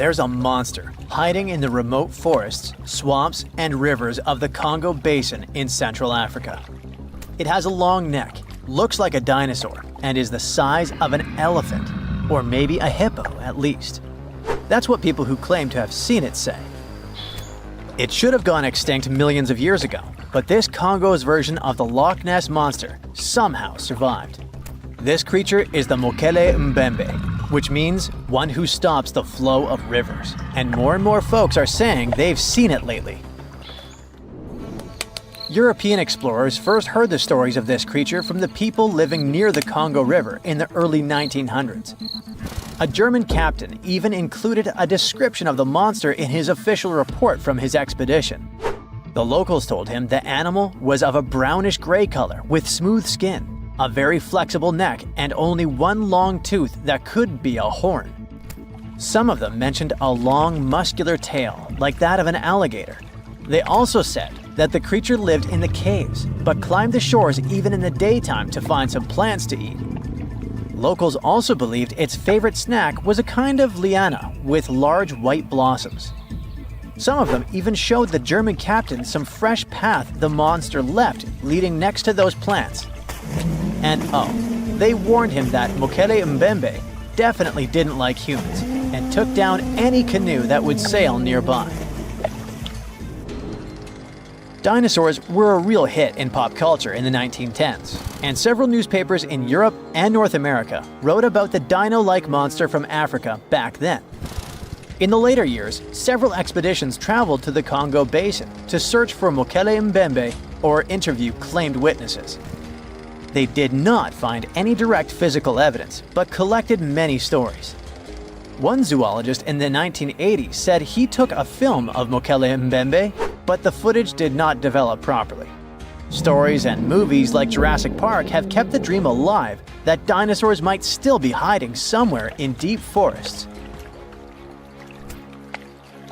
there's a monster hiding in the remote forests, swamps, and rivers of the Congo Basin in Central Africa. It has a long neck, looks like a dinosaur, and is the size of an elephant, or maybe a hippo at least. That's what people who claim to have seen it say. It should have gone extinct millions of years ago, but this Congo's version of the Loch Ness Monster somehow survived. This creature is the Mokele Mbembe, which means one who stops the flow of rivers, and more folks are saying they've seen it lately. European explorers first heard the stories of this creature from the people living near the Congo River in the early 1900s. A German captain even included a description of the monster in his official report from his expedition. The locals told him the animal was of a brownish-gray color with smooth skin, a very flexible neck, and only one long tooth that could be a horn. Some of them mentioned a long, muscular tail, like that of an alligator. They also said that the creature lived in the caves, but climbed the shores even in the daytime to find some plants to eat. Locals also believed its favorite snack was a kind of liana with large white blossoms. Some of them even showed the German captain some fresh path the monster left leading next to those plants. And they warned him that Mokele Mbembe definitely didn't like humans and took down any canoe that would sail nearby. Dinosaurs were a real hit in pop culture in the 1910s, and several newspapers in Europe and North America wrote about the dino-like monster from Africa back then. In the later years, several expeditions traveled to the Congo Basin to search for Mokele Mbembe or interview claimed witnesses. They did not find any direct physical evidence, but collected many stories. One zoologist in the 1980s said he took a film of Mokele Mbembe, but the footage did not develop properly. Stories and movies like Jurassic Park have kept the dream alive that dinosaurs might still be hiding somewhere in deep forests.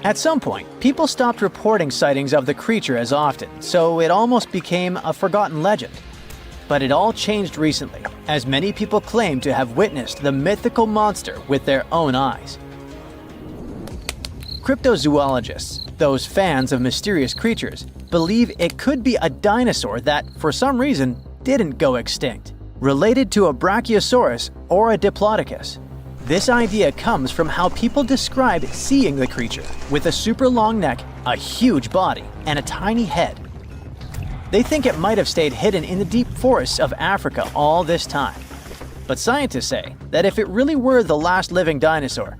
At some point, people stopped reporting sightings of the creature as often, so it almost became a forgotten legend. But it all changed recently, as many people claim to have witnessed the mythical monster with their own eyes. Cryptozoologists, those fans of mysterious creatures, believe it could be a dinosaur that, for some reason, didn't go extinct, related to a brachiosaurus or a diplodocus. This idea comes from how people describe seeing the creature, with a super long neck, a huge body, and a tiny head. They think it might have stayed hidden in the deep forests of Africa all this time. But scientists say that if it really were the last living dinosaur,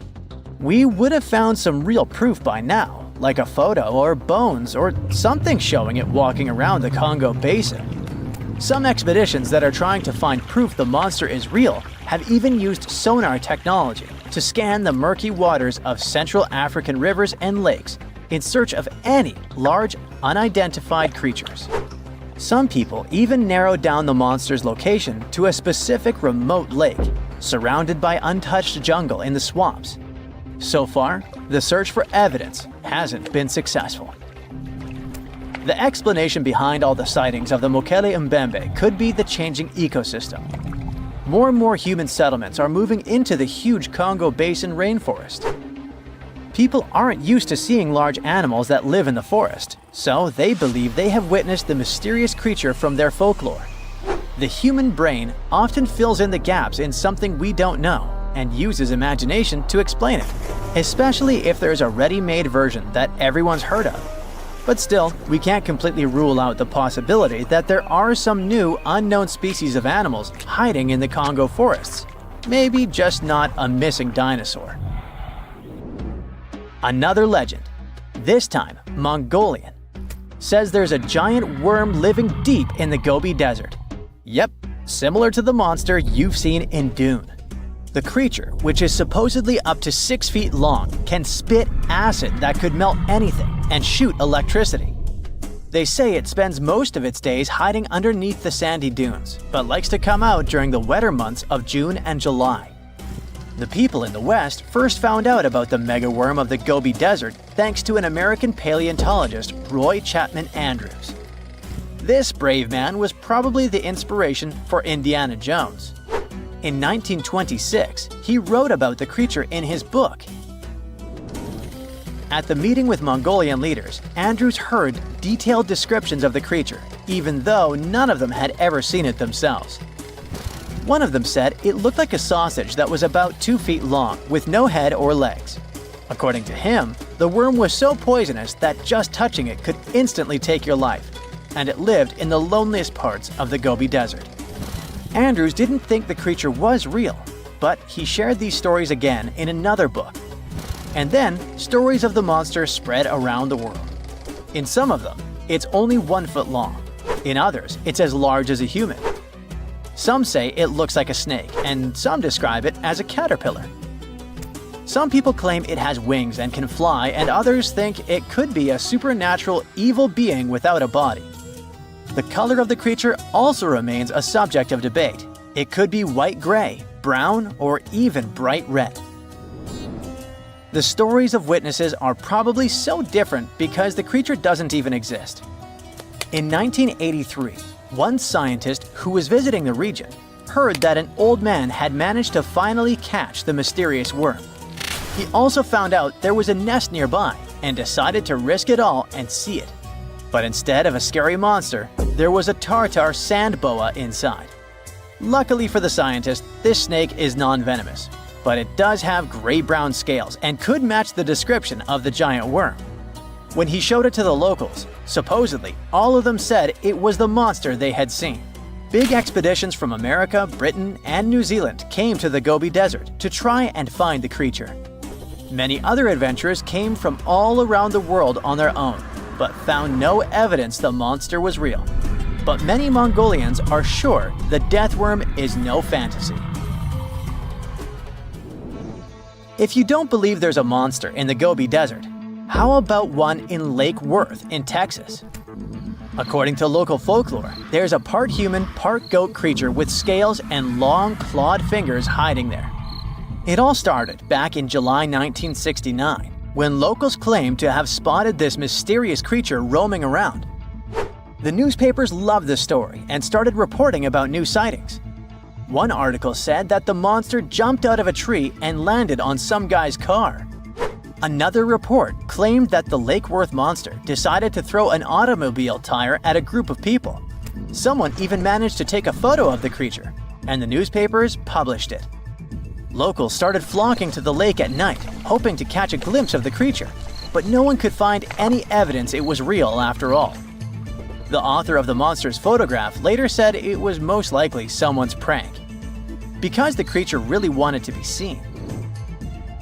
we would have found some real proof by now, like a photo or bones or something showing it walking around the Congo Basin. Some expeditions that are trying to find proof the monster is real have even used sonar technology to scan the murky waters of Central African rivers and lakes in search of any large, unidentified creatures. Some people even narrowed down the monster's location to a specific remote lake, surrounded by untouched jungle in the swamps. So far, the search for evidence hasn't been successful. The explanation behind all the sightings of the Mokele Mbembe could be the changing ecosystem. More and more human settlements are moving into the huge Congo Basin rainforest. People aren't used to seeing large animals that live in the forest, so they believe they have witnessed the mysterious creature from their folklore. The human brain often fills in the gaps in something we don't know and uses imagination to explain it, especially if there's a ready-made version that everyone's heard of. But still, we can't completely rule out the possibility that there are some new, unknown species of animals hiding in the Congo forests. Maybe just not a missing dinosaur. Another legend, this time Mongolian, says there's a giant worm living deep in the Gobi Desert. Yep, similar to the monster you've seen in Dune. The creature, which is supposedly up to 6 feet long, can spit acid that could melt anything and shoot electricity. They say it spends most of its days hiding underneath the sandy dunes, but likes to come out during the wetter months of June and July. The people in the West first found out about the megaworm of the Gobi Desert thanks to an American paleontologist, Roy Chapman Andrews. This brave man was probably the inspiration for Indiana Jones. In 1926, he wrote about the creature in his book. At the meeting with Mongolian leaders, Andrews heard detailed descriptions of the creature, even though none of them had ever seen it themselves. One of them said it looked like a sausage that was about 2 feet long, with no head or legs. According to him, the worm was so poisonous that just touching it could instantly take your life, and it lived in the loneliest parts of the Gobi Desert. Andrews didn't think the creature was real, but he shared these stories again in another book. And then, stories of the monster spread around the world. In some of them, it's only 1 foot long. In others, it's as large as a human. Some say it looks like a snake, and some describe it as a caterpillar. Some people claim it has wings and can fly, and others think it could be a supernatural evil being without a body. The color of the creature also remains a subject of debate. It could be white-gray, brown, or even bright red. The stories of witnesses are probably so different because the creature doesn't even exist. In 1983, one scientist who was visiting the region heard that an old man had managed to finally catch the mysterious worm. He also found out there was a nest nearby and decided to risk it all and see it. But instead of a scary monster, there was a tartar sand boa inside. Luckily for the scientist, this snake is non-venomous, but it does have gray-brown scales and could match the description of the giant worm. When he showed it to the locals, supposedly all of them said it was the monster they had seen. Big expeditions from America, Britain, and New Zealand came to the Gobi Desert to try and find the creature. Many other adventurers came from all around the world on their own, but found no evidence the monster was real. But many Mongolians are sure the death worm is no fantasy. If you don't believe there's a monster in the Gobi Desert, how about one in Lake Worth in Texas? According to local folklore, there's a part human, part goat creature with scales and long clawed fingers hiding there. It all started back in July 1969, when locals claimed to have spotted this mysterious creature roaming around. The newspapers loved the story and started reporting about new sightings. One article said that the monster jumped out of a tree and landed on some guy's car. Another report claimed that the Lake Worth monster decided to throw an automobile tire at a group of people. Someone even managed to take a photo of the creature, and the newspapers published it. Locals started flocking to the lake at night, hoping to catch a glimpse of the creature, but no one could find any evidence it was real after all. The author of the monster's photograph later said it was most likely someone's prank, because the creature really wanted to be seen.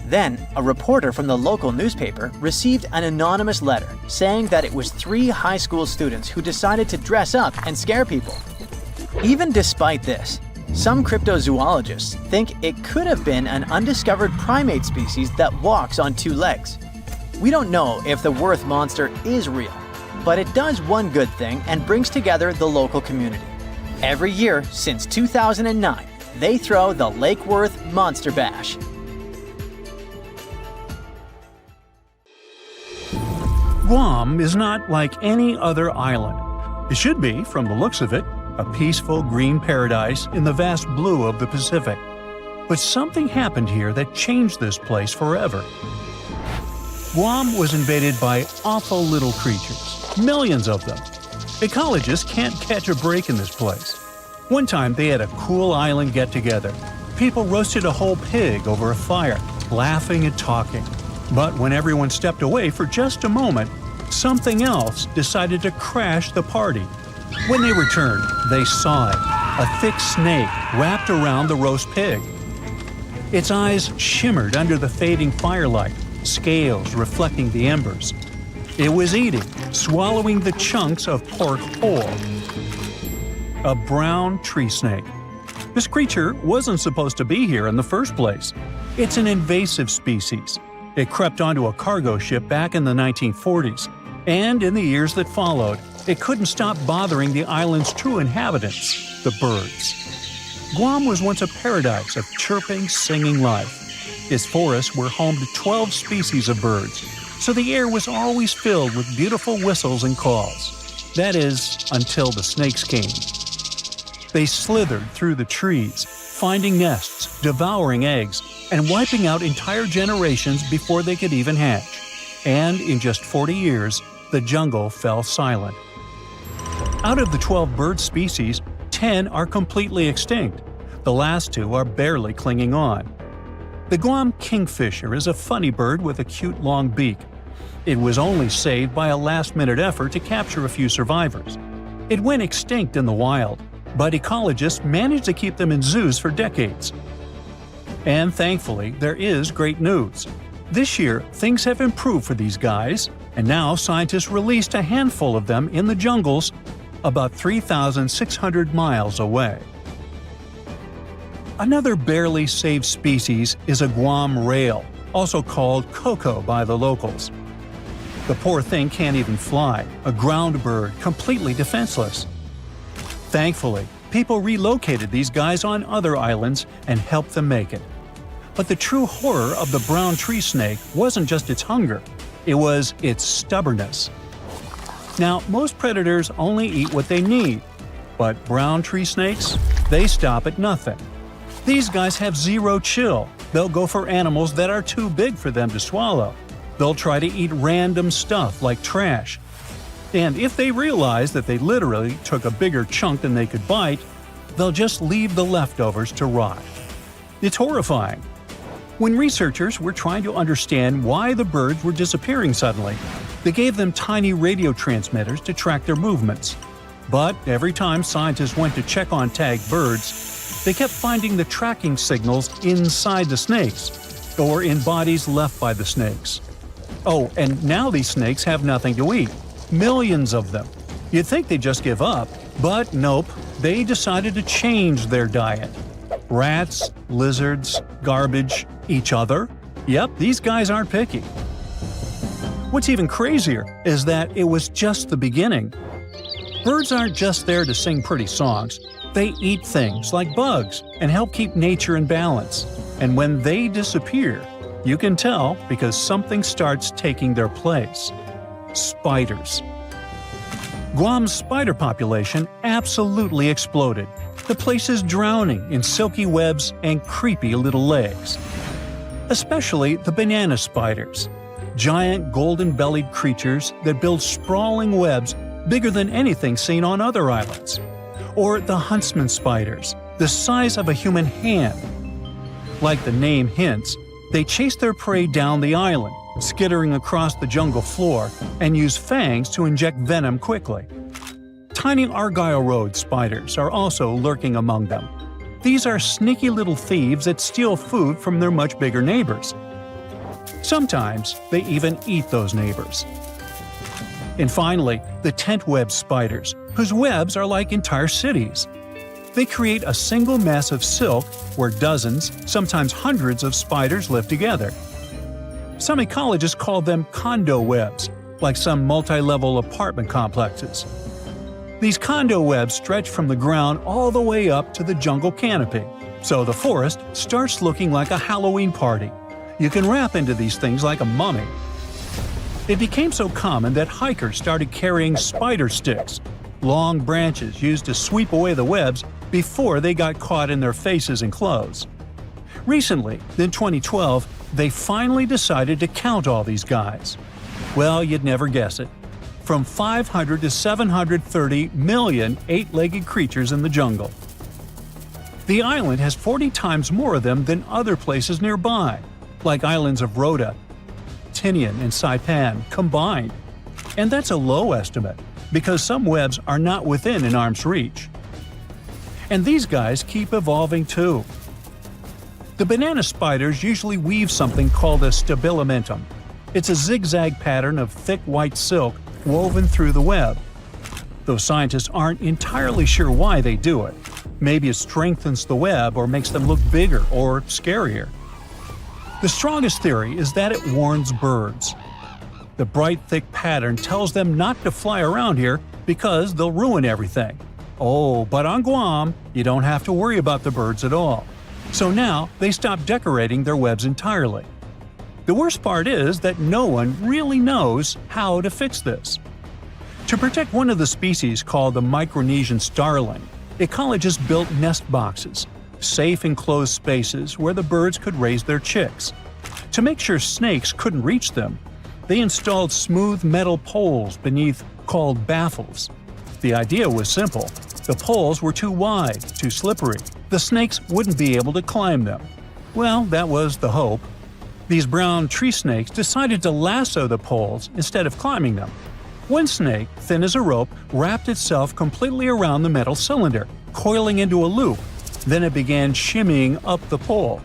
Then, a reporter from the local newspaper received an anonymous letter saying that it was 3 high school students who decided to dress up and scare people. Even despite this, some cryptozoologists think it could have been an undiscovered primate species that walks on 2 legs. We don't know if the Worth monster is real, but it does one good thing and brings together the local community. Every year since 2009, they throw the Lake Worth Monster Bash. Guam is not like any other island. It should be, from the looks of it, a peaceful green paradise in the vast blue of the Pacific. But something happened here that changed this place forever. Guam was invaded by awful little creatures, millions of them. Ecologists can't catch a break in this place. One time they had a cool island get-together. People roasted a whole pig over a fire, laughing and talking. But when everyone stepped away for just a moment, something else decided to crash the party. When they returned, they saw it, a thick snake wrapped around the roast pig. Its eyes shimmered under the fading firelight, scales reflecting the embers. It was eating, swallowing the chunks of pork whole. A brown tree snake. This creature wasn't supposed to be here in the first place. It's an invasive species. It crept onto a cargo ship back in the 1940s, and in the years that followed, it couldn't stop bothering the island's true inhabitants, the birds. Guam was once a paradise of chirping, singing life. Its forests were home to 12 species of birds, so the air was always filled with beautiful whistles and calls. That is, until the snakes came. They slithered through the trees, finding nests, devouring eggs, and wiping out entire generations before they could even hatch. and in just 40 years, the jungle fell silent. Out of the 12 bird species, 10 are completely extinct. The last 2 are barely clinging on. The Guam kingfisher is a funny bird with a cute long beak. It was only saved by a last-minute effort to capture a few survivors. It went extinct in the wild, but ecologists managed to keep them in zoos for decades. And thankfully, there is great news. This year, things have improved for these guys, and now scientists released a handful of them in the jungles about 3,600 miles away. Another barely saved species is a Guam rail, also called Coco by the locals. The poor thing can't even fly, a ground bird completely defenseless. Thankfully, people relocated these guys on other islands and helped them make it. But the true horror of the brown tree snake wasn't just its hunger, it was its stubbornness. Now, most predators only eat what they need, but brown tree snakes, they stop at nothing. These guys have zero chill. They'll go for animals that are too big for them to swallow. They'll try to eat random stuff like trash. And if they realize that they literally took a bigger chunk than they could bite, they'll just leave the leftovers to rot. It's horrifying. When researchers were trying to understand why the birds were disappearing suddenly, they gave them tiny radio transmitters to track their movements. But every time scientists went to check on tagged birds, they kept finding the tracking signals inside the snakes, or in bodies left by the snakes. Oh, and now these snakes have nothing to eat. Millions of them. You'd think they'd just give up, but nope, they decided to change their diet. Rats, lizards, garbage, each other. Yep, these guys aren't picky. What's even crazier is that it was just the beginning. Birds aren't just there to sing pretty songs. They eat things like bugs and help keep nature in balance. And when they disappear, you can tell because something starts taking their place. Spiders. Guam's spider population absolutely exploded. The place is drowning in silky webs and creepy little legs. Especially the banana spiders. Giant golden-bellied creatures that build sprawling webs bigger than anything seen on other islands. Or the huntsman spiders, the size of a human hand. Like the name hints, they chase their prey down the island, skittering across the jungle floor, and use fangs to inject venom quickly. Tiny Argyle Road spiders are also lurking among them. These are sneaky little thieves that steal food from their much bigger neighbors. Sometimes they even eat those neighbors. And finally, the tent web spiders, whose webs are like entire cities. They create a single mass of silk where dozens, sometimes hundreds of spiders live together. Some ecologists call them condo webs, like some multi-level apartment complexes. These condo webs stretch from the ground all the way up to the jungle canopy, so the forest starts looking like a Halloween party. You can wrap into these things like a mummy. It became so common that hikers started carrying spider sticks, long branches used to sweep away the webs before they got caught in their faces and clothes. Recently, in 2012, they finally decided to count all these guys. Well, you'd never guess it. From 500 to 730 million eight-legged creatures in the jungle. The island has 40 times more of them than other places nearby, like islands of Rota, Tinian, and Saipan combined. And that's a low estimate, because some webs are not within an arm's reach. And these guys keep evolving too. The banana spiders usually weave something called a stabilimentum. It's a zigzag pattern of thick white silk woven through the web. Though scientists aren't entirely sure why they do it. Maybe it strengthens the web or makes them look bigger or scarier. The strongest theory is that it warns birds. The bright, thick pattern tells them not to fly around here because they'll ruin everything. Oh, but on Guam, you don't have to worry about the birds at all. So now they stop decorating their webs entirely. The worst part is that no one really knows how to fix this. To protect one of the species called the Micronesian starling, ecologists built nest boxes, safe enclosed spaces where the birds could raise their chicks. To make sure snakes couldn't reach them, They installed smooth metal poles beneath called baffles. The idea was simple. The poles were too wide, too slippery. The snakes wouldn't be able to climb them. Well, that was the hope. These brown tree snakes decided to lasso the poles instead of climbing them. One snake, thin as a rope, wrapped itself completely around the metal cylinder, coiling into a loop. Then it began shimmying up the pole.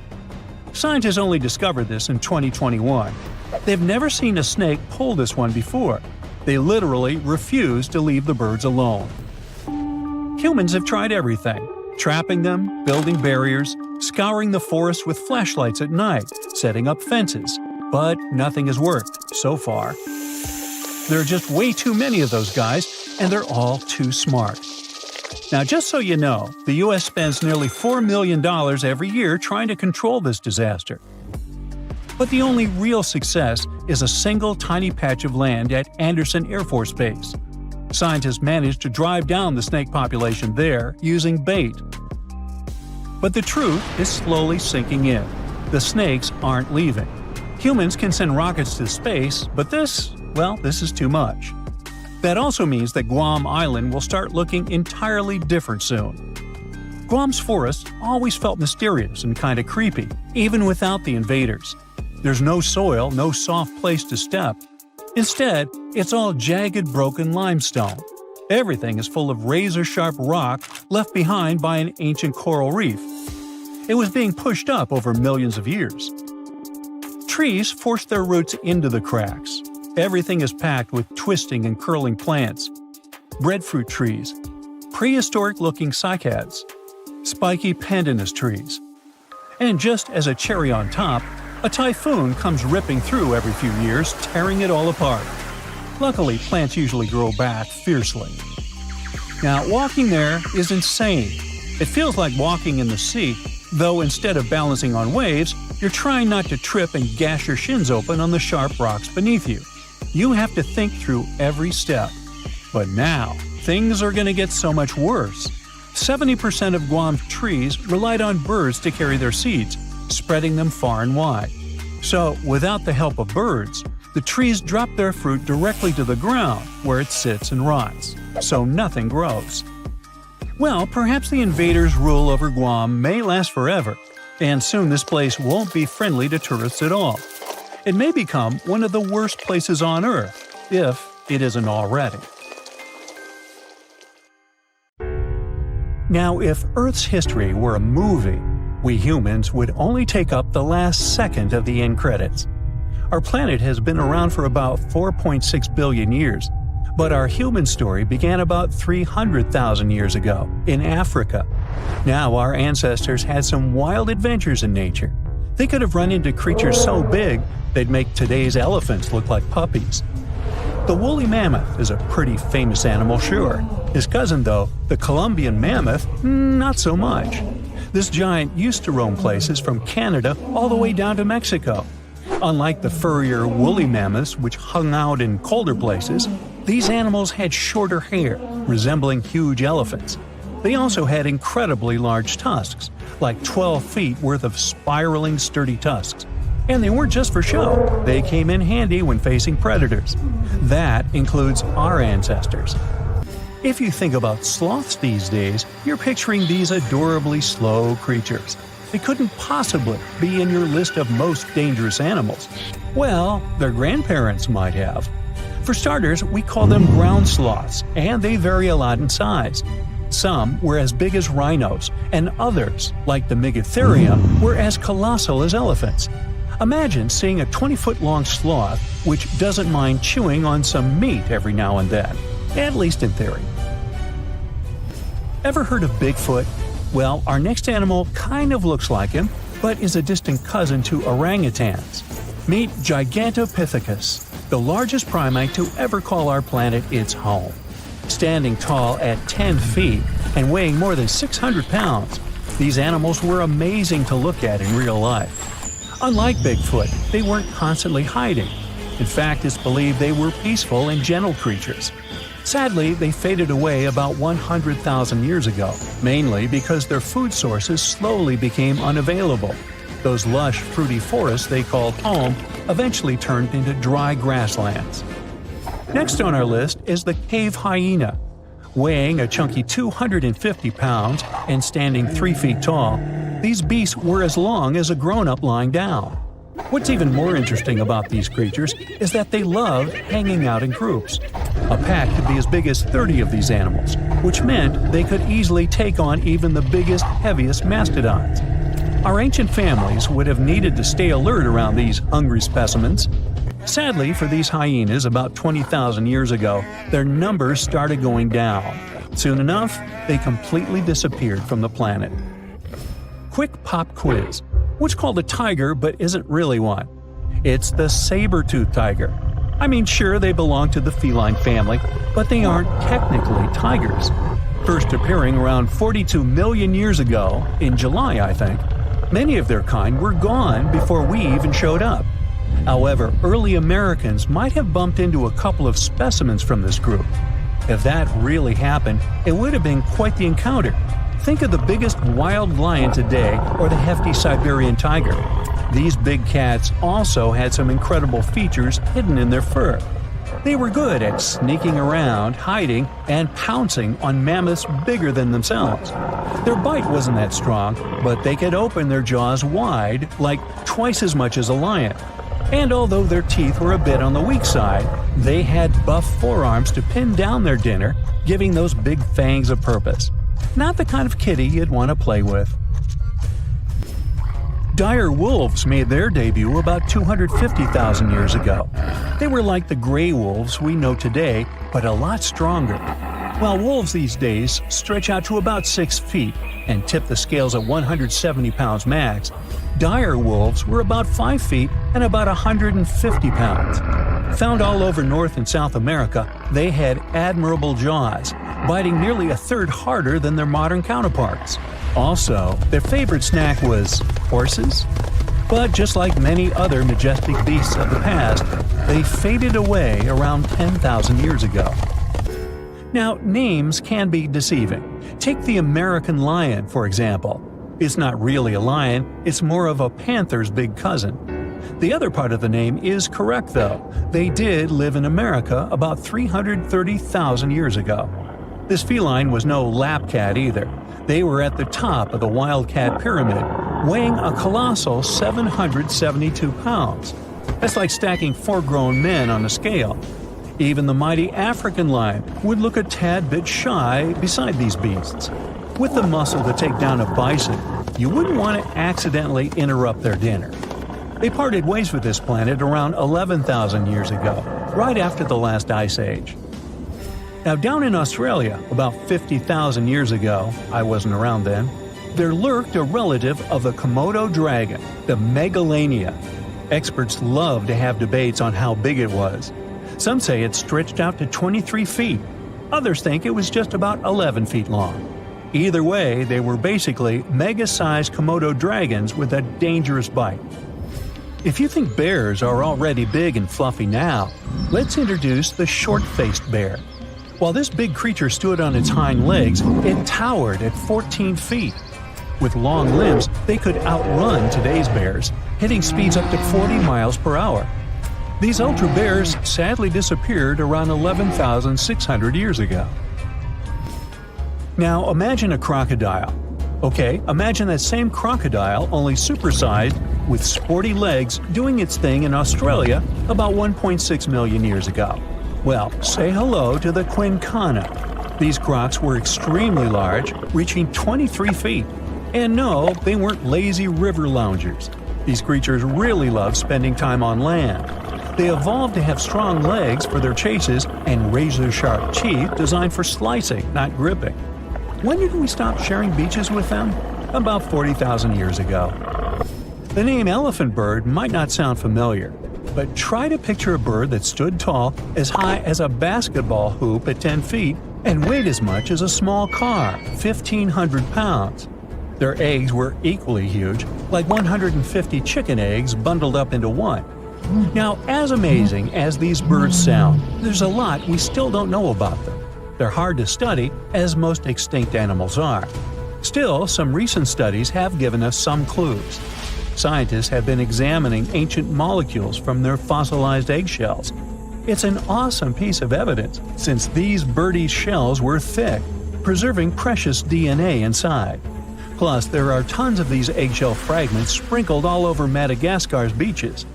Scientists only discovered this in 2021. They've never seen a snake pull this one before. They literally refuse to leave the birds alone. Humans have tried everything: trapping them, building barriers, scouring the forest with flashlights at night, setting up fences. But nothing has worked, so far. There are just way too many of those guys, and they're all too smart. Now, just so you know, the U.S. spends nearly $4 million every year trying to control this disaster. But the only real success is a single tiny patch of land at Andersen Air Force Base. Scientists managed to drive down the snake population there using bait. But the truth is slowly sinking in. The snakes aren't leaving. Humans can send rockets to space, but this is too much. That also means that Guam Island will start looking entirely different soon. Guam's forests always felt mysterious and kind of creepy, even without the invaders. There's no soil, no soft place to step. Instead, it's all jagged, broken limestone. Everything is full of razor-sharp rock left behind by an ancient coral reef. It was being pushed up over millions of years. Trees force their roots into the cracks. Everything is packed with twisting and curling plants. Breadfruit trees, prehistoric-looking cycads, spiky pandanus trees. And just as a cherry on top, a typhoon comes ripping through every few years, tearing it all apart. Luckily, plants usually grow back fiercely. Now, walking there is insane. It feels like walking in the sea, though instead of balancing on waves, you're trying not to trip and gash your shins open on the sharp rocks beneath you. You have to think through every step. But now, things are going to get so much worse. 70% of Guam's trees relied on birds to carry their seeds, spreading them far and wide. So, without the help of birds, the trees drop their fruit directly to the ground, where it sits and rots. So nothing grows. Well, perhaps the invaders' rule over Guam may last forever, and soon this place won't be friendly to tourists at all. It may become one of the worst places on Earth, if it isn't already. Now, if Earth's history were a movie, we humans would only take up the last second of the end credits. Our planet has been around for about 4.6 billion years, but our human story began about 300,000 years ago, in Africa. Now, our ancestors had some wild adventures in nature. They could have run into creatures so big they'd make today's elephants look like puppies. The woolly mammoth is a pretty famous animal, sure. His cousin, though, the Columbian mammoth, not so much. This giant used to roam places from Canada all the way down to Mexico. Unlike the furrier woolly mammoths, which hung out in colder places, these animals had shorter hair, resembling huge elephants. They also had incredibly large tusks, like 12 feet worth of spiraling, sturdy tusks. And they weren't just for show, they came in handy when facing predators. That includes our ancestors. If you think about sloths these days, you're picturing these adorably slow creatures. They couldn't possibly be in your list of most dangerous animals. Well, their grandparents might have. For starters, we call them ground sloths, and they vary a lot in size. Some were as big as rhinos, and others, like the Megatherium, were as colossal as elephants. Imagine seeing a 20-foot-long sloth which doesn't mind chewing on some meat every now and then, at least in theory. Ever heard of Bigfoot? Well, our next animal kind of looks like him, but is a distant cousin to orangutans. Meet Gigantopithecus, the largest primate to ever call our planet its home. Standing tall at 10 feet and weighing more than 600 pounds, these animals were amazing to look at in real life. Unlike Bigfoot, they weren't constantly hiding. In fact, it's believed they were peaceful and gentle creatures. Sadly, they faded away about 100,000 years ago, mainly because their food sources slowly became unavailable. Those lush, fruity forests they called home eventually turned into dry grasslands. Next on our list is the cave hyena. Weighing a chunky 250 pounds and standing 3 feet tall, these beasts were as long as a grown-up lying down. What's even more interesting about these creatures is that they loved hanging out in groups. A pack could be as big as 30 of these animals, which meant they could easily take on even the biggest, heaviest mastodons. Our ancient families would have needed to stay alert around these hungry specimens. Sadly for these hyenas, about 20,000 years ago, their numbers started going down. Soon enough, they completely disappeared from the planet. Quick pop quiz. What's called a tiger but isn't really one? It's the saber-toothed tiger. I mean, sure, they belong to the feline family, but they aren't technically tigers. First appearing around 42 million years ago, in July, I think, many of their kind were gone before we even showed up. However, early Americans might have bumped into a couple of specimens from this group. If that really happened, it would have been quite the encounter. Think of the biggest wild lion today or the hefty Siberian tiger. These big cats also had some incredible features hidden in their fur. They were good at sneaking around, hiding, and pouncing on mammoths bigger than themselves. Their bite wasn't that strong, but they could open their jaws wide, like twice as much as a lion. And although their teeth were a bit on the weak side, they had buff forearms to pin down their dinner, giving those big fangs a purpose. Not the kind of kitty you'd want to play with. Dire wolves made their debut about 250,000 years ago. They were like the gray wolves we know today, but a lot stronger. While wolves these days stretch out to about 6 feet and tip the scales at 170 pounds max, dire wolves were about 5 feet and about 150 pounds. Found all over North and South America, they had admirable jaws, biting nearly a third harder than their modern counterparts. Also, their favorite snack was horses. But just like many other majestic beasts of the past, they faded away around 10,000 years ago. Now, names can be deceiving. Take the American lion, for example. It's not really a lion, it's more of a panther's big cousin. The other part of the name is correct, though. They did live in America about 330,000 years ago. This feline was no lap cat either. They were at the top of the wildcat pyramid, weighing a colossal 772 pounds. That's like stacking 4 grown men on a scale. Even the mighty African lion would look a tad bit shy beside these beasts. With the muscle to take down a bison, you wouldn't want to accidentally interrupt their dinner. They parted ways with this planet around 11,000 years ago, right after the last ice age. Now, down in Australia, about 50,000 years ago, I wasn't around then, there lurked a relative of the Komodo dragon, the Megalania. Experts love to have debates on how big it was. Some say it stretched out to 23 feet. Others think it was just about 11 feet long. Either way, they were basically mega-sized Komodo dragons with a dangerous bite. If you think bears are already big and fluffy now, let's introduce the short-faced bear. While this big creature stood on its hind legs, it towered at 14 feet. With long limbs, they could outrun today's bears, hitting speeds up to 40 miles per hour. These ultra bears sadly disappeared around 11,600 years ago. Now imagine a crocodile. Okay, imagine that same crocodile, only supersized, with sporty legs, doing its thing in Australia about 1.6 million years ago. Well, say hello to the quincana. These crocs were extremely large, reaching 23 feet. And no, they weren't lazy river loungers. These creatures really love spending time on land. They evolved to have strong legs for their chases and razor-sharp teeth designed for slicing, not gripping. When did we stop sharing beaches with them? About 40,000 years ago. The name elephant bird might not sound familiar, but try to picture a bird that stood tall, as high as a basketball hoop at 10 feet, and weighed as much as a small car, 1,500 pounds. Their eggs were equally huge, like 150 chicken eggs bundled up into one. Now, as amazing as these birds sound, there's a lot we still don't know about them. They're hard to study, as most extinct animals are. Still, some recent studies have given us some clues. Scientists have been examining ancient molecules from their fossilized eggshells. It's an awesome piece of evidence, since these birdies' shells were thick, preserving precious DNA inside. Plus, there are tons of these eggshell fragments sprinkled all over Madagascar's beaches.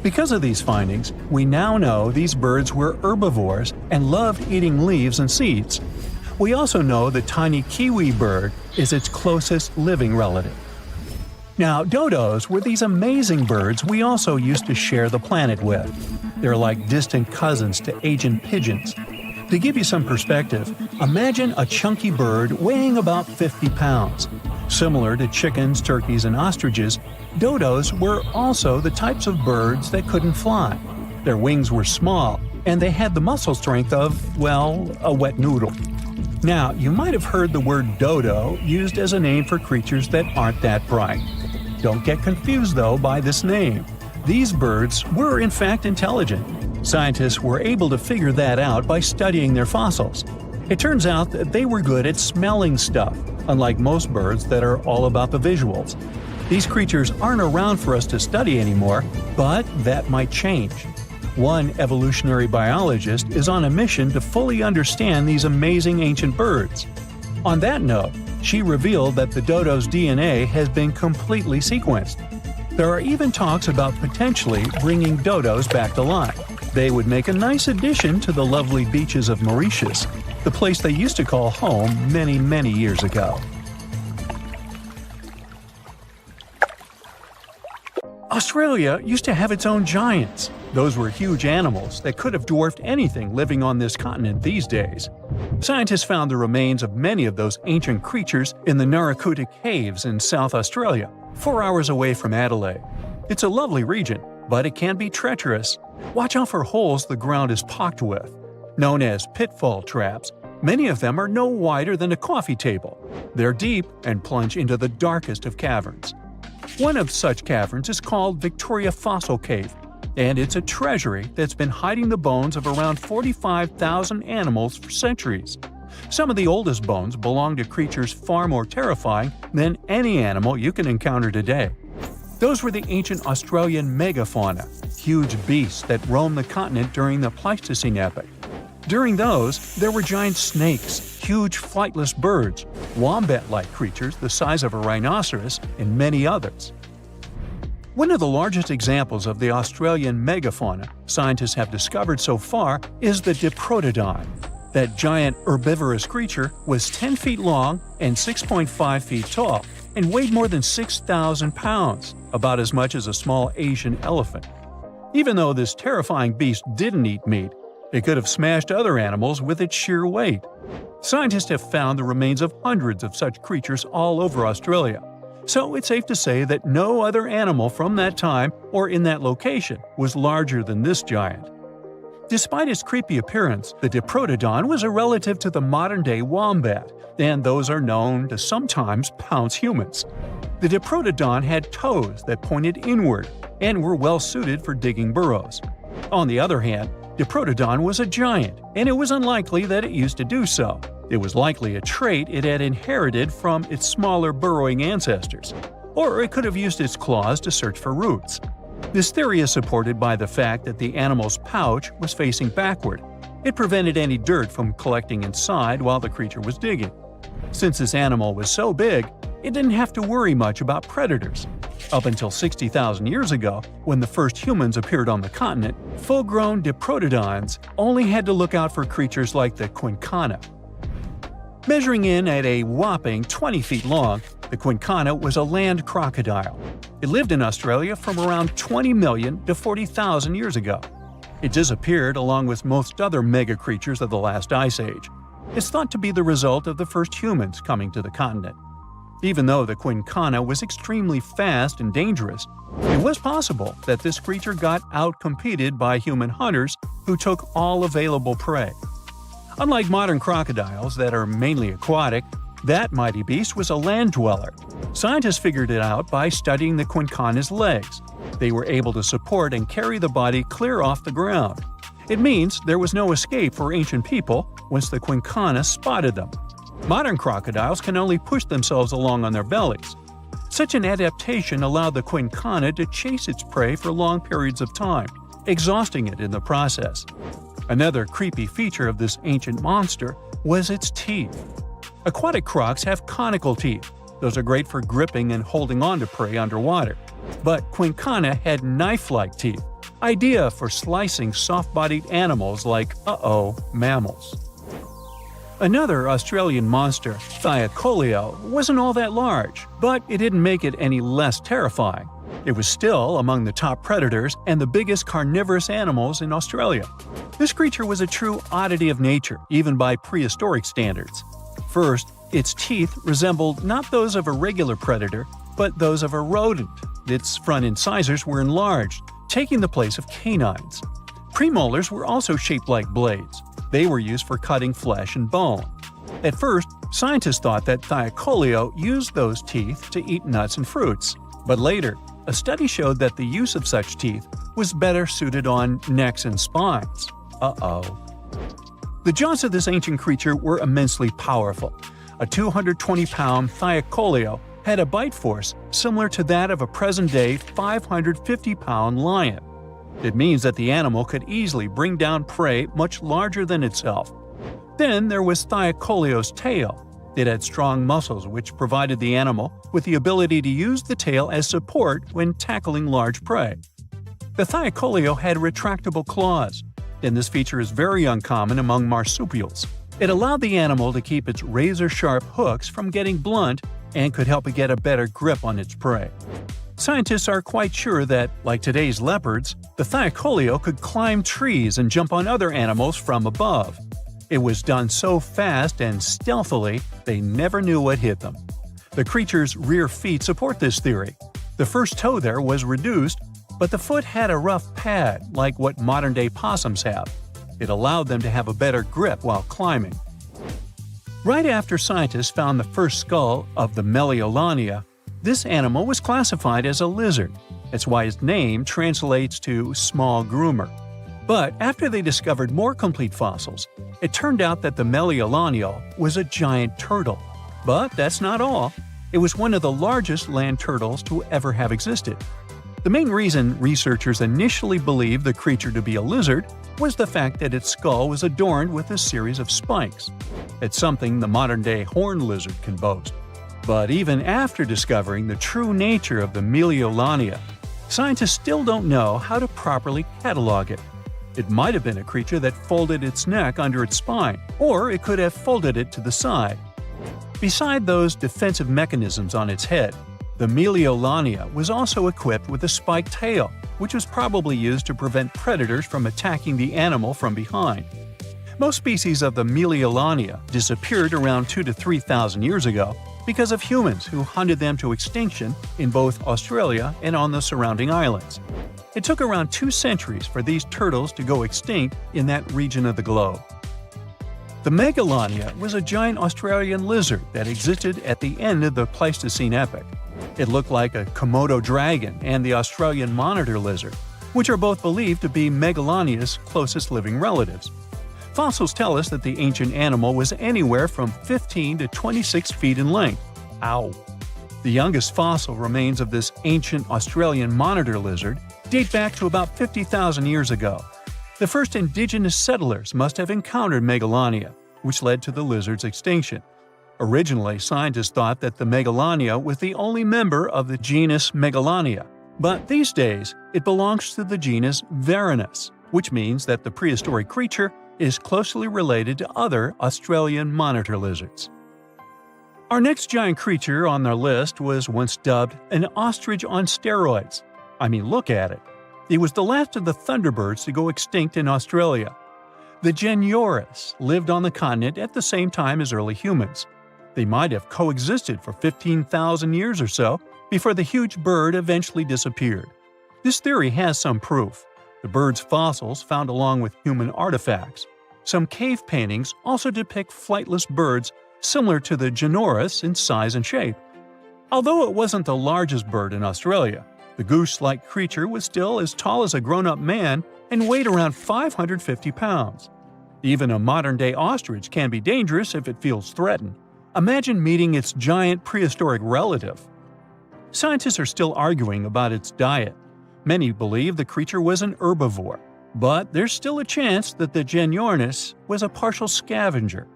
Because of these findings, we now know these birds were herbivores and loved eating leaves and seeds. We also know the tiny kiwi bird is its closest living relative. Now, dodos were these amazing birds we also used to share the planet with. They're like distant cousins to ancient pigeons. To give you some perspective, imagine a chunky bird weighing about 50 pounds. Similar to chickens, turkeys, and ostriches, dodos were also the types of birds that couldn't fly. Their wings were small, and they had the muscle strength of, well, a wet noodle. Now, you might have heard the word dodo used as a name for creatures that aren't that bright. Don't get confused, though, by this name. These birds were in fact intelligent. Scientists were able to figure that out by studying their fossils. It turns out that they were good at smelling stuff, unlike most birds that are all about the visuals. These creatures aren't around for us to study anymore, but that might change. One evolutionary biologist is on a mission to fully understand these amazing ancient birds. On that note, she revealed that the dodo's DNA has been completely sequenced. There are even talks about potentially bringing dodos back to life. They would make a nice addition to the lovely beaches of Mauritius, the place they used to call home many years ago. Australia used to have its own giants. Those were huge animals that could have dwarfed anything living on this continent these days. Scientists found the remains of many of those ancient creatures in the Narracuta Caves in South Australia, 4 hours away from Adelaide. It's a lovely region, but it can be treacherous. Watch out for holes the ground is pocked with. Known as pitfall traps, many of them are no wider than a coffee table. They're deep and plunge into the darkest of caverns. One of such caverns is called Victoria Fossil Cave, and it's a treasury that's been hiding the bones of around 45,000 animals for centuries. Some of the oldest bones belong to creatures far more terrifying than any animal you can encounter today. Those were the ancient Australian megafauna, huge beasts that roamed the continent during the Pleistocene epoch. During those, there were giant snakes, huge flightless birds, wombat-like creatures the size of a rhinoceros, and many others. One of the largest examples of the Australian megafauna scientists have discovered so far is the Diprotodon. That giant herbivorous creature was 10 feet long and 6.5 feet tall, and weighed more than 6,000 pounds, about as much as a small Asian elephant. Even though this terrifying beast didn't eat meat, it could have smashed other animals with its sheer weight. Scientists have found the remains of hundreds of such creatures all over Australia, so it's safe to say that no other animal from that time or in that location was larger than this giant. Despite its creepy appearance, the Diprotodon was a relative to the modern-day wombat, and those are known to sometimes pounce humans. The Diprotodon had toes that pointed inward and were well suited for digging burrows. On the other hand, Diprotodon was a giant, and it was unlikely that it used to do so. It was likely a trait it had inherited from its smaller burrowing ancestors, or it could have used its claws to search for roots. This theory is supported by the fact that the animal's pouch was facing backward. It prevented any dirt from collecting inside while the creature was digging. Since this animal was so big, it didn't have to worry much about predators. Up until 60,000 years ago, when the first humans appeared on the continent, full-grown Diprotodons only had to look out for creatures like the quincana. Measuring in at a whopping 20 feet long, the quincana was a land crocodile. It lived in Australia from around 20 million to 40,000 years ago. It disappeared along with most other mega creatures of the last ice age. It's thought to be the result of the first humans coming to the continent. Even though the quincana was extremely fast and dangerous, it was possible that this creature got out-competed by human hunters who took all available prey. Unlike modern crocodiles that are mainly aquatic, that mighty beast was a land dweller. Scientists figured it out by studying the quincana's legs. They were able to support and carry the body clear off the ground. It means there was no escape for ancient people once the quincana spotted them. Modern crocodiles can only push themselves along on their bellies. Such an adaptation allowed the quincana to chase its prey for long periods of time, exhausting it in the process. Another creepy feature of this ancient monster was its teeth. Aquatic crocs have conical teeth. Those are great for gripping and holding on to prey underwater. But quincana had knife-like teeth, ideal for slicing soft-bodied animals like, mammals. Another Australian monster, Thylacoleo, wasn't all that large, but it didn't make it any less terrifying. It was still among the top predators and the biggest carnivorous animals in Australia. This creature was a true oddity of nature, even by prehistoric standards. First, its teeth resembled not those of a regular predator, but those of a rodent. Its front incisors were enlarged, taking the place of canines. Premolars were also shaped like blades. They were used for cutting flesh and bone. At first, scientists thought that Thylacoleo used those teeth to eat nuts and fruits. But later, a study showed that the use of such teeth was better suited on necks and spines. The jaws of this ancient creature were immensely powerful. A 220-pound Thylacoleo had a bite force similar to that of a present-day 550-pound lion. It means that the animal could easily bring down prey much larger than itself. Then there was Thylacoleo's tail. It had strong muscles which provided the animal with the ability to use the tail as support when tackling large prey. The Thylacoleo had retractable claws, and this feature is very uncommon among marsupials. It allowed the animal to keep its razor-sharp hooks from getting blunt and could help it get a better grip on its prey. Scientists are quite sure that, like today's leopards, the Thylacoleo could climb trees and jump on other animals from above. It was done so fast and stealthily, they never knew what hit them. The creature's rear feet support this theory. The first toe there was reduced, but the foot had a rough pad like what modern-day possums have. It allowed them to have a better grip while climbing. Right after scientists found the first skull of the Meliolania, this animal was classified as a lizard. That's why its name translates to small groomer. But after they discovered more complete fossils, it turned out that the Meliolania was a giant turtle. But that's not all. It was one of the largest land turtles to ever have existed. The main reason researchers initially believed the creature to be a lizard was the fact that its skull was adorned with a series of spikes. It's something the modern-day horned lizard can boast. But even after discovering the true nature of the Meliolania, scientists still don't know how to properly catalog it. It might have been a creature that folded its neck under its spine, or it could have folded it to the side. Beside those defensive mechanisms on its head, the Meliolania was also equipped with a spiked tail, which was probably used to prevent predators from attacking the animal from behind. Most species of the Meliolania disappeared around 2,000 to 3,000 years ago because of humans who hunted them to extinction in both Australia and on the surrounding islands. It took around 2 centuries for these turtles to go extinct in that region of the globe. The Megalania was a giant Australian lizard that existed at the end of the Pleistocene epoch. It looked like a Komodo dragon and the Australian monitor lizard, which are both believed to be Megalania's closest living relatives. Fossils tell us that the ancient animal was anywhere from 15 to 26 feet in length. Ow! The youngest fossil remains of this ancient Australian monitor lizard date back to about 50,000 years ago. The first indigenous settlers must have encountered Megalania, which led to the lizard's extinction. Originally, scientists thought that the Megalania was the only member of the genus Megalania, but these days it belongs to the genus Varanus, which means that the prehistoric creature is closely related to other Australian monitor lizards. Our next giant creature on our list was once dubbed an ostrich on steroids. I mean, look at it. It was the last of the thunderbirds to go extinct in Australia. The Genurus lived on the continent at the same time as early humans. They might have coexisted for 15,000 years or so before the huge bird eventually disappeared. This theory has some proof. The bird's fossils found along with human artifacts. Some cave paintings also depict flightless birds similar to the Genurus in size and shape. Although it wasn't the largest bird in Australia, the goose-like creature was still as tall as a grown-up man and weighed around 550 pounds. Even a modern-day ostrich can be dangerous if it feels threatened. Imagine meeting its giant prehistoric relative. Scientists are still arguing about its diet. Many believe the creature was an herbivore, but there's still a chance that the Genyornis was a partial scavenger.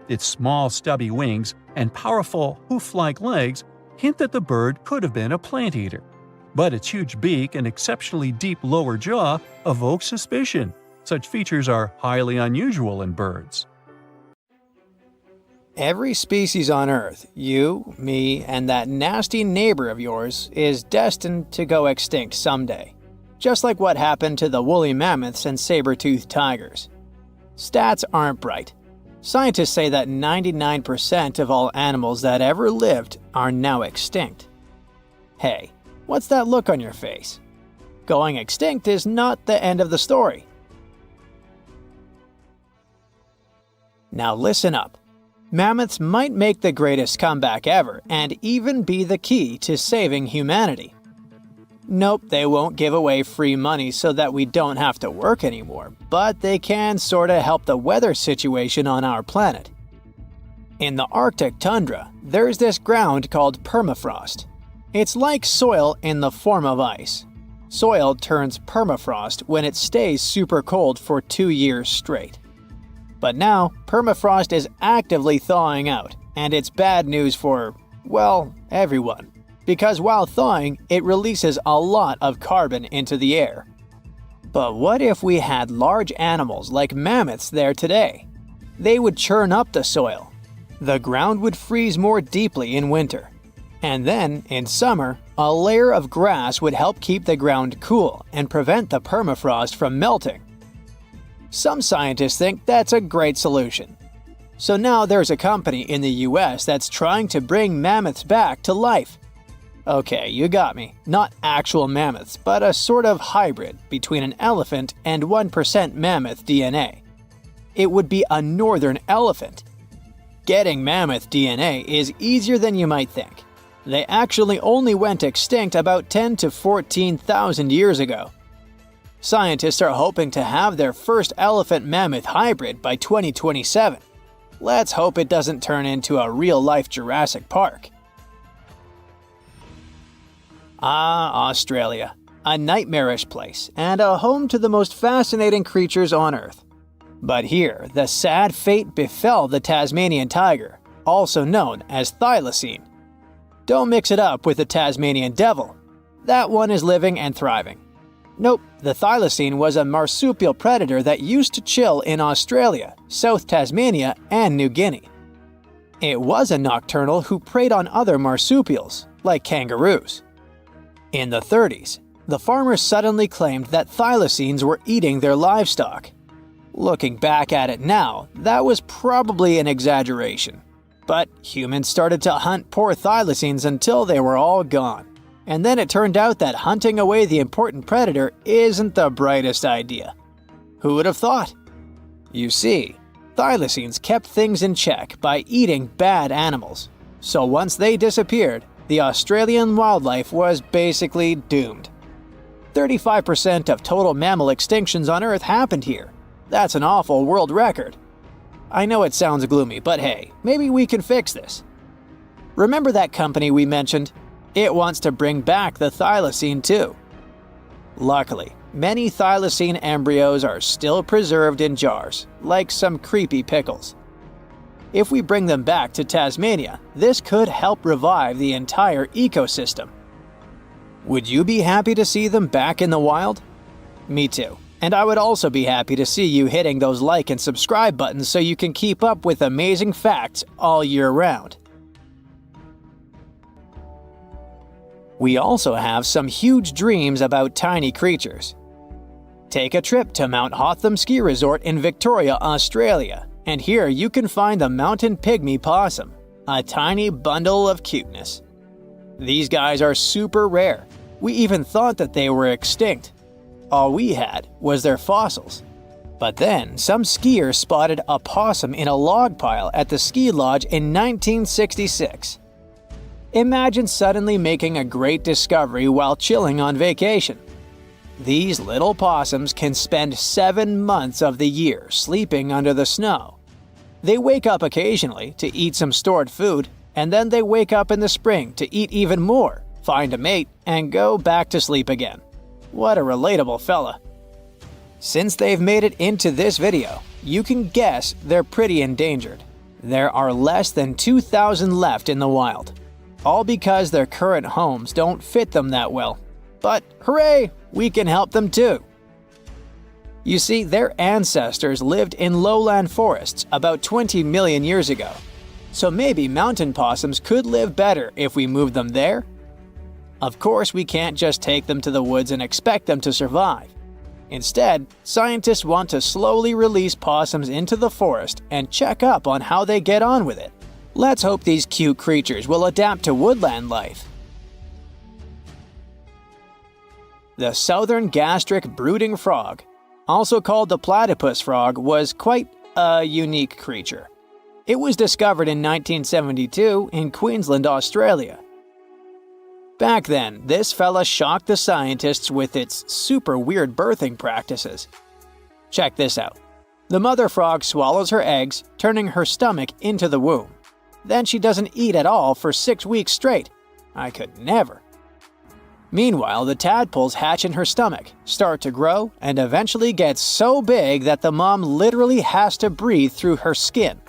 Its small, stubby wings and powerful hoof-like legs hint that the bird could have been a plant eater. But its huge beak and exceptionally deep lower jaw evoke suspicion. Such features are highly unusual in birds. Every species on Earth, you, me, and that nasty neighbor of yours, is destined to go extinct someday. Just like what happened to the woolly mammoths and saber-toothed tigers. Stats aren't bright. Scientists say that 99% of all animals that ever lived are now extinct. Hey, what's that look on your face? Going extinct is not the end of the story. Now listen up. Mammoths might make the greatest comeback ever and even be the key to saving humanity. Nope, they won't give away free money so that we don't have to work anymore, but they can sorta help the weather situation on our planet. In the Arctic tundra, there's this ground called permafrost. It's like soil in the form of ice. Soil turns permafrost when it stays super cold for 2 years straight. But now, permafrost is actively thawing out, and it's bad news for, well, everyone. Because while thawing, it releases a lot of carbon into the air. But what if we had large animals like mammoths there today? They would churn up the soil. The ground would freeze more deeply in winter. And then, in summer, a layer of grass would help keep the ground cool and prevent the permafrost from melting. Some scientists think that's a great solution. So now there's a company in the US that's trying to bring mammoths back to life. Okay, you got me. Not actual mammoths, but a sort of hybrid between an elephant and 1% mammoth DNA. It would be a northern elephant. Getting mammoth DNA is easier than you might think. They actually only went extinct about 10 to 14,000 years ago. Scientists are hoping to have their first elephant-mammoth hybrid by 2027. Let's hope it doesn't turn into a real-life Jurassic Park. Australia. A nightmarish place and a home to the most fascinating creatures on Earth. But here, the sad fate befell the Tasmanian tiger, also known as thylacine. Don't mix it up with the Tasmanian devil. That one is living and thriving. Nope, the thylacine was a marsupial predator that used to chill in Australia, South Tasmania, and New Guinea. It was a nocturnal who preyed on other marsupials, like kangaroos. In the 30s, the farmers suddenly claimed that thylacines were eating their livestock. Looking back at it now, that was probably an exaggeration. But humans started to hunt poor thylacines until they were all gone. And then it turned out that hunting away the important predator isn't the brightest idea. Who would have thought? You see, thylacines kept things in check by eating bad animals. So once they disappeared, the Australian wildlife was basically doomed. 35% of total mammal extinctions on Earth happened here. That's an awful world record. I know it sounds gloomy, but hey, maybe we can fix this. Remember that company we mentioned? It wants to bring back the thylacine too. Luckily, many thylacine embryos are still preserved in jars, like some creepy pickles. If we bring them back to Tasmania, this could help revive the entire ecosystem. Would you be happy to see them back in the wild? Me too. And I would also be happy to see you hitting those like and subscribe buttons so you can keep up with amazing facts all year round. We also have some huge dreams about tiny creatures. Take a trip to Mount Hotham Ski Resort in Victoria, Australia, and here you can find the mountain pygmy possum, a tiny bundle of cuteness. These guys are super rare. We even thought that they were extinct. All we had was their fossils. But then, some skiers spotted a possum in a log pile at the ski lodge in 1966. Imagine suddenly making a great discovery while chilling on vacation. These little possums can spend 7 months of the year sleeping under the snow. They wake up occasionally to eat some stored food, and then they wake up in the spring to eat even more, find a mate, and go back to sleep again. What a relatable fella. Since they've made it into this video, you can guess they're pretty endangered. There are less than 2,000 left in the wild, all because their current homes don't fit them that well. But hooray, we can help them too! You see, their ancestors lived in lowland forests about 20 million years ago, so maybe mountain possums could live better if we moved them there? Of course, we can't just take them to the woods and expect them to survive. Instead, scientists want to slowly release possums into the forest and check up on how they get on with it. Let's hope these cute creatures will adapt to woodland life. The southern gastric brooding frog, also called the platypus frog, was quite a unique creature. It was discovered in 1972 in Queensland, Australia. Back then, this fella shocked the scientists with its super weird birthing practices. Check this out. The mother frog swallows her eggs, turning her stomach into the womb. Then she doesn't eat at all for 6 weeks straight. I could never. Meanwhile, the tadpoles hatch in her stomach, start to grow, and eventually get so big that the mom literally has to breathe through her skin.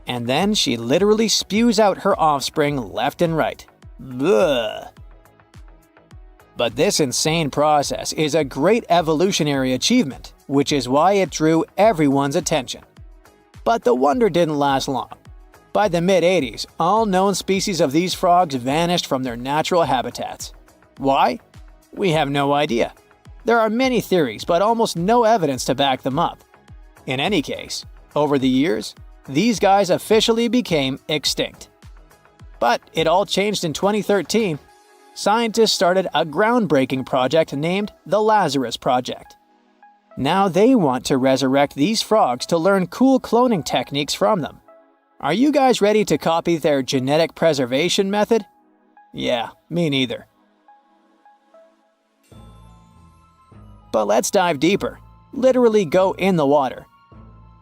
And then she literally spews out her offspring left and right. Bleh. But this insane process is a great evolutionary achievement, which is why it drew everyone's attention. But the wonder didn't last long. By the mid-80s, all known species of these frogs vanished from their natural habitats. Why? We have no idea. There are many theories, but almost no evidence to back them up. In any case, over the years, these guys officially became extinct. But it all changed in 2013. Scientists started a groundbreaking project named the Lazarus Project. Now they want to resurrect these frogs to learn cool cloning techniques from them. Are you guys ready to copy their genetic preservation method? Yeah, me neither. But let's dive deeper. Literally go in the water.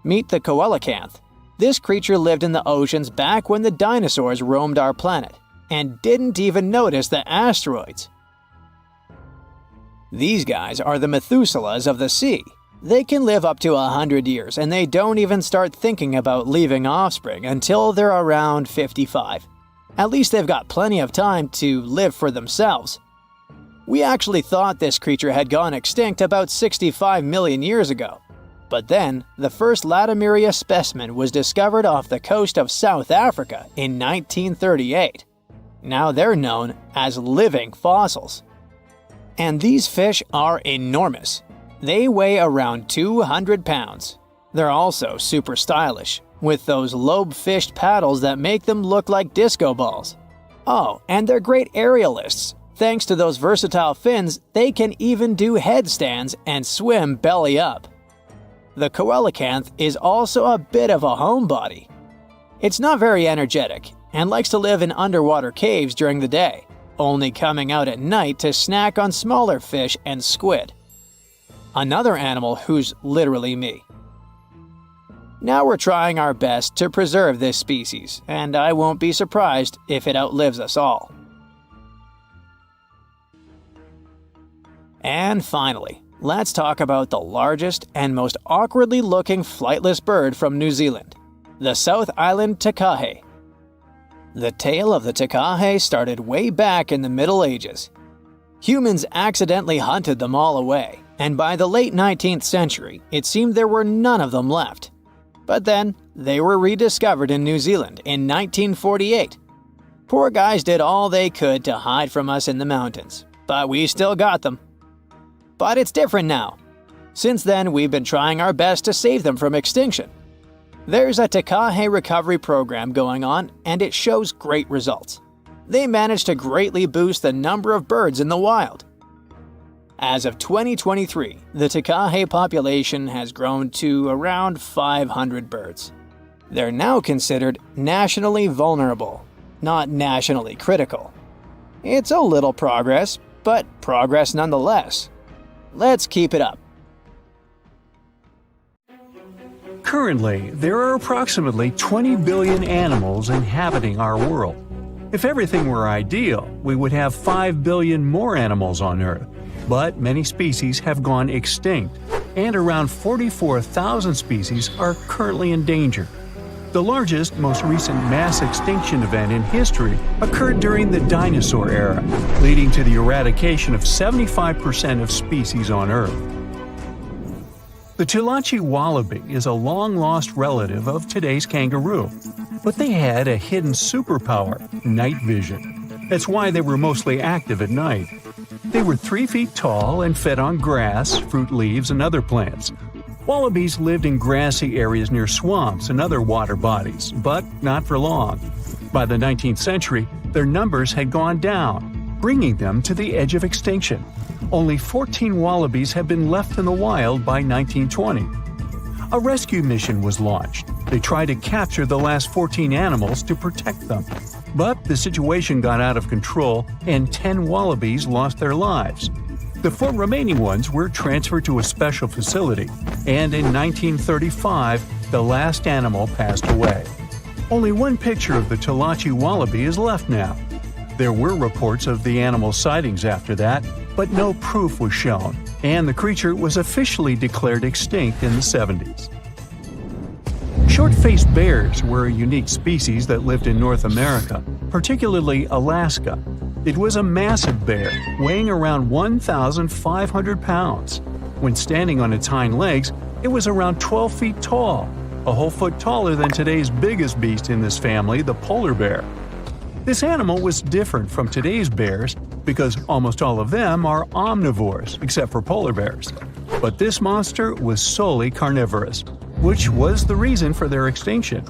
Meet the coelacanth. This creature lived in the oceans back when the dinosaurs roamed our planet, and didn't even notice the asteroids. These guys are the Methuselahs of the sea. They can live up to 100 years, and they don't even start thinking about leaving offspring until they're around 55. At least they've got plenty of time to live for themselves. We actually thought this creature had gone extinct about 65 million years ago. But then, the first Latimeria specimen was discovered off the coast of South Africa in 1938. Now they're known as living fossils. And these fish are enormous. They weigh around 200 pounds. They're also super stylish, with those lobe-fished paddles that make them look like disco balls. Oh, and they're great aerialists. Thanks to those versatile fins, they can even do headstands and swim belly up. The coelacanth is also a bit of a homebody. It's not very energetic and likes to live in underwater caves during the day, only coming out at night to snack on smaller fish and squid. Another animal who's literally me. Now we're trying our best to preserve this species, and I won't be surprised if it outlives us all. And finally, let's talk about the largest and most awkwardly looking flightless bird from New Zealand, the South Island takahe. The tale of the takahe started way back in the Middle Ages. Humans accidentally hunted them all away, and by the late 19th century, it seemed there were none of them left. But then, they were rediscovered in New Zealand in 1948. Poor guys did all they could to hide from us in the mountains, but we still got them. But it's different now. Since then, we've been trying our best to save them from extinction. There's a takahe recovery program going on, and it shows great results. They managed to greatly boost the number of birds in the wild. As of 2023, the takahe population has grown to around 500 birds. They're now considered nationally vulnerable, not nationally critical. It's a little progress, but progress nonetheless. Let's keep it up. Currently, there are approximately 20 billion animals inhabiting our world. If everything were ideal, we would have 5 billion more animals on Earth. But many species have gone extinct, and around 44,000 species are currently in danger. The largest, most recent mass extinction event in history occurred during the dinosaur era, leading to the eradication of 75% of species on Earth. The Tulachi wallaby is a long-lost relative of today's kangaroo, but they had a hidden superpower, night vision. That's why they were mostly active at night. They were 3 feet tall and fed on grass, fruit leaves, and other plants. Wallabies lived in grassy areas near swamps and other water bodies, but not for long. By the 19th century, their numbers had gone down, bringing them to the edge of extinction. Only 14 wallabies had been left in the wild by 1920. A rescue mission was launched. They tried to capture the last 14 animals to protect them. But the situation got out of control and 10 wallabies lost their lives. The 4 remaining ones were transferred to a special facility, and in 1935, the last animal passed away. Only one picture of the Tulachi wallaby is left now. There were reports of the animal's sightings after that, but no proof was shown, and the creature was officially declared extinct in the 70s. Short-faced bears were a unique species that lived in North America, particularly Alaska. It was a massive bear, weighing around 1,500 pounds. When standing on its hind legs, it was around 12 feet tall, a whole foot taller than today's biggest beast in this family, the polar bear. This animal was different from today's bears because almost all of them are omnivores, except for polar bears. But this monster was solely carnivorous, which was the reason for their extinction.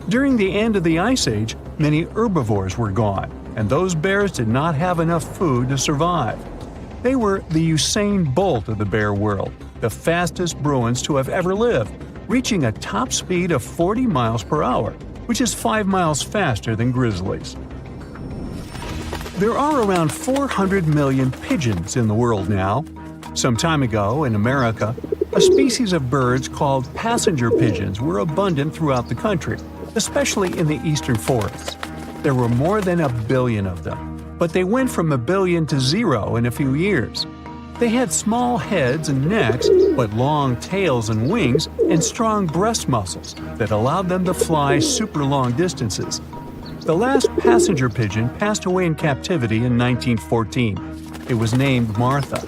During the end of the Ice Age, many herbivores were gone, and those bears did not have enough food to survive. They were the Usain Bolt of the bear world, the fastest Bruins to have ever lived, reaching a top speed of 40 miles per hour, which is 5 miles faster than grizzlies. There are around 400 million pigeons in the world now. Some time ago, in America, a species of birds called passenger pigeons were abundant throughout the country, especially in the eastern forests. There were more than 1 billion of them, but they went from 1 billion to 0 in a few years. They had small heads and necks, but long tails and wings and strong breast muscles that allowed them to fly super long distances. The last passenger pigeon passed away in captivity in 1914. It was named Martha.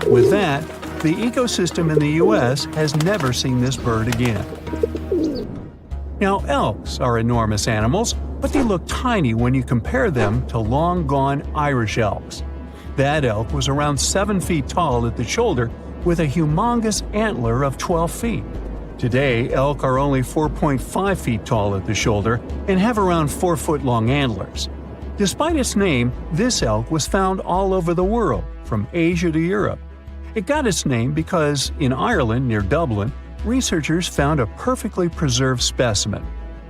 With that, the ecosystem in the U.S. has never seen this bird again. Now, elks are enormous animals, but they look tiny when you compare them to long-gone Irish elks. That elk was around 7 feet tall at the shoulder with a humongous antler of 12 feet. Today, elk are only 4.5 feet tall at the shoulder and have around 4-foot-long antlers. Despite its name, this elk was found all over the world, from Asia to Europe. It got its name because, in Ireland near Dublin, researchers found a perfectly preserved specimen.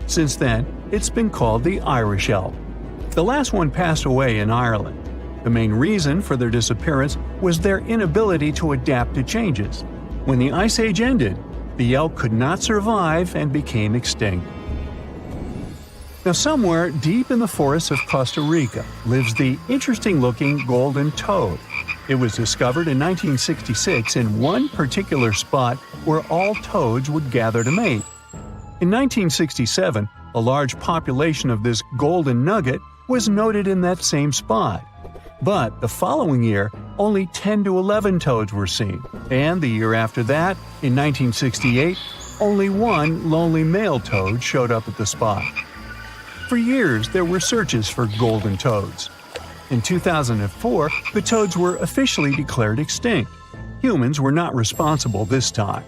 Since then, it's been called the Irish elk. The last one passed away in Ireland. The main reason for their disappearance was their inability to adapt to changes. When the Ice Age ended, the elk could not survive and became extinct. Now, somewhere deep in the forests of Costa Rica lives the interesting-looking golden toad. It was discovered in 1966 in one particular spot where all toads would gather to mate. In 1967, a large population of this golden nugget was noted in that same spot. But the following year, only 10 to 11 toads were seen, and the year after that, in 1968, only one lonely male toad showed up at the spot. For years, there were searches for golden toads. In 2004, the toads were officially declared extinct. Humans were not responsible this time.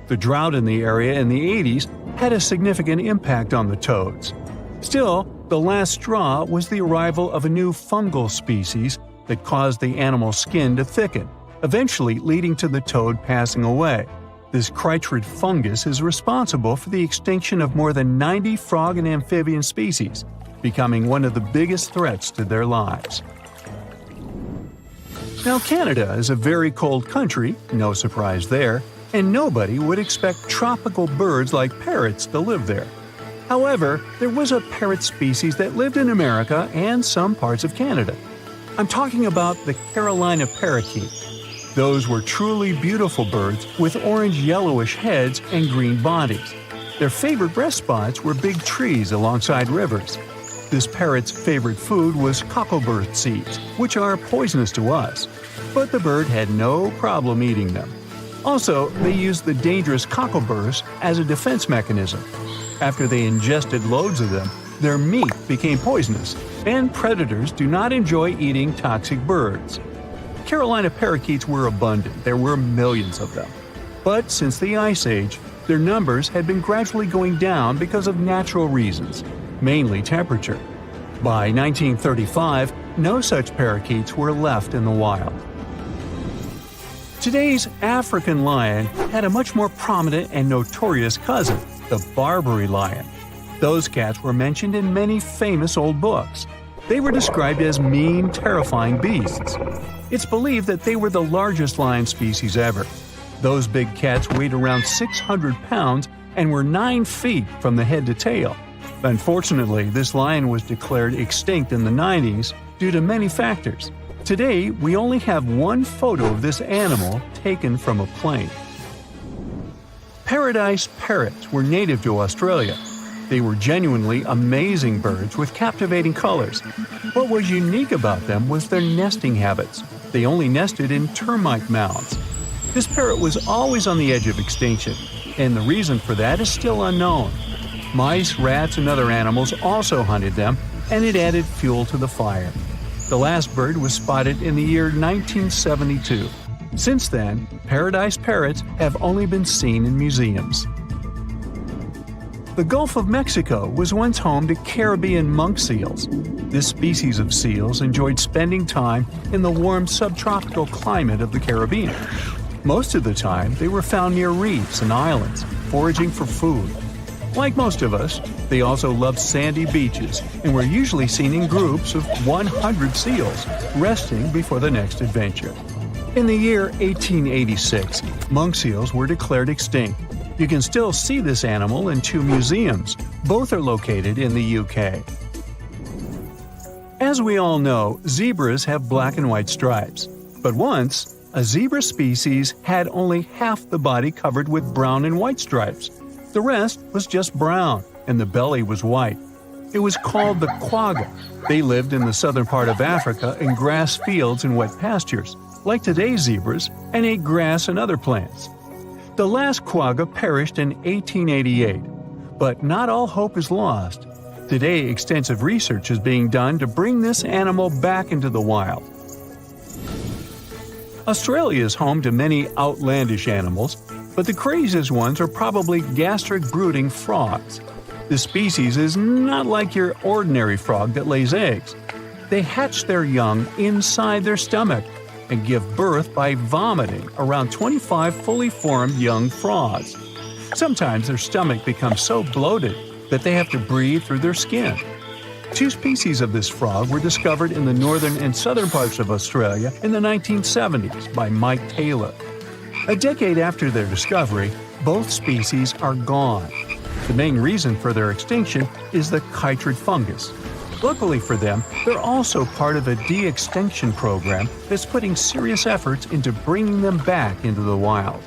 The drought in the area in the 80s had a significant impact on the toads. Still, the last straw was the arrival of a new fungal species that caused the animal's skin to thicken, eventually leading to the toad passing away. This chytrid fungus is responsible for the extinction of more than 90 frog and amphibian species, becoming one of the biggest threats to their lives. Now, Canada is a very cold country, no surprise there, and nobody would expect tropical birds like parrots to live there. However, there was a parrot species that lived in America and some parts of Canada. I'm talking about the Carolina parakeet. Those were truly beautiful birds with orange-yellowish heads and green bodies. Their favorite rest spots were big trees alongside rivers. This parrot's favorite food was cocklebur seeds, which are poisonous to us, but the bird had no problem eating them. Also, they used the dangerous cockleburs as a defense mechanism. After they ingested loads of them, their meat became poisonous, and predators do not enjoy eating toxic birds. Carolina parakeets were abundant, there were millions of them. But since the Ice Age, their numbers had been gradually going down because of natural reasons, mainly temperature. By 1935, no such parakeets were left in the wild. Today's African lion had a much more prominent and notorious cousin, the Barbary lion. Those cats were mentioned in many famous old books. They were described as mean, terrifying beasts. It's believed that they were the largest lion species ever. Those big cats weighed around 600 pounds and were 9 feet from the head to tail. Unfortunately, this lion was declared extinct in the 90s due to many factors. Today, we only have one photo of this animal taken from a plane. Paradise parrots were native to Australia. They were genuinely amazing birds with captivating colors. What was unique about them was their nesting habits. They only nested in termite mounds. This parrot was always on the edge of extinction, and the reason for that is still unknown. Mice, rats, and other animals also hunted them, and it added fuel to the fire. The last bird was spotted in the year 1972. Since then, paradise parrots have only been seen in museums. The Gulf of Mexico was once home to Caribbean monk seals. This species of seals enjoyed spending time in the warm subtropical climate of the Caribbean. Most of the time, they were found near reefs and islands, foraging for food. Like most of us, they also loved sandy beaches and were usually seen in groups of 100 seals, resting before the next adventure. In the year 1886, monk seals were declared extinct. You can still see this animal in 2 museums. Both are located in the UK. As we all know, zebras have black and white stripes. But once, a zebra species had only half the body covered with brown and white stripes. The rest was just brown, and the belly was white. It was called the quagga. They lived in the southern part of Africa in grass fields and wet pastures, like today's zebras, and ate grass and other plants. The last quagga perished in 1888, but not all hope is lost. Today, extensive research is being done to bring this animal back into the wild. Australia is home to many outlandish animals, but the craziest ones are probably gastric brooding frogs. This species is not like your ordinary frog that lays eggs. They hatch their young inside their stomach and give birth by vomiting around 25 fully formed young frogs. Sometimes their stomach becomes so bloated that they have to breathe through their skin. 2 species of this frog were discovered in the northern and southern parts of Australia in the 1970s by Mike Taylor. A decade after their discovery, both species are gone. The main reason for their extinction is the chytrid fungus. Luckily for them, they're also part of a de-extinction program that's putting serious efforts into bringing them back into the wild.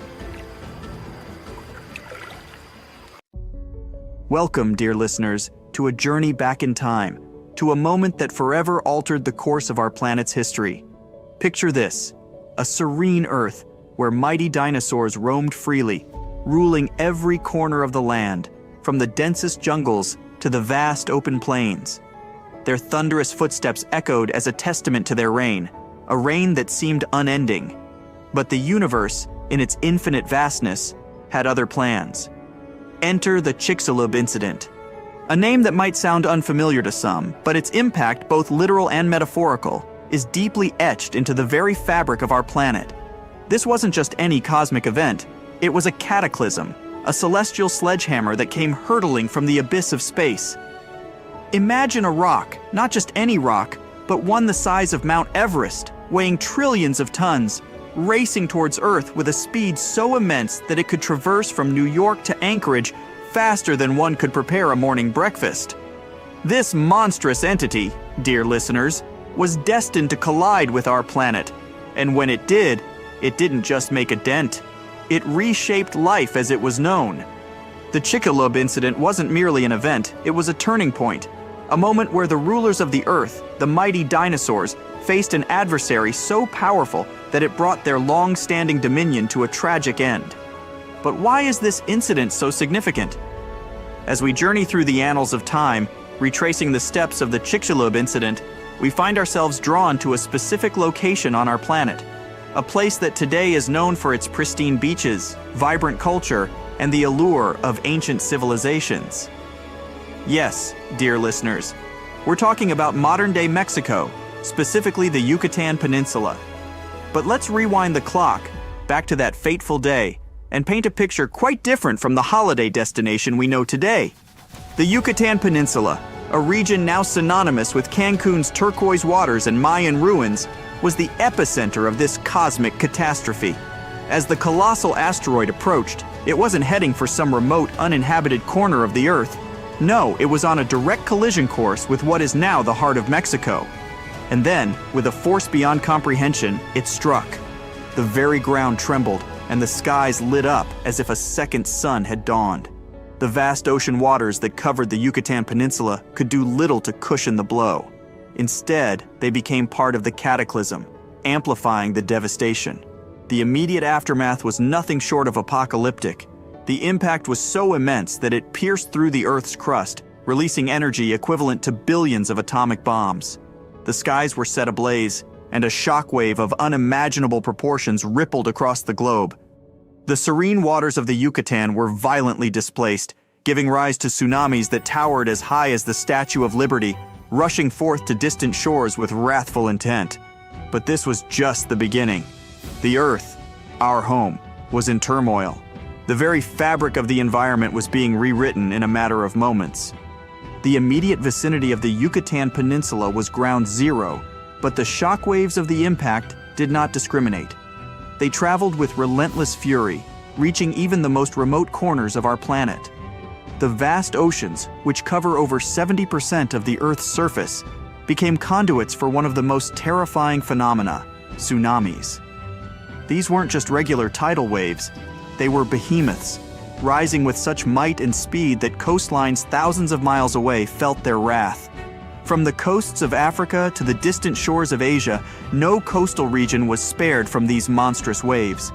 Welcome, dear listeners, to a journey back in time, to a moment that forever altered the course of our planet's history. Picture this: a serene Earth where mighty dinosaurs roamed freely, ruling every corner of the land, from the densest jungles to the vast open plains. Their thunderous footsteps echoed as a testament to their reign, a reign that seemed unending. But the universe, in its infinite vastness, had other plans. Enter the Chicxulub incident. A name that might sound unfamiliar to some, but its impact, both literal and metaphorical, is deeply etched into the very fabric of our planet. This wasn't just any cosmic event, it was a cataclysm, a celestial sledgehammer that came hurtling from the abyss of space. Imagine a rock, not just any rock, but one the size of Mount Everest, weighing trillions of tons, racing towards Earth with a speed so immense that it could traverse from New York to Anchorage faster than one could prepare a morning breakfast. This monstrous entity, dear listeners, was destined to collide with our planet. And when it didn't just make a dent. It reshaped life as it was known. The Chicxulub incident wasn't merely an event, it was a turning point. A moment where the rulers of the Earth, the mighty dinosaurs, faced an adversary so powerful that it brought their long-standing dominion to a tragic end. But why is this incident so significant? As we journey through the annals of time, retracing the steps of the Chicxulub incident, we find ourselves drawn to a specific location on our planet. A place that today is known for its pristine beaches, vibrant culture, and the allure of ancient civilizations. Yes, dear listeners, we're talking about modern-day Mexico, specifically the Yucatan Peninsula. But let's rewind the clock back to that fateful day and paint a picture quite different from the holiday destination we know today. The Yucatan Peninsula, a region now synonymous with Cancun's turquoise waters and Mayan ruins, was the epicenter of this cosmic catastrophe. As the colossal asteroid approached, it wasn't heading for some remote, uninhabited corner of the Earth. No, it was on a direct collision course with what is now the heart of Mexico. And then, with a force beyond comprehension, it struck. The very ground trembled, and the skies lit up as if a second sun had dawned. The vast ocean waters that covered the Yucatan Peninsula could do little to cushion the blow. Instead, they became part of the cataclysm, amplifying the devastation. The immediate aftermath was nothing short of apocalyptic. The impact was so immense that it pierced through the Earth's crust, releasing energy equivalent to billions of atomic bombs. The skies were set ablaze, and a shockwave of unimaginable proportions rippled across the globe. The serene waters of the Yucatan were violently displaced, giving rise to tsunamis that towered as high as the Statue of Liberty, rushing forth to distant shores with wrathful intent. But this was just the beginning. The Earth, our home, was in turmoil. The very fabric of the environment was being rewritten in a matter of moments. The immediate vicinity of the Yucatan Peninsula was ground zero, but the shockwaves of the impact did not discriminate. They traveled with relentless fury, reaching even the most remote corners of our planet. The vast oceans, which cover over 70% of the Earth's surface, became conduits for one of the most terrifying phenomena, tsunamis. These weren't just regular tidal waves, they were behemoths, rising with such might and speed that coastlines thousands of miles away felt their wrath. From the coasts of Africa to the distant shores of Asia, no coastal region was spared from these monstrous waves.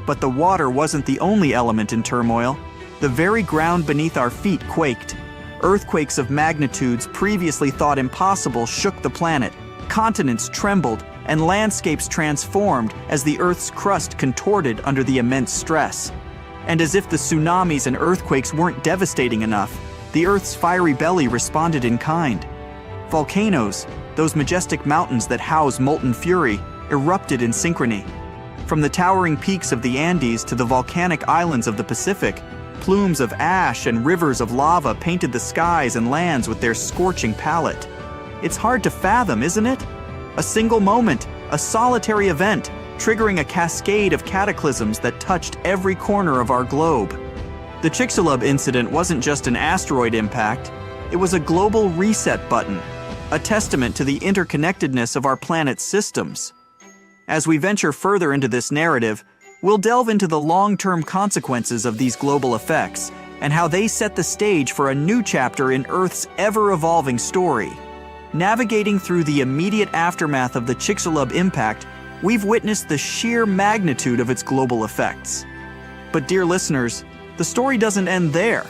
But the water wasn't the only element in turmoil. The very ground beneath our feet quaked. Earthquakes of magnitudes previously thought impossible shook the planet. Continents trembled, and landscapes transformed as the Earth's crust contorted under the immense stress. And as if the tsunamis and earthquakes weren't devastating enough, the Earth's fiery belly responded in kind. Volcanoes, those majestic mountains that house molten fury, erupted in synchrony. From the towering peaks of the Andes to the volcanic islands of the Pacific, plumes of ash and rivers of lava painted the skies and lands with their scorching palette. It's hard to fathom, isn't it? A single moment, a solitary event, triggering a cascade of cataclysms that touched every corner of our globe. The Chicxulub incident wasn't just an asteroid impact, it was a global reset button, a testament to the interconnectedness of our planet's systems. As we venture further into this narrative, we'll delve into the long-term consequences of these global effects and how they set the stage for a new chapter in Earth's ever-evolving story. Navigating through the immediate aftermath of the Chicxulub impact, we've witnessed the sheer magnitude of its global effects. But dear listeners, the story doesn't end there.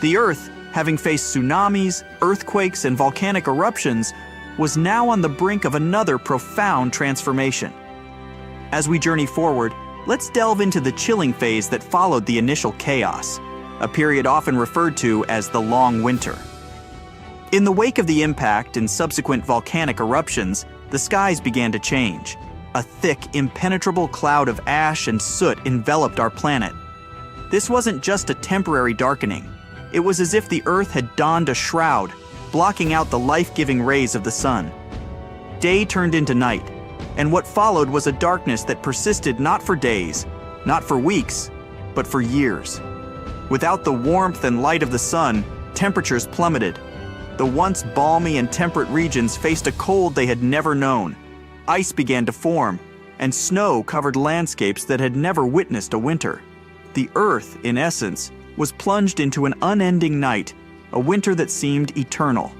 The Earth, having faced tsunamis, earthquakes, and volcanic eruptions, was now on the brink of another profound transformation. As we journey forward, let's delve into the chilling phase that followed the initial chaos, a period often referred to as the Long Winter. In the wake of the impact and subsequent volcanic eruptions, the skies began to change. A thick, impenetrable cloud of ash and soot enveloped our planet. This wasn't just a temporary darkening. It was as if the Earth had donned a shroud, blocking out the life-giving rays of the sun. Day turned into night, and what followed was a darkness that persisted not for days, not for weeks, but for years. Without the warmth and light of the sun, temperatures plummeted. The once balmy and temperate regions faced a cold they had never known. Ice began to form, and snow covered landscapes that had never witnessed a winter. The Earth, in essence, was plunged into an unending night, a winter that seemed eternal.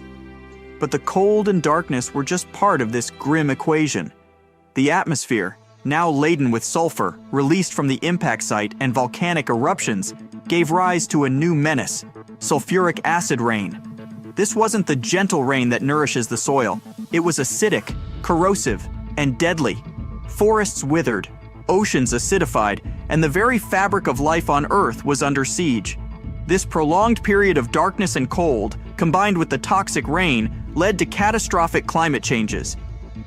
But the cold and darkness were just part of this grim equation. The atmosphere, now laden with sulfur, released from the impact site and volcanic eruptions, gave rise to a new menace: sulfuric acid rain. This wasn't the gentle rain that nourishes the soil. It was acidic, corrosive, and deadly. Forests withered, oceans acidified, and the very fabric of life on Earth was under siege. This prolonged period of darkness and cold, combined with the toxic rain, led to catastrophic climate changes.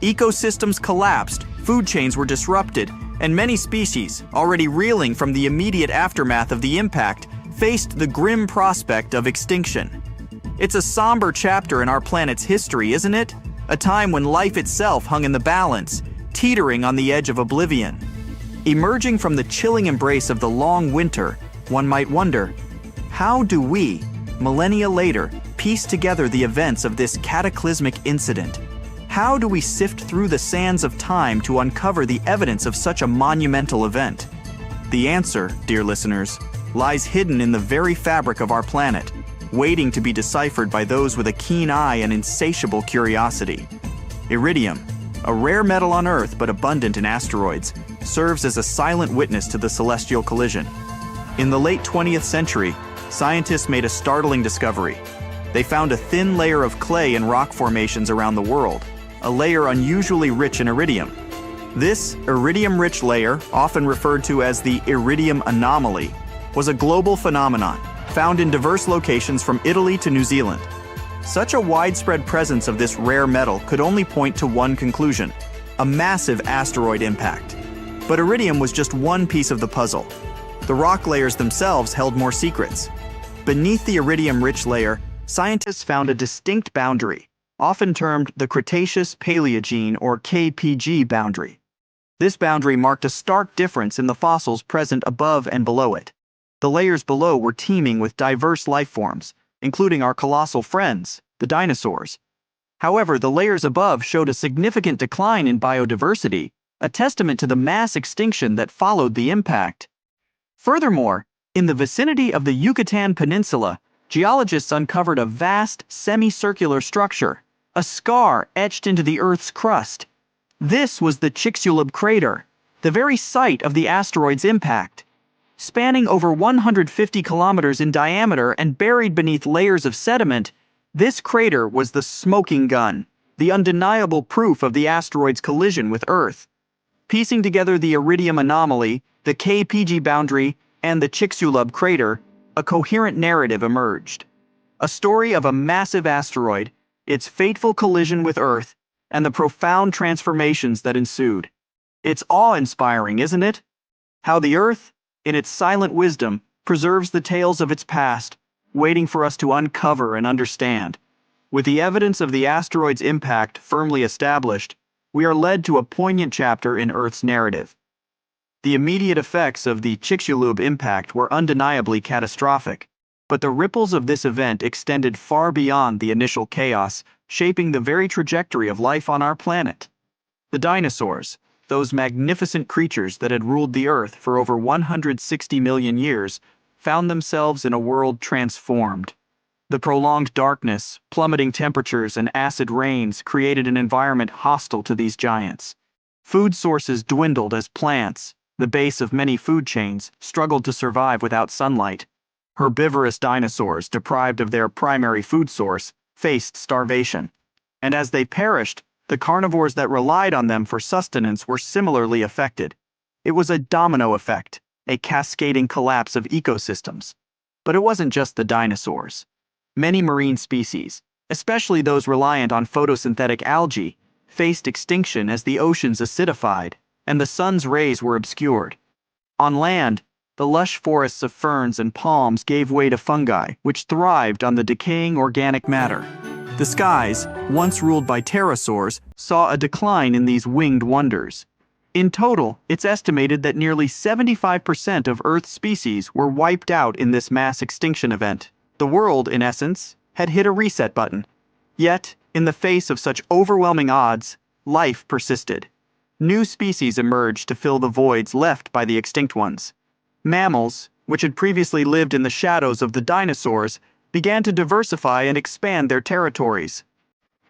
Ecosystems collapsed, food chains were disrupted, and many species, already reeling from the immediate aftermath of the impact, faced the grim prospect of extinction. It's a somber chapter in our planet's history, isn't it? A time when life itself hung in the balance, teetering on the edge of oblivion. Emerging from the chilling embrace of the long winter, one might wonder, how do we, millennia later, piece together the events of this cataclysmic incident? How do we sift through the sands of time to uncover the evidence of such a monumental event? The answer, dear listeners, lies hidden in the very fabric of our planet, waiting to be deciphered by those with a keen eye and insatiable curiosity. Iridium, a rare metal on Earth but abundant in asteroids, serves as a silent witness to the celestial collision. In the late 20th century, scientists made a startling discovery. They found a thin layer of clay in rock formations around the world, a layer unusually rich in iridium. This iridium-rich layer, often referred to as the iridium anomaly, was a global phenomenon, found in diverse locations from Italy to New Zealand. Such a widespread presence of this rare metal could only point to one conclusion: a massive asteroid impact. But iridium was just one piece of the puzzle. The rock layers themselves held more secrets. Beneath the iridium-rich layer, scientists found a distinct boundary, often termed the Cretaceous-Paleogene or KPG boundary. This boundary marked a stark difference in the fossils present above and below it. The layers below were teeming with diverse life forms, including our colossal friends, the dinosaurs. However, the layers above showed a significant decline in biodiversity, a testament to the mass extinction that followed the impact. Furthermore, in the vicinity of the Yucatan Peninsula, geologists uncovered a vast, semicircular structure, a scar etched into the Earth's crust. This was the Chicxulub crater, the very site of the asteroid's impact. Spanning over 150 kilometers in diameter and buried beneath layers of sediment, this crater was the smoking gun, the undeniable proof of the asteroid's collision with Earth. Piecing together the iridium anomaly, the KPG boundary, and the Chicxulub crater, a coherent narrative emerged. A story of a massive asteroid, its fateful collision with Earth, and the profound transformations that ensued. It's awe-inspiring, isn't it? How the Earth, in its silent wisdom, preserves the tales of its past, waiting for us to uncover and understand. With the evidence of the asteroid's impact firmly established, we are led to a poignant chapter in Earth's narrative. The immediate effects of the Chicxulub impact were undeniably catastrophic, but the ripples of this event extended far beyond the initial chaos, shaping the very trajectory of life on our planet. The dinosaurs, those magnificent creatures that had ruled the Earth for over 160 million years, found themselves in a world transformed. The prolonged darkness, plummeting temperatures, and acid rains created an environment hostile to these giants. Food sources dwindled as plants, the base of many food chains, struggled to survive without sunlight. Herbivorous dinosaurs, deprived of their primary food source, faced starvation. And as they perished, the carnivores that relied on them for sustenance were similarly affected. It was a domino effect, a cascading collapse of ecosystems. But it wasn't just the dinosaurs. Many marine species, especially those reliant on photosynthetic algae, faced extinction as the oceans acidified and the sun's rays were obscured. On land, the lush forests of ferns and palms gave way to fungi, which thrived on the decaying organic matter. The skies, once ruled by pterosaurs, saw a decline in these winged wonders. In total, it's estimated that nearly 75% of Earth's species were wiped out in this mass extinction event. The world, in essence, had hit a reset button. Yet, in the face of such overwhelming odds, life persisted. New species emerged to fill the voids left by the extinct ones. Mammals, which had previously lived in the shadows of the dinosaurs, began to diversify and expand their territories.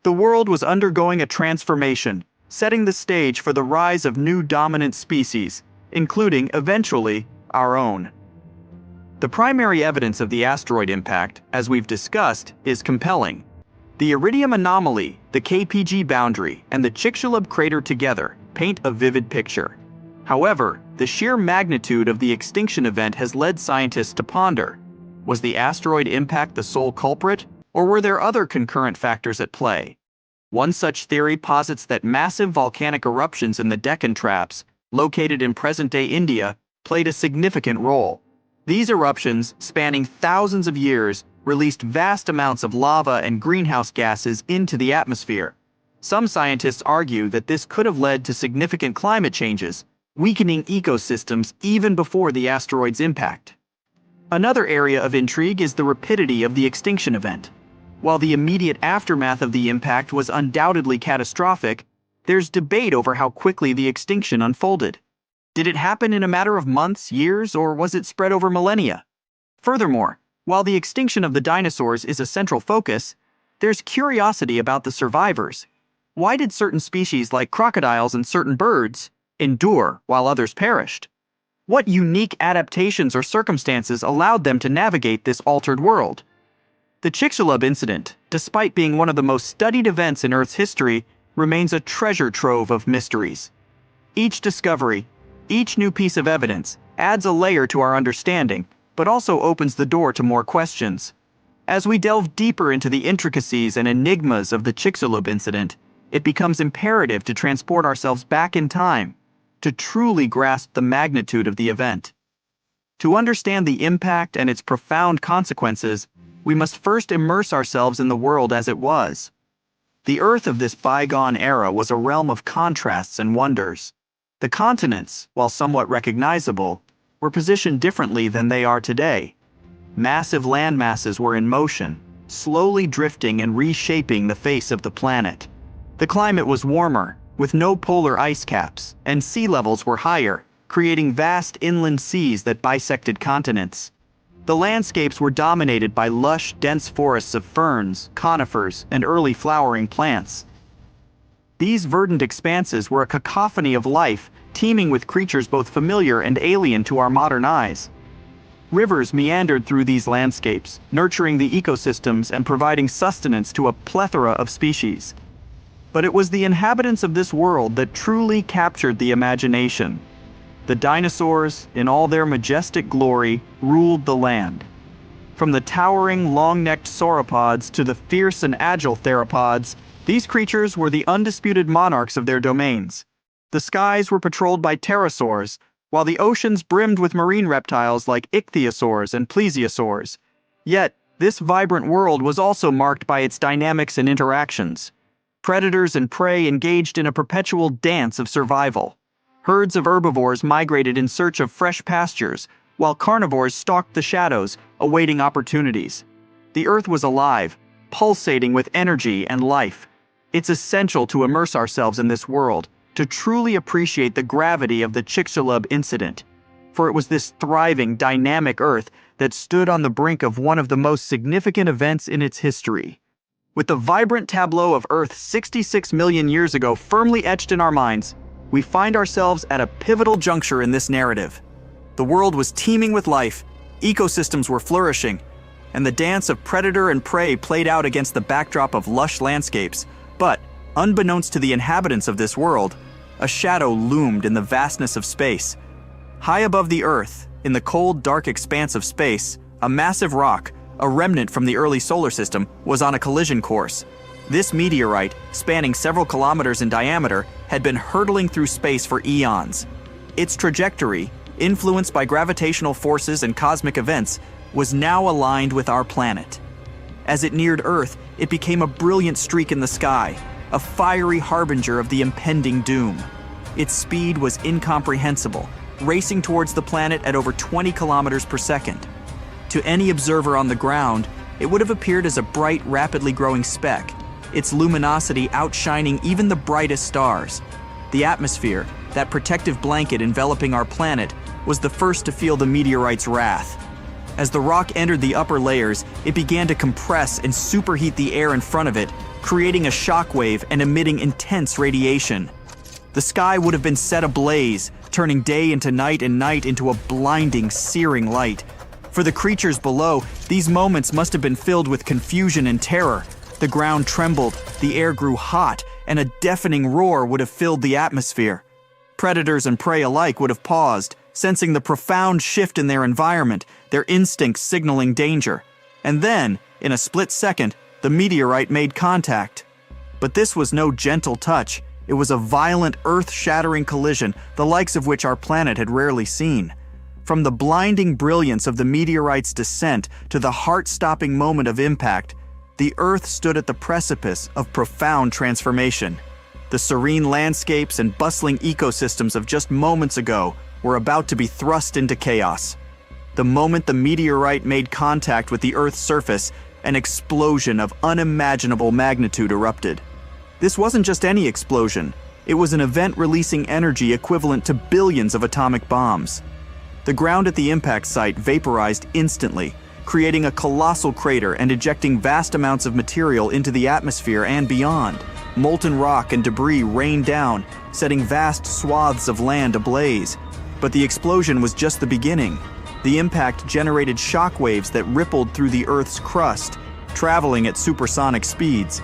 The world was undergoing a transformation, setting the stage for the rise of new dominant species, including, eventually, our own. The primary evidence of the asteroid impact, as we've discussed, is compelling. The Iridium anomaly, the KPG boundary, and the Chicxulub crater together paint a vivid picture. However, the sheer magnitude of the extinction event has led scientists to ponder: was the asteroid impact the sole culprit, or were there other concurrent factors at play? One such theory posits that massive volcanic eruptions in the Deccan Traps, located in present-day India, played a significant role. These eruptions, spanning thousands of years, released vast amounts of lava and greenhouse gases into the atmosphere. Some scientists argue that this could have led to significant climate changes, weakening ecosystems even before the asteroid's impact. Another area of intrigue is the rapidity of the extinction event. While the immediate aftermath of the impact was undoubtedly catastrophic, there's debate over how quickly the extinction unfolded. Did it happen in a matter of months, years, or was it spread over millennia? Furthermore, while the extinction of the dinosaurs is a central focus, there's curiosity about the survivors. Why did certain species like crocodiles and certain birds endure while others perished? What unique adaptations or circumstances allowed them to navigate this altered world? The Chicxulub incident, despite being one of the most studied events in Earth's history, remains a treasure trove of mysteries. Each discovery, each new piece of evidence, adds a layer to our understanding, but also opens the door to more questions. As we delve deeper into the intricacies and enigmas of the Chicxulub incident, it becomes imperative to transport ourselves back in time, to truly grasp the magnitude of the event. To understand the impact and its profound consequences, we must first immerse ourselves in the world as it was. The Earth of this bygone era was a realm of contrasts and wonders. The continents, while somewhat recognizable, were positioned differently than they are today. Massive landmasses were in motion, slowly drifting and reshaping the face of the planet. The climate was warmer, with no polar ice caps, and sea levels were higher, creating vast inland seas that bisected continents. The landscapes were dominated by lush, dense forests of ferns, conifers, and early flowering plants. These verdant expanses were a cacophony of life, teeming with creatures both familiar and alien to our modern eyes. Rivers meandered through these landscapes, nurturing the ecosystems and providing sustenance to a plethora of species. But it was the inhabitants of this world that truly captured the imagination. The dinosaurs, in all their majestic glory, ruled the land. From the towering, long-necked sauropods to the fierce and agile theropods, these creatures were the undisputed monarchs of their domains. The skies were patrolled by pterosaurs, while the oceans brimmed with marine reptiles like ichthyosaurs and plesiosaurs. Yet, this vibrant world was also marked by its dynamics and interactions. Predators and prey engaged in a perpetual dance of survival. Herds of herbivores migrated in search of fresh pastures, while carnivores stalked the shadows, awaiting opportunities. The Earth was alive, pulsating with energy and life. It's essential to immerse ourselves in this world, to truly appreciate the gravity of the Chicxulub incident. For it was this thriving, dynamic Earth that stood on the brink of one of the most significant events in its history. With the vibrant tableau of Earth 66 million years ago firmly etched in our minds, we find ourselves at a pivotal juncture in this narrative. The world was teeming with life, ecosystems were flourishing, and the dance of predator and prey played out against the backdrop of lush landscapes. But, unbeknownst to the inhabitants of this world, a shadow loomed in the vastness of space. High above the Earth, in the cold, dark expanse of space, a massive rock, a remnant from the early solar system, was on a collision course. This meteorite, spanning several kilometers in diameter, had been hurtling through space for eons. Its trajectory, influenced by gravitational forces and cosmic events, was now aligned with our planet. As it neared Earth, it became a brilliant streak in the sky, a fiery harbinger of the impending doom. its speed was incomprehensible, racing towards the planet at over 20 kilometers per second. To any observer on the ground, it would have appeared as a bright, rapidly growing speck, its luminosity outshining even the brightest stars. The atmosphere, that protective blanket enveloping our planet, was the first to feel the meteorite's wrath. As the rock entered the upper layers, it began to compress and superheat the air in front of it, creating a shockwave and emitting intense radiation. The sky would have been set ablaze, turning day into night and night into a blinding, searing light. For the creatures below, these moments must have been filled with confusion and terror. The ground trembled, the air grew hot, and a deafening roar would have filled the atmosphere. Predators and prey alike would have paused, sensing the profound shift in their environment, their instincts signaling danger. And then, in a split second, the meteorite made contact. But this was no gentle touch. It was a violent, earth-shattering collision, the likes of which our planet had rarely seen. From the blinding brilliance of the meteorite's descent to the heart-stopping moment of impact, the Earth stood at the precipice of profound transformation. The serene landscapes and bustling ecosystems of just moments ago were about to be thrust into chaos. The moment the meteorite made contact with the Earth's surface, an explosion of unimaginable magnitude erupted. This wasn't just any explosion. It was an event releasing energy equivalent to billions of atomic bombs. The ground at the impact site vaporized instantly, creating a colossal crater and ejecting vast amounts of material into the atmosphere and beyond. Molten rock and debris rained down, setting vast swaths of land ablaze. But the explosion was just the beginning. The impact generated shock waves that rippled through the Earth's crust, traveling at supersonic speeds.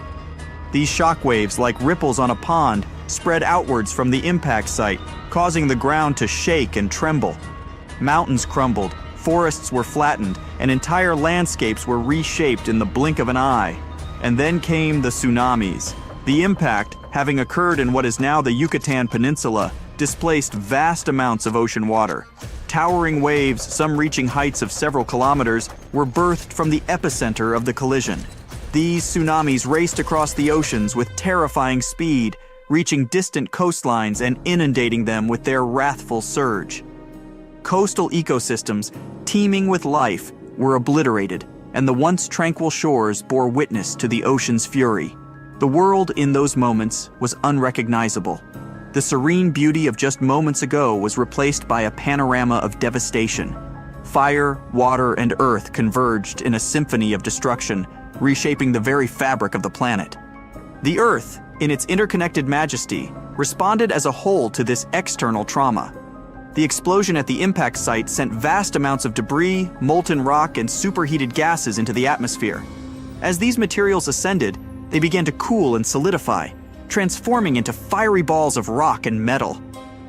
These shock waves, like ripples on a pond, spread outwards from the impact site, causing the ground to shake and tremble. Mountains crumbled, forests were flattened, and entire landscapes were reshaped in the blink of an eye. And then came the tsunamis. The impact, having occurred in what is now the Yucatan Peninsula, displaced vast amounts of ocean water. Towering waves, some reaching heights of several kilometers, were birthed from the epicenter of the collision. These tsunamis raced across the oceans with terrifying speed, reaching distant coastlines and inundating them with their wrathful surge. Coastal ecosystems, teeming with life, were obliterated, and the once tranquil shores bore witness to the ocean's fury. The world in those moments was unrecognizable. The serene beauty of just moments ago was replaced by a panorama of devastation. Fire, water, and earth converged in a symphony of destruction, reshaping the very fabric of the planet. The Earth, in its interconnected majesty, responded as a whole to this external trauma. The explosion at the impact site sent vast amounts of debris, molten rock, and superheated gases into the atmosphere. As these materials ascended, they began to cool and solidify, transforming into fiery balls of rock and metal.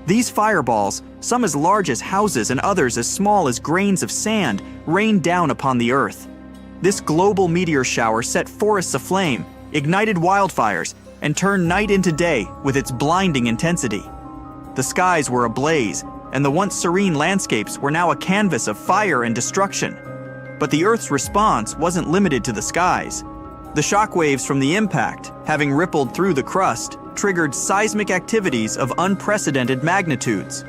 These fireballs, some as large as houses and others as small as grains of sand, rained down upon the Earth. This global meteor shower set forests aflame, ignited wildfires, and turned night into day with its blinding intensity. The skies were ablaze, and the once serene landscapes were now a canvas of fire and destruction. But the Earth's response wasn't limited to the skies. The shockwaves from the impact, having rippled through the crust, triggered seismic activities of unprecedented magnitudes.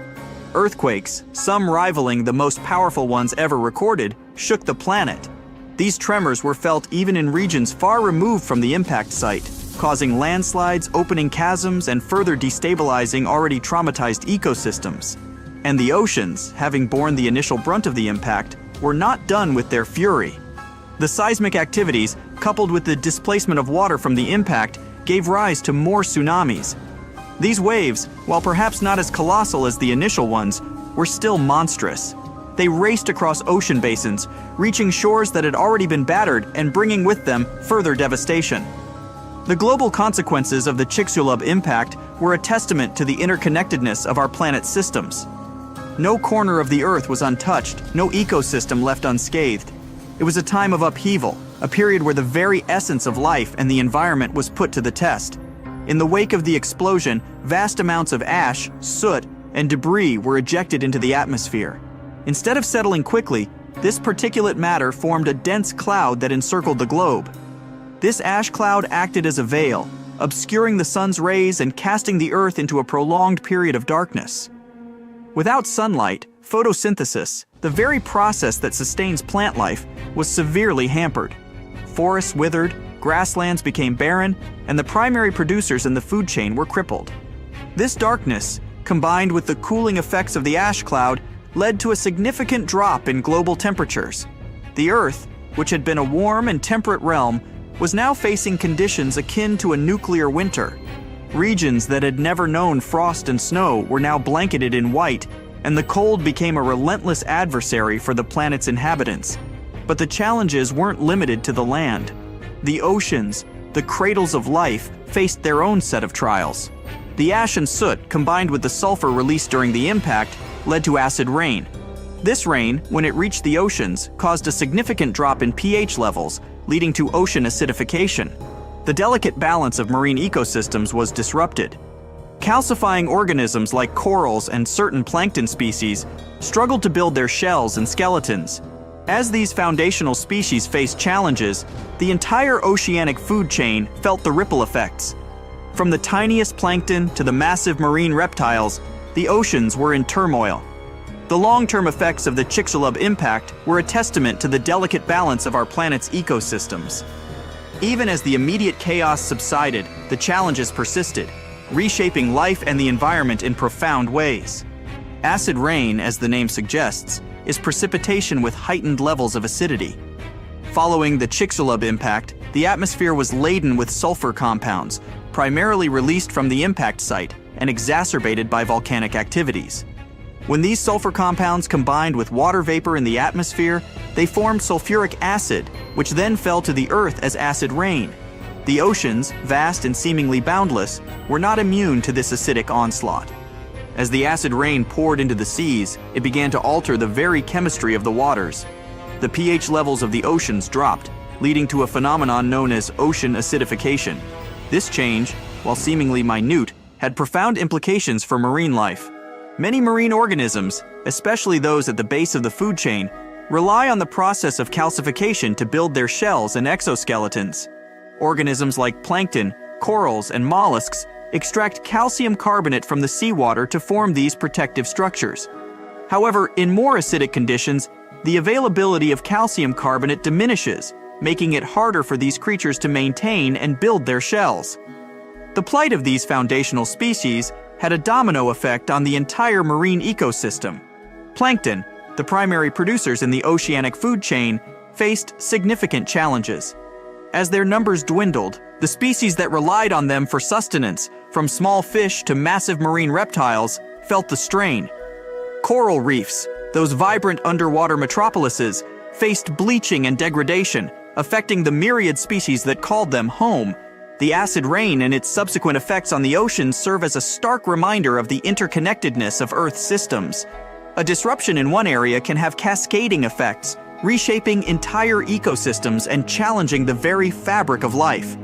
Earthquakes, some rivaling the most powerful ones ever recorded, shook the planet. These tremors were felt even in regions far removed from the impact site, causing landslides, opening chasms, and further destabilizing already traumatized ecosystems. And the oceans, having borne the initial brunt of the impact, were not done with their fury. The seismic activities, coupled with the displacement of water from the impact, gave rise to more tsunamis. These waves, while perhaps not as colossal as the initial ones, were still monstrous. They raced across ocean basins, reaching shores that had already been battered and bringing with them further devastation. The global consequences of the Chicxulub impact were a testament to the interconnectedness of our planet's systems. No corner of the Earth was untouched, no ecosystem left unscathed. It was a time of upheaval, a period where the very essence of life and the environment was put to the test. In the wake of the explosion, vast amounts of ash, soot, and debris were ejected into the atmosphere. Instead of settling quickly, this particulate matter formed a dense cloud that encircled the globe. This ash cloud acted as a obscuring the sun's rays and casting the Earth into a prolonged period of darkness. Without sunlight, photosynthesis, the very process that sustains plant life, was severely hampered. Forests withered, grasslands became barren, and the primary producers in the food chain were crippled. This darkness, combined with the cooling effects of the ash cloud, led to a significant drop in global temperatures. The Earth, which had been a warm and temperate realm, was now facing conditions akin to a nuclear winter. Regions that had never known frost and snow were now blanketed in white, and the cold became a relentless adversary for the planet's inhabitants. But the challenges weren't limited to the land. The oceans, the cradles of life, faced their own set of trials. The ash and soot, combined with the sulfur released during the impact, led to acid rain. This rain, when it reached the oceans, caused a significant drop in pH levels, leading to ocean acidification. The delicate balance of marine ecosystems was disrupted. Calcifying organisms like corals and certain plankton species struggled to build their shells and skeletons. As these foundational species faced challenges, the entire oceanic food chain felt the ripple effects. From the tiniest plankton to the massive marine reptiles, the oceans were in turmoil. The long-term effects of the Chicxulub impact were a testament to the delicate balance of our planet's ecosystems. Even as the immediate chaos subsided, the challenges persisted, reshaping life and the environment in profound ways. Acid rain, as the name suggests, is precipitation with heightened levels of acidity. Following the Chicxulub impact, the atmosphere was laden with sulfur compounds, primarily released from the impact site and exacerbated by volcanic activities. When these sulfur compounds combined with water vapor in the atmosphere, they formed sulfuric acid, which then fell to the Earth as acid rain. The oceans, vast and seemingly boundless, were not immune to this acidic onslaught. As the acid rain poured into the seas, it began to alter the very chemistry of the waters. The pH levels of the oceans dropped, leading to a phenomenon known as ocean acidification. This change, while seemingly minute, had profound implications for marine life. Many marine organisms, especially those at the base of the food chain, rely on the process of calcification to build their shells and exoskeletons. Organisms like plankton, corals, and mollusks extract calcium carbonate from the seawater to form these protective structures. However, in more acidic conditions, the availability of calcium carbonate diminishes, making it harder for these creatures to maintain and build their shells. The plight of these foundational species had a domino effect on the entire marine ecosystem. Plankton, the primary producers in the oceanic food chain, faced significant challenges. As their numbers dwindled, the species that relied on them for sustenance, from small fish to massive marine reptiles, felt the strain. Coral reefs, those vibrant underwater metropolises, faced bleaching and degradation, affecting the myriad species that called them home. The acid rain and its subsequent effects on the oceans serve as a stark reminder of the interconnectedness of Earth's systems. A disruption in one area can have cascading effects, reshaping entire ecosystems and challenging the very fabric of life.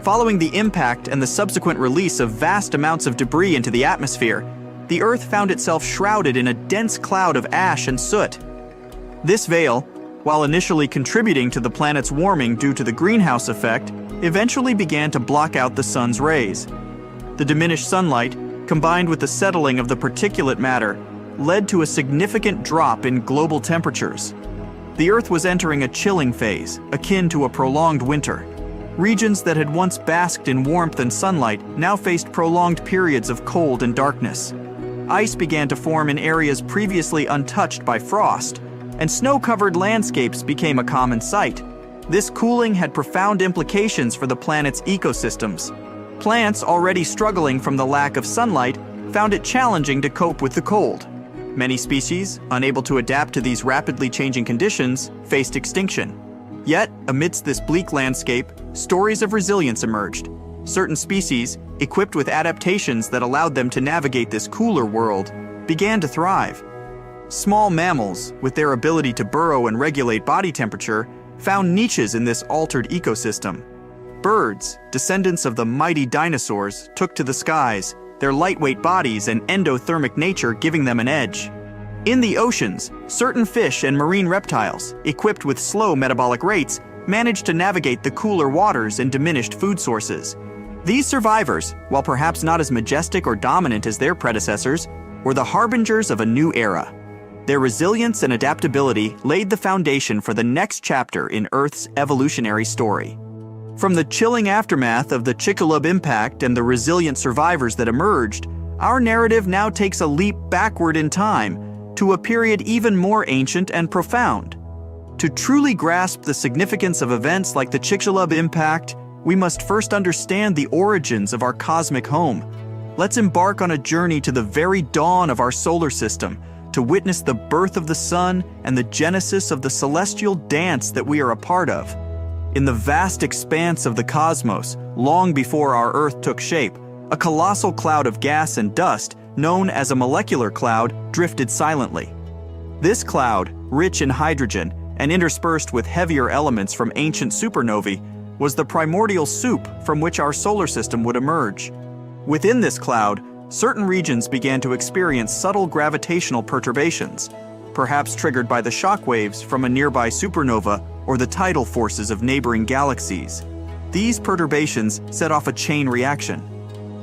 Following the impact and the subsequent release of vast amounts of debris into the atmosphere, the Earth found itself shrouded in a dense cloud of ash and soot. This veil, while initially contributing to the planet's warming due to the greenhouse effect, eventually began to block out the sun's rays. The diminished sunlight, combined with the settling of the particulate matter, led to a significant drop in global temperatures. The Earth was entering a chilling phase, akin to a prolonged winter. Regions that had once basked in warmth and sunlight now faced prolonged periods of cold and darkness. Ice began to form in areas previously untouched by frost, and snow-covered landscapes became a common sight. This cooling had profound implications for the planet's ecosystems. Plants already struggling from the lack of sunlight found it challenging to cope with the cold. Many species, unable to adapt to these rapidly changing conditions, faced extinction. Yet, amidst this bleak landscape, stories of resilience emerged. Certain species, equipped with adaptations that allowed them to navigate this cooler world, began to thrive. Small mammals, with their ability to burrow and regulate body temperature, found niches in this altered ecosystem. Birds, descendants of the mighty dinosaurs, took to the skies, their lightweight bodies and endothermic nature giving them an edge. In the oceans, certain fish and marine reptiles, equipped with slow metabolic rates, managed to navigate the cooler waters and diminished food sources. These survivors, while perhaps not as majestic or dominant as their predecessors, were the harbingers of a new era. Their resilience and adaptability laid the foundation for the next chapter in Earth's evolutionary story. From the chilling aftermath of the Chicxulub impact and the resilient survivors that emerged, our narrative now takes a leap backward in time to a period even more ancient and profound. To truly grasp the significance of events like the Chicxulub impact, we must first understand the origins of our cosmic home. Let's embark on a journey to the very dawn of our solar system, to witness the birth of the sun and the genesis of the celestial dance that we are a part of. In the vast expanse of the cosmos, long before our Earth took shape, a colossal cloud of gas and dust, known as a molecular cloud, drifted silently. This cloud, rich in hydrogen and interspersed with heavier elements from ancient supernovae, was the primordial soup from which our solar system would emerge. Within this cloud, certain regions began to experience subtle gravitational perturbations, perhaps triggered by the shock waves from a nearby supernova or the tidal forces of neighboring galaxies. These perturbations set off a chain reaction.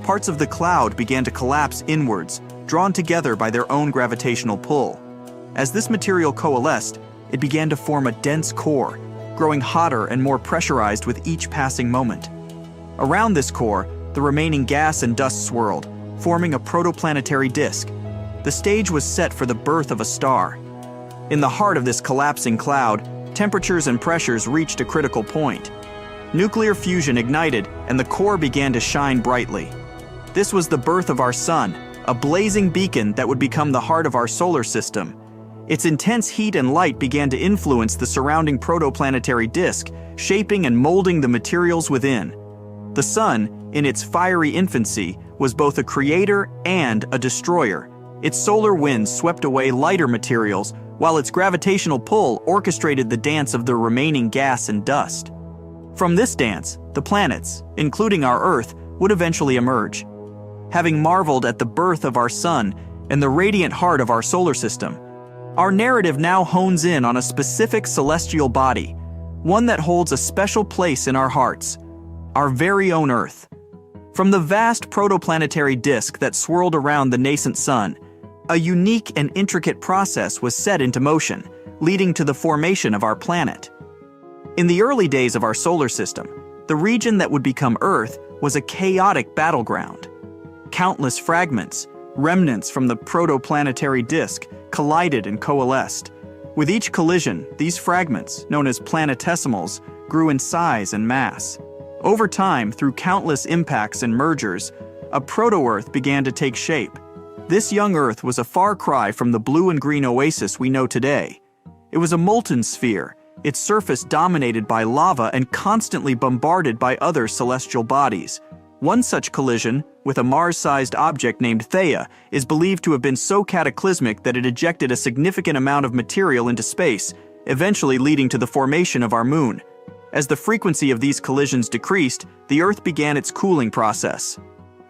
Parts of the cloud began to collapse inwards, drawn together by their own gravitational pull. As this material coalesced, it began to form a dense core, growing hotter and more pressurized with each passing moment. Around this core, the remaining gas and dust swirled, forming a protoplanetary disk. The stage was set for the birth of a star. In the heart of this collapsing cloud, temperatures and pressures reached a critical point. Nuclear fusion ignited, and the core began to shine brightly. This was the birth of our sun, a blazing beacon that would become the heart of our solar system. Its intense heat and light began to influence the surrounding protoplanetary disk, shaping and molding the materials within. The sun, in its fiery infancy, was both a creator and a destroyer. Its solar winds swept away lighter materials, while its gravitational pull orchestrated the dance of the remaining gas and dust. From this dance, the planets, including our Earth, would eventually emerge. Having marveled at the birth of our sun and the radiant heart of our solar system, our narrative now hones in on a specific celestial body, one that holds a special place in our hearts, our very own Earth. From the vast protoplanetary disk that swirled around the nascent sun, a unique and intricate process was set into motion, leading to the formation of our planet. In the early days of our solar system, the region that would become Earth was a chaotic battleground. Countless fragments, remnants from the protoplanetary disk, collided and coalesced. With each collision, these fragments, known as planetesimals, grew in size and mass. Over time, through countless impacts and mergers, a proto-Earth began to take shape. This young Earth was a far cry from the blue and green oasis we know today. It was a molten sphere, its surface dominated by lava and constantly bombarded by other celestial bodies. One such collision, with a Mars-sized object named Theia, is believed to have been so cataclysmic that it ejected a significant amount of material into space, eventually leading to the formation of our moon. As the frequency of these collisions decreased, the Earth began its cooling process.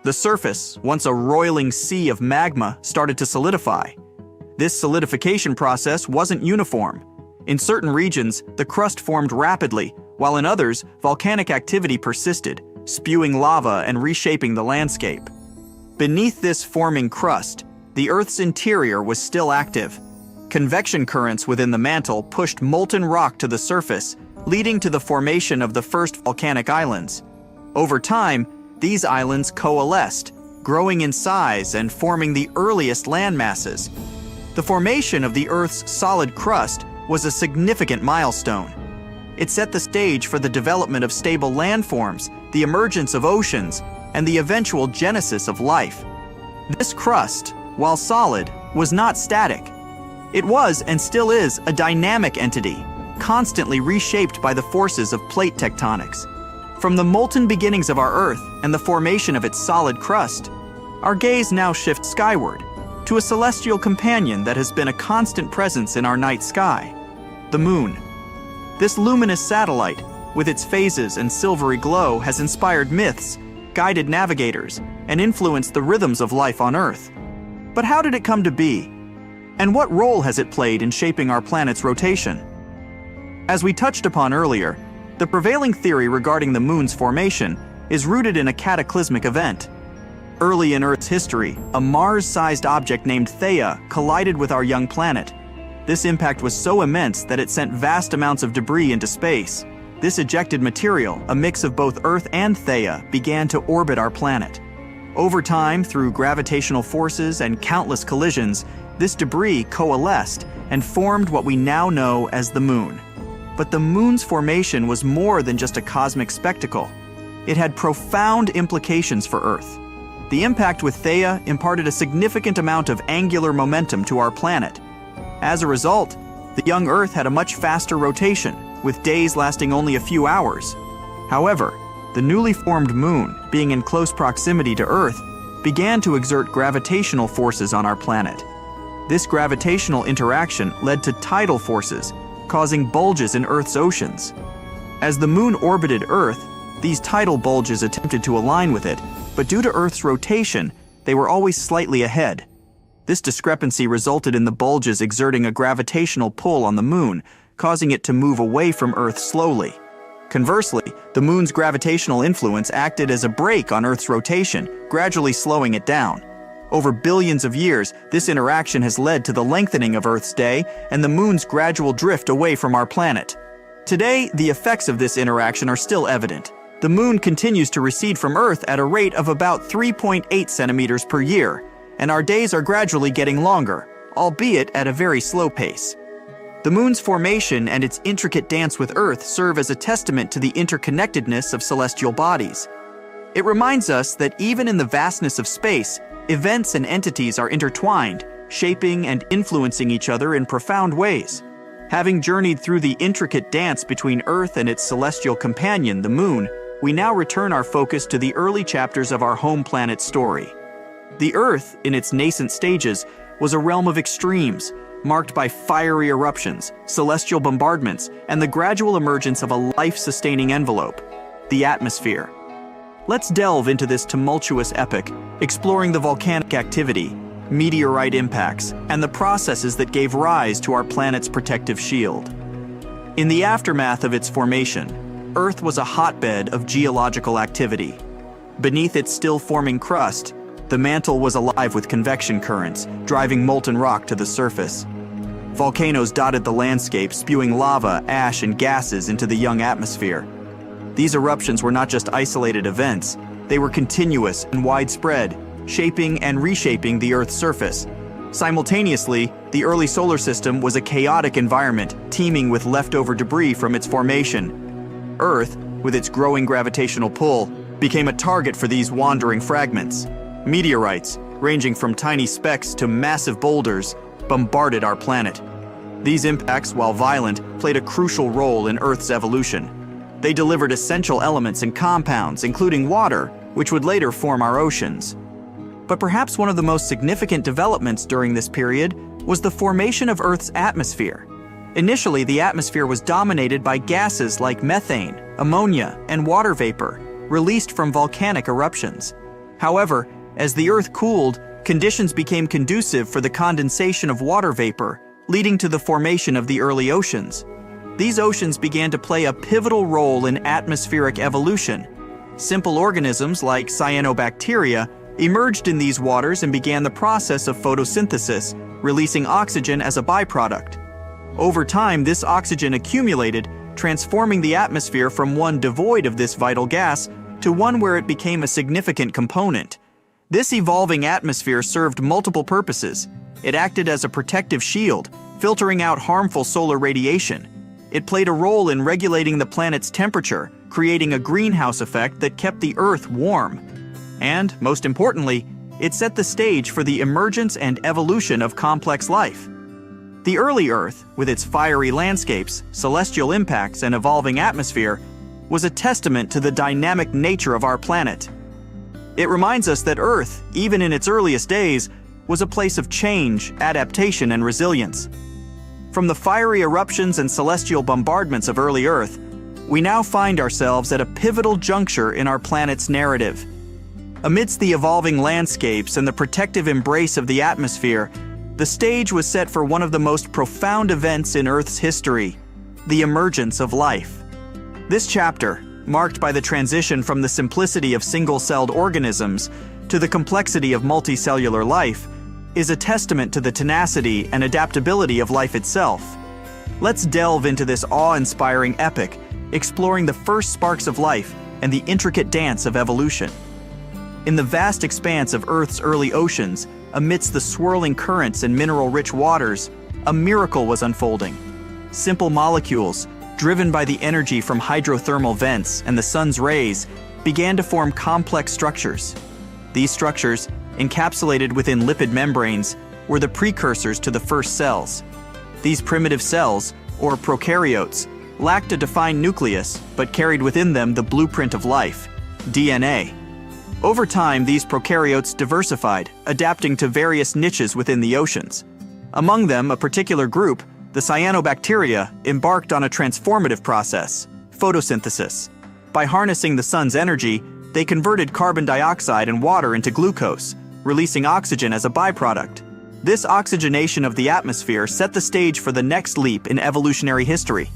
The surface, once a roiling sea of magma, started to solidify. This solidification process wasn't uniform. In certain regions, the crust formed rapidly, while in others, volcanic activity persisted, spewing lava and reshaping the landscape. Beneath this forming crust, the Earth's interior was still active. Convection currents within the mantle pushed molten rock to the surface, leading to the formation of the first volcanic islands. Over time, these islands coalesced, growing in size and forming the earliest land masses. The formation of the Earth's solid crust was a significant milestone. It set the stage for the development of stable landforms, the emergence of oceans, and the eventual genesis of life. This crust, while solid, was not static. It was and still is a dynamic entity, constantly reshaped by the forces of plate tectonics. From the molten beginnings of our Earth and the formation of its solid crust, our gaze now shifts skyward, to a celestial companion that has been a constant presence in our night sky, the Moon. This luminous satellite, with its phases and silvery glow, has inspired myths, guided navigators, and influenced the rhythms of life on Earth. But how did it come to be? And what role has it played in shaping our planet's rotation? As we touched upon earlier, the prevailing theory regarding the Moon's formation is rooted in a cataclysmic event. Early in Earth's history, a Mars-sized object named Theia collided with our young planet. This impact was so immense that it sent vast amounts of debris into space. This ejected material, a mix of both Earth and Theia, began to orbit our planet. Over time, through gravitational forces and countless collisions, this debris coalesced and formed what we now know as the Moon. But the Moon's formation was more than just a cosmic spectacle. It had profound implications for Earth. The impact with Theia imparted a significant amount of angular momentum to our planet. As a result, the young Earth had a much faster rotation, with days lasting only a few hours. However, the newly formed Moon, being in close proximity to Earth, began to exert gravitational forces on our planet. This gravitational interaction led to tidal forces, causing bulges in Earth's oceans. As the Moon orbited Earth, these tidal bulges attempted to align with it, but due to Earth's rotation, they were always slightly ahead. This discrepancy resulted in the bulges exerting a gravitational pull on the Moon, causing it to move away from Earth slowly. Conversely, the Moon's gravitational influence acted as a brake on Earth's rotation, gradually slowing it down. Over billions of years, this interaction has led to the lengthening of Earth's day and the Moon's gradual drift away from our planet. Today, the effects of this interaction are still evident. The Moon continues to recede from Earth at a rate of about 3.8 centimeters per year, and our days are gradually getting longer, albeit at a very slow pace. The Moon's formation and its intricate dance with Earth serve as a testament to the interconnectedness of celestial bodies. It reminds us that even in the vastness of space, events and entities are intertwined, shaping and influencing each other in profound ways. Having journeyed through the intricate dance between Earth and its celestial companion, the Moon, we now return our focus to the early chapters of our home planet's story. The Earth, in its nascent stages, was a realm of extremes, marked by fiery eruptions, celestial bombardments, and the gradual emergence of a life-sustaining envelope, the atmosphere. Let's delve into this tumultuous epoch, exploring the volcanic activity, meteorite impacts, and the processes that gave rise to our planet's protective shield. In the aftermath of its formation, Earth was a hotbed of geological activity. Beneath its still-forming crust, the mantle was alive with convection currents, driving molten rock to the surface. Volcanoes dotted the landscape, spewing lava, ash, and gases into the young atmosphere. These eruptions were not just isolated events, they were continuous and widespread, shaping and reshaping the Earth's surface. Simultaneously, the early solar system was a chaotic environment, teeming with leftover debris from its formation. Earth, with its growing gravitational pull, became a target for these wandering fragments. Meteorites, ranging from tiny specks to massive boulders, bombarded our planet. These impacts, while violent, played a crucial role in Earth's evolution. They delivered essential elements and compounds, including water, which would later form our oceans. But perhaps one of the most significant developments during this period was the formation of Earth's atmosphere. Initially, the atmosphere was dominated by gases like methane, ammonia, and water vapor, released from volcanic eruptions. However, as the Earth cooled, conditions became conducive for the condensation of water vapor, leading to the formation of the early oceans. These oceans began to play a pivotal role in atmospheric evolution. Simple organisms like cyanobacteria emerged in these waters and began the process of photosynthesis, releasing oxygen as a byproduct. Over time, this oxygen accumulated, transforming the atmosphere from one devoid of this vital gas to one where it became a significant component. This evolving atmosphere served multiple purposes. It acted as a protective shield, filtering out harmful solar radiation. It played a role in regulating the planet's temperature, creating a greenhouse effect that kept the Earth warm. And, most importantly, it set the stage for the emergence and evolution of complex life. The early Earth, with its fiery landscapes, celestial impacts, and evolving atmosphere, was a testament to the dynamic nature of our planet. It reminds us that Earth, even in its earliest days, was a place of change, adaptation, and resilience. From the fiery eruptions and celestial bombardments of early Earth, we now find ourselves at a pivotal juncture in our planet's narrative. Amidst the evolving landscapes and the protective embrace of the atmosphere, the stage was set for one of the most profound events in Earth's history, the emergence of life. This chapter, marked by the transition from the simplicity of single-celled organisms to the complexity of multicellular life, is a testament to the tenacity and adaptability of life itself. Let's delve into this awe-inspiring epic, exploring the first sparks of life and the intricate dance of evolution. In the vast expanse of Earth's early oceans, amidst the swirling currents and mineral-rich waters, a miracle was unfolding. Simple molecules, driven by the energy from hydrothermal vents and the sun's rays, began to form complex structures. These structures, encapsulated within lipid membranes, were the precursors to the first cells. These primitive cells, or prokaryotes, lacked a defined nucleus but carried within them the blueprint of life, DNA. Over time, these prokaryotes diversified, adapting to various niches within the oceans. Among them, a particular group, the cyanobacteria, embarked on a transformative process, photosynthesis. By harnessing the sun's energy, they converted carbon dioxide and water into glucose, releasing oxygen as a byproduct. This oxygenation of the atmosphere set the stage for the next leap in evolutionary history.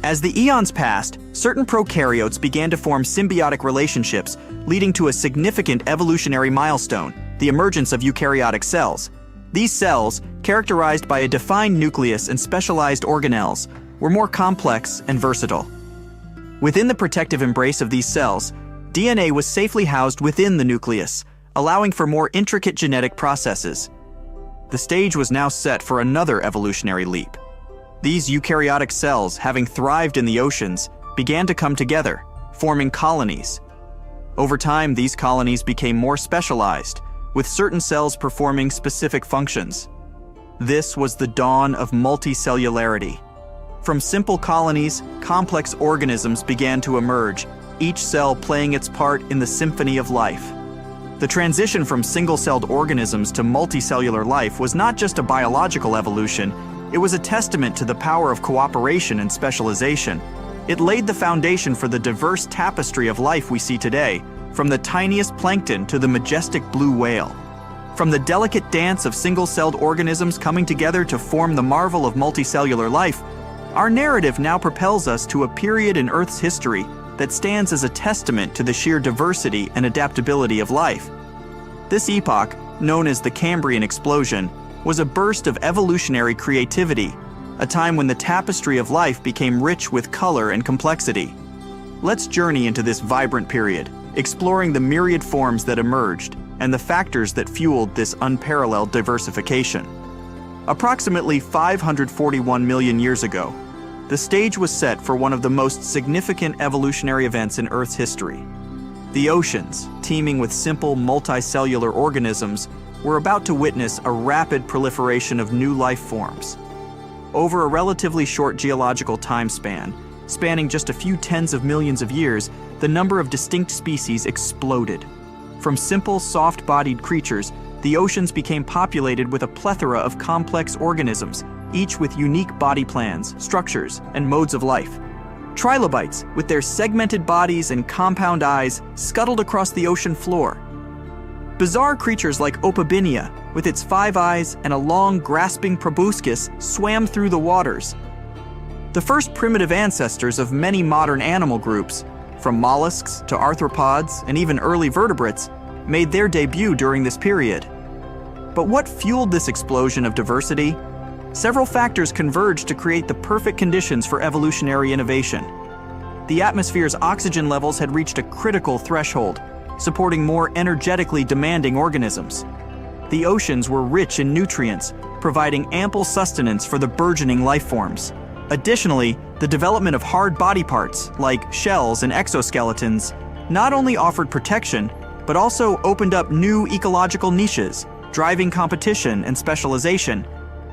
As the eons passed, certain prokaryotes began to form symbiotic relationships, leading to a significant evolutionary milestone, the emergence of eukaryotic cells. These cells, characterized by a defined nucleus and specialized organelles, were more complex and versatile. Within the protective embrace of these cells, DNA was safely housed within the nucleus, allowing for more intricate genetic processes. The stage was now set for another evolutionary leap. These eukaryotic cells, having thrived in the oceans, began to come together, forming colonies. Over time, these colonies became more specialized, with certain cells performing specific functions. This was the dawn of multicellularity. From simple colonies, complex organisms began to emerge, each cell playing its part in the symphony of life. The transition from single-celled organisms to multicellular life was not just a biological evolution, it was a testament to the power of cooperation and specialization. It laid the foundation for the diverse tapestry of life we see today, from the tiniest plankton to the majestic blue whale. From the delicate dance of single-celled organisms coming together to form the marvel of multicellular life, our narrative now propels us to a period in Earth's history that stands as a testament to the sheer diversity and adaptability of life. This epoch, known as the Cambrian explosion, was a burst of evolutionary creativity, a time when the tapestry of life became rich with color and complexity. Let's journey into this vibrant period, exploring the myriad forms that emerged and the factors that fueled this unparalleled diversification. Approximately 541 million years ago, the stage was set for one of the most significant evolutionary events in Earth's history. The oceans, teeming with simple multicellular organisms, were about to witness a rapid proliferation of new life forms. Over a relatively short geological time span, spanning just a few tens of millions of years, the number of distinct species exploded. From simple, soft-bodied creatures, the oceans became populated with a plethora of complex organisms, each with unique body plans, structures, and modes of life. Trilobites, with their segmented bodies and compound eyes, scuttled across the ocean floor. Bizarre creatures like Opabinia, with its 5 eyes and a long, grasping proboscis, swam through the waters. The first primitive ancestors of many modern animal groups, from mollusks to arthropods and even early vertebrates, made their debut during this period. But what fueled this explosion of diversity? Several factors converged to create the perfect conditions for evolutionary innovation. The atmosphere's oxygen levels had reached a critical threshold, supporting more energetically demanding organisms. The oceans were rich in nutrients, providing ample sustenance for the burgeoning life forms. Additionally, the development of hard body parts, like shells and exoskeletons, not only offered protection, but also opened up new ecological niches, driving competition and specialization.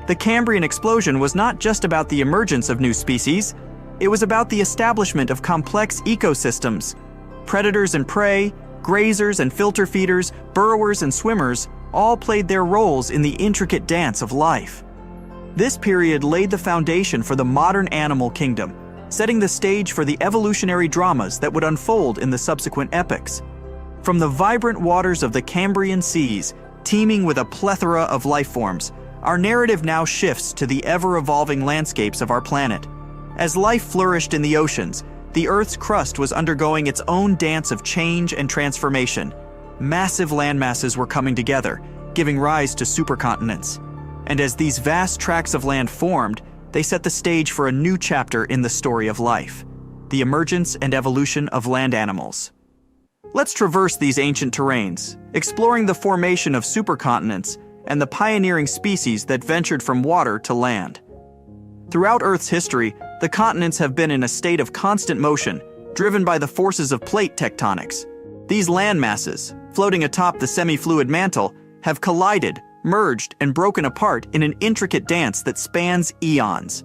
The Cambrian explosion was not just about the emergence of new species, it was about the establishment of complex ecosystems. Predators and prey, grazers and filter feeders, burrowers and swimmers all played their roles in the intricate dance of life. This period laid the foundation for the modern animal kingdom, setting the stage for the evolutionary dramas that would unfold in the subsequent epochs. From the vibrant waters of the Cambrian seas, teeming with a plethora of life forms, our narrative now shifts to the ever-evolving landscapes of our planet. As life flourished in the oceans, the Earth's crust was undergoing its own dance of change and transformation. Massive landmasses were coming together, giving rise to supercontinents. And as these vast tracts of land formed, they set the stage for a new chapter in the story of life: the emergence and evolution of land animals. Let's traverse these ancient terrains, exploring the formation of supercontinents and the pioneering species that ventured from water to land. Throughout Earth's history, the continents have been in a state of constant motion, driven by the forces of plate tectonics. These land masses, floating atop the semi-fluid mantle, have collided, merged, and broken apart in an intricate dance that spans eons.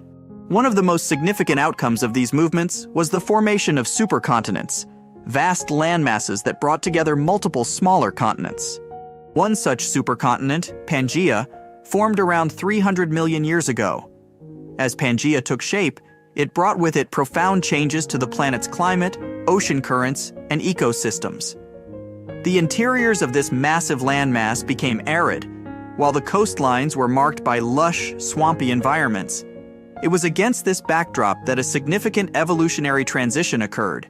One of the most significant outcomes of these movements was the formation of supercontinents, vast land masses that brought together multiple smaller continents. One such supercontinent, Pangaea, formed around 300 million years ago. As Pangaea took shape, it brought with it profound changes to the planet's climate, ocean currents, and ecosystems. The interiors of this massive landmass became arid, while the coastlines were marked by lush, swampy environments. It was against this backdrop that a significant evolutionary transition occurred.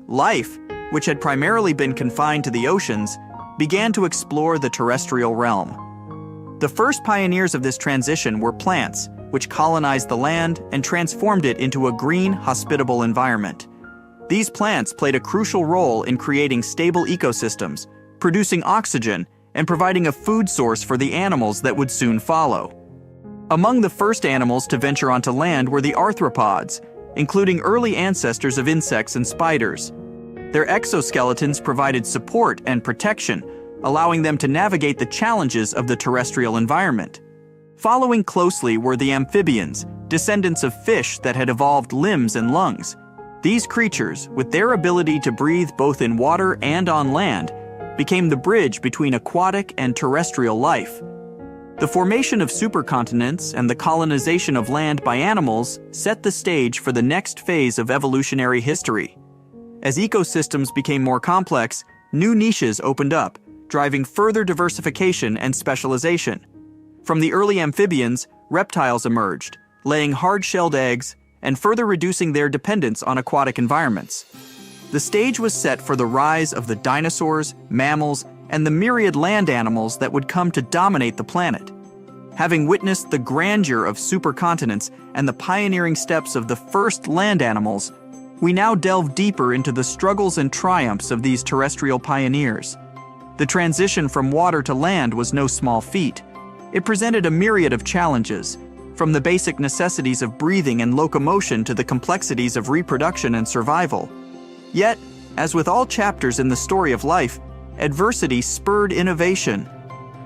Life, which had primarily been confined to the oceans, began to explore the terrestrial realm. The first pioneers of this transition were plants, which colonized the land and transformed it into a green, hospitable environment. These plants played a crucial role in creating stable ecosystems, producing oxygen, and providing a food source for the animals that would soon follow. Among the first animals to venture onto land were the arthropods, including early ancestors of insects and spiders. Their exoskeletons provided support and protection, allowing them to navigate the challenges of the terrestrial environment. Following closely were the amphibians, descendants of fish that had evolved limbs and lungs. These creatures, with their ability to breathe both in water and on land, became the bridge between aquatic and terrestrial life. The formation of supercontinents and the colonization of land by animals set the stage for the next phase of evolutionary history. As ecosystems became more complex, new niches opened up, driving further diversification and specialization. From the early amphibians, reptiles emerged, laying hard-shelled eggs and further reducing their dependence on aquatic environments. The stage was set for the rise of the dinosaurs, mammals, and the myriad land animals that would come to dominate the planet. Having witnessed the grandeur of supercontinents and the pioneering steps of the first land animals, we now delve deeper into the struggles and triumphs of these terrestrial pioneers. The transition from water to land was no small feat. It presented a myriad of challenges, from the basic necessities of breathing and locomotion to the complexities of reproduction and survival. Yet, as with all chapters in the story of life, adversity spurred innovation.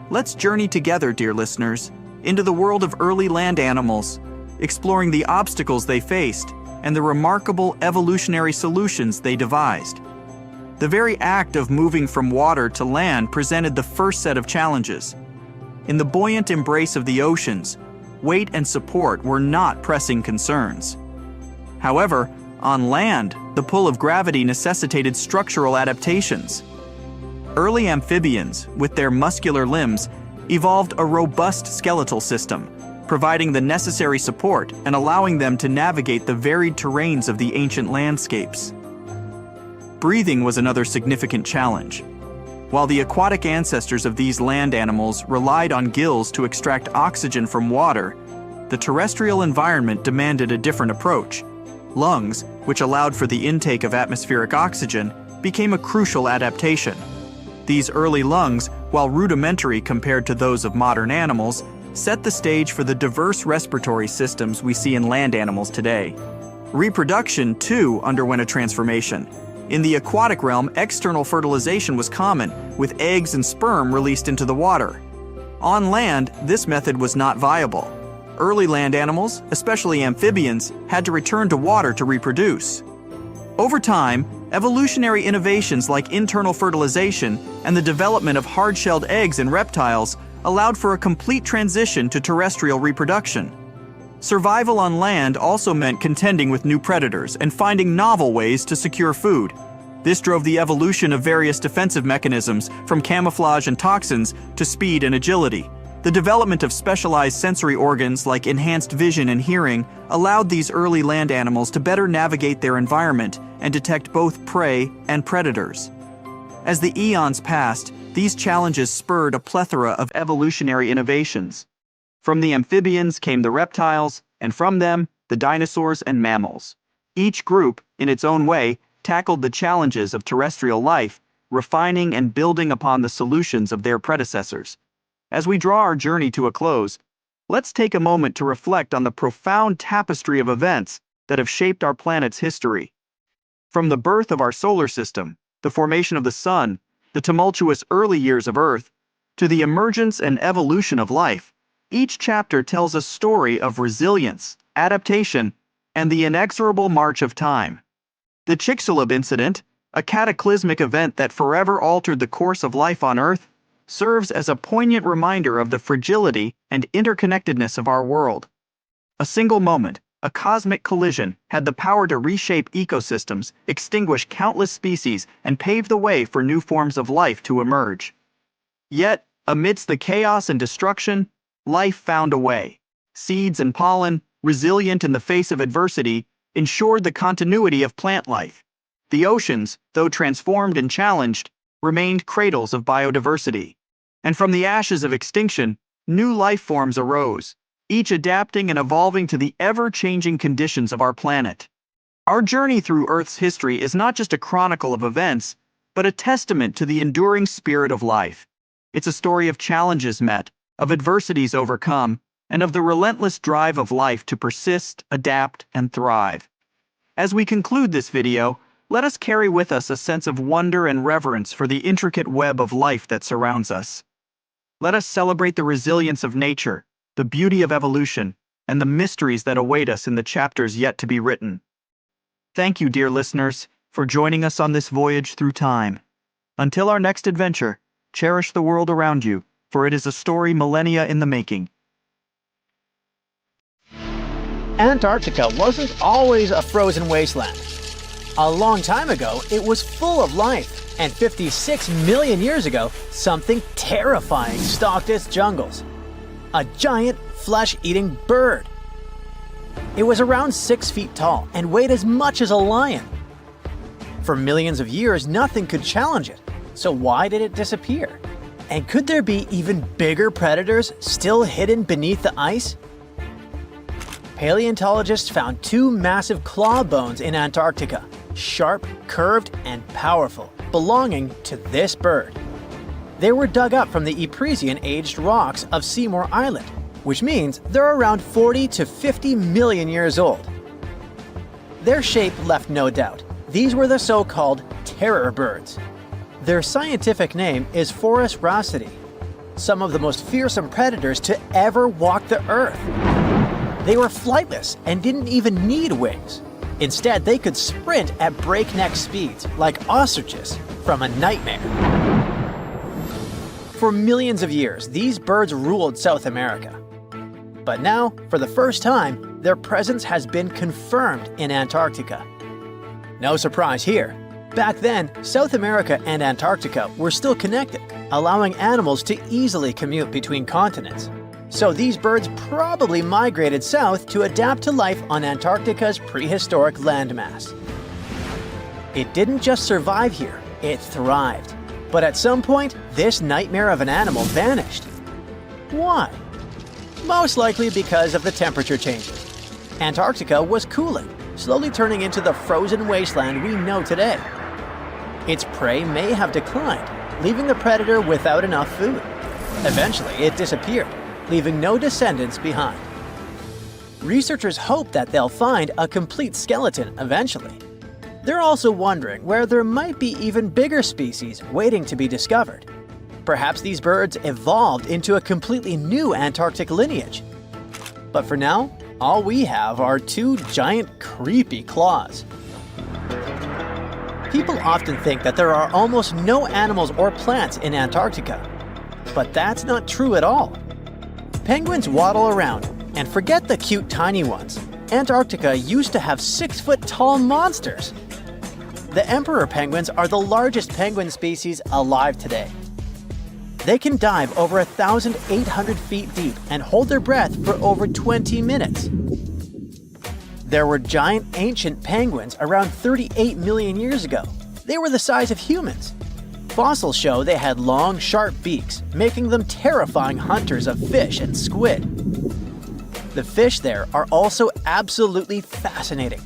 Let's journey together, dear listeners, into the world of early land animals, exploring the obstacles they faced and the remarkable evolutionary solutions they devised. The very act of moving from water to land presented the first set of challenges. In the buoyant embrace of the oceans, weight and support were not pressing concerns. However, on land, the pull of gravity necessitated structural adaptations. Early amphibians, with their muscular limbs, evolved a robust skeletal system, providing the necessary support and allowing them to navigate the varied terrains of the ancient landscapes. Breathing was another significant challenge. While the aquatic ancestors of these land animals relied on gills to extract oxygen from water, the terrestrial environment demanded a different approach. Lungs, which allowed for the intake of atmospheric oxygen, became a crucial adaptation. These early lungs, while rudimentary compared to those of modern animals, set the stage for the diverse respiratory systems we see in land animals today. Reproduction, too, underwent a transformation. In the aquatic realm, external fertilization was common, with eggs and sperm released into the water. On land, this method was not viable. Early land animals, especially amphibians, had to return to water to reproduce. Over time, evolutionary innovations like internal fertilization and the development of hard-shelled eggs in reptiles allowed for a complete transition to terrestrial reproduction. Survival on land also meant contending with new predators and finding novel ways to secure food. This drove the evolution of various defensive mechanisms, from camouflage and toxins to speed and agility. The development of specialized sensory organs like enhanced vision and hearing allowed these early land animals to better navigate their environment and detect both prey and predators. As the eons passed, these challenges spurred a plethora of evolutionary innovations. From the amphibians came the reptiles, and from them, the dinosaurs and mammals. Each group, in its own way, tackled the challenges of terrestrial life, refining and building upon the solutions of their predecessors. As we draw our journey to a close, let's take a moment to reflect on the profound tapestry of events that have shaped our planet's history. From the birth of our solar system, the formation of the sun, the tumultuous early years of Earth, to the emergence and evolution of life, each chapter tells a story of resilience, adaptation, and the inexorable march of time. The Chicxulub incident, a cataclysmic event that forever altered the course of life on Earth, serves as a poignant reminder of the fragility and interconnectedness of our world. A single moment, a cosmic collision, had the power to reshape ecosystems, extinguish countless species, and pave the way for new forms of life to emerge. Yet, amidst the chaos and destruction, life found a way. Seeds and pollen, resilient in the face of adversity, ensured the continuity of plant life. The oceans, though transformed and challenged, remained cradles of biodiversity. And from the ashes of extinction, new life forms arose, each adapting and evolving to the ever-changing conditions of our planet. Our journey through Earth's history is not just a chronicle of events, but a testament to the enduring spirit of life. It's a story of challenges met, of adversities overcome, and of the relentless drive of life to persist, adapt, and thrive. As we conclude this video, let us carry with us a sense of wonder and reverence for the intricate web of life that surrounds us. Let us celebrate the resilience of nature, the beauty of evolution, and the mysteries that await us in the chapters yet to be written. Thank you, dear listeners, for joining us on this voyage through time. Until our next adventure, cherish the world around you, for it is a story millennia in the making. Antarctica wasn't always a frozen wasteland. A long time ago, it was full of life, and 56 million years ago, something terrifying stalked its jungles. A giant, flesh-eating bird. It was around 6 feet tall and weighed as much as a lion. For millions of years, nothing could challenge it, so why did it disappear? And could there be even bigger predators still hidden beneath the ice? Paleontologists found 2 massive claw bones in Antarctica, sharp, curved, and powerful, belonging to this bird. They were dug up from the Epresian-aged rocks of Seymour Island, which means they're around 40 to 50 million years old. Their shape left no doubt. These were the so-called terror birds. Their scientific name is Phorusrhacidae, some of the most fearsome predators to ever walk the earth. They were flightless and didn't even need wings. Instead, they could sprint at breakneck speeds, like ostriches from a nightmare. For millions of years, these birds ruled South America. But now, for the first time, their presence has been confirmed in Antarctica. No surprise here. Back then, South America and Antarctica were still connected, allowing animals to easily commute between continents. So these birds probably migrated south to adapt to life on Antarctica's prehistoric landmass. It didn't just survive here, it thrived. But at some point, this nightmare of an animal vanished. Why? Most likely because of the temperature changes. Antarctica was cooling, slowly turning into the frozen wasteland we know today. Its prey may have declined, leaving the predator without enough food. Eventually, it disappeared, leaving no descendants behind. Researchers hope that they'll find a complete skeleton eventually. They're also wondering where there might be even bigger species waiting to be discovered. Perhaps these birds evolved into a completely new Antarctic lineage. But for now, all we have are 2 giant, creepy claws. People often think that there are almost no animals or plants in Antarctica. But that's not true at all. Penguins waddle around, and forget the cute tiny ones. Antarctica used to have 6-foot-tall monsters. The emperor penguins are the largest penguin species alive today. They can dive over 1,800 feet deep and hold their breath for over 20 minutes. There were giant ancient penguins around 38 million years ago. They were the size of humans. Fossils show they had long, sharp beaks, making them terrifying hunters of fish and squid. The fish there are also absolutely fascinating.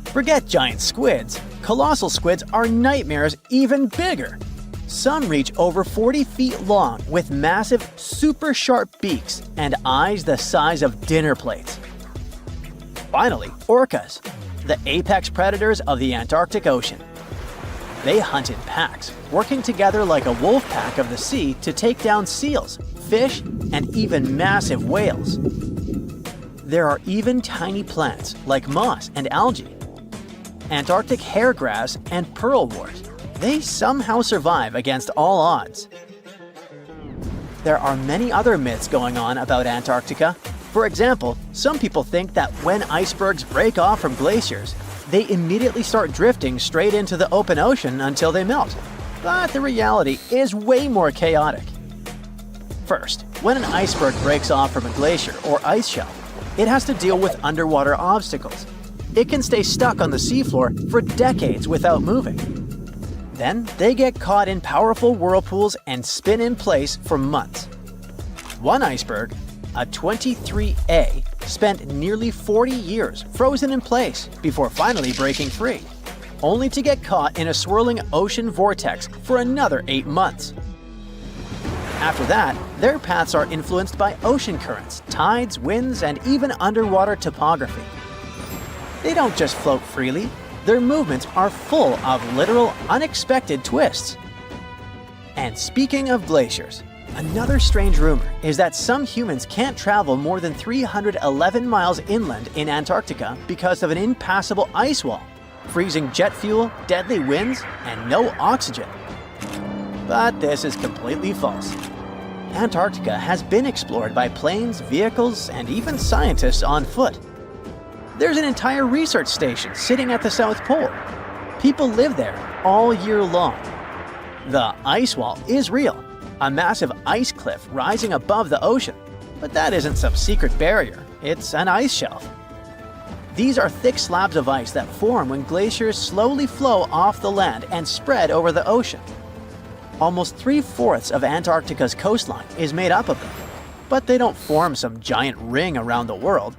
Forget giant squids. Colossal squids are nightmares even bigger. Some reach over 40 feet long with massive, super sharp beaks and eyes the size of dinner plates. Finally, orcas, the apex predators of the Antarctic Ocean. They hunt in packs, working together like a wolf pack of the sea to take down seals, fish, and even massive whales. There are even tiny plants like moss and algae, Antarctic hairgrass and pearlwort. They somehow survive against all odds. There are many other myths going on about Antarctica. For example, some people think that when icebergs break off from glaciers, they immediately start drifting straight into the open ocean until they melt. But the reality is way more chaotic. First, when an iceberg breaks off from a glacier or ice shelf, it has to deal with underwater obstacles. It can stay stuck on the seafloor for decades without moving. Then they get caught in powerful whirlpools and spin in place for months. One iceberg, a 23A, spent nearly 40 years frozen in place before finally breaking free, only to get caught in a swirling ocean vortex for another 8 months. After that, their paths are influenced by ocean currents, tides, winds, and even underwater topography. They don't just float freely. Their movements are full of literal, unexpected twists. And speaking of glaciers, another strange rumor is that some humans can't travel more than 311 miles inland in Antarctica because of an impassable ice wall, freezing jet fuel, deadly winds, and no oxygen. But this is completely false. Antarctica has been explored by planes, vehicles, and even scientists on foot. There's an entire research station sitting at the South Pole. People live there all year long. The ice wall is real, a massive ice cliff rising above the ocean. But that isn't some secret barrier, it's an ice shelf. These are thick slabs of ice that form when glaciers slowly flow off the land and spread over the ocean. Almost 3/4 of Antarctica's coastline is made up of them, but they don't form some giant ring around the world.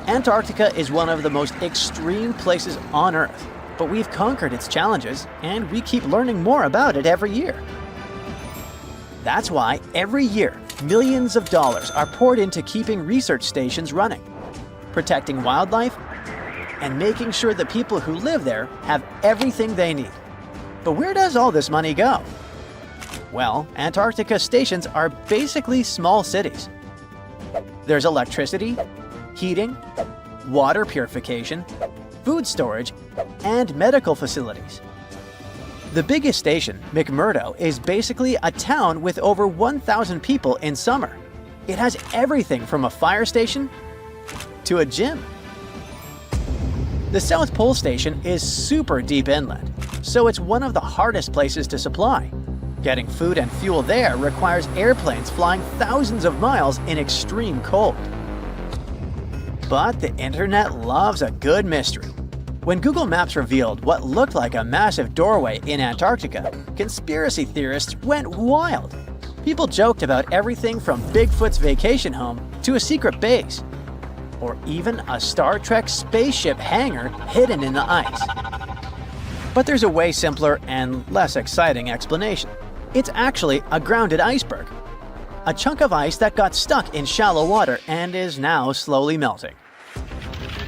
Antarctica is one of the most extreme places on Earth, but we've conquered its challenges and we keep learning more about it every year. That's why every year, millions of dollars are poured into keeping research stations running, protecting wildlife, and making sure the people who live there have everything they need. But where does all this money go? Well, Antarctica stations are basically small cities. There's electricity, heating, water purification, food storage, and medical facilities. The biggest station, McMurdo, is basically a town with over 1,000 people in summer. It has everything from a fire station to a gym. The South Pole Station is super deep inland, so it's one of the hardest places to supply. Getting food and fuel there requires airplanes flying thousands of miles in extreme cold. But the internet loves a good mystery. When Google Maps revealed what looked like a massive doorway in Antarctica, conspiracy theorists went wild. People joked about everything from Bigfoot's vacation home to a secret base, or even a Star Trek spaceship hangar hidden in the ice. But there's a way simpler and less exciting explanation. It's actually a grounded iceberg, a chunk of ice that got stuck in shallow water and is now slowly melting.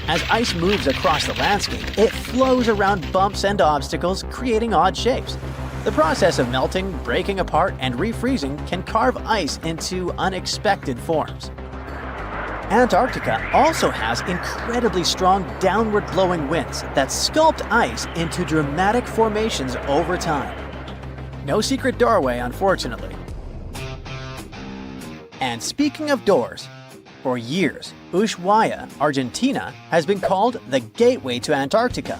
As ice moves across the landscape, it flows around bumps and obstacles, creating odd shapes. The process of melting, breaking apart, and refreezing can carve ice into unexpected forms. Antarctica also has incredibly strong downward-blowing winds that sculpt ice into dramatic formations over time. No secret doorway, unfortunately. And speaking of doors, for years, Ushuaia, Argentina, has been called the gateway to Antarctica,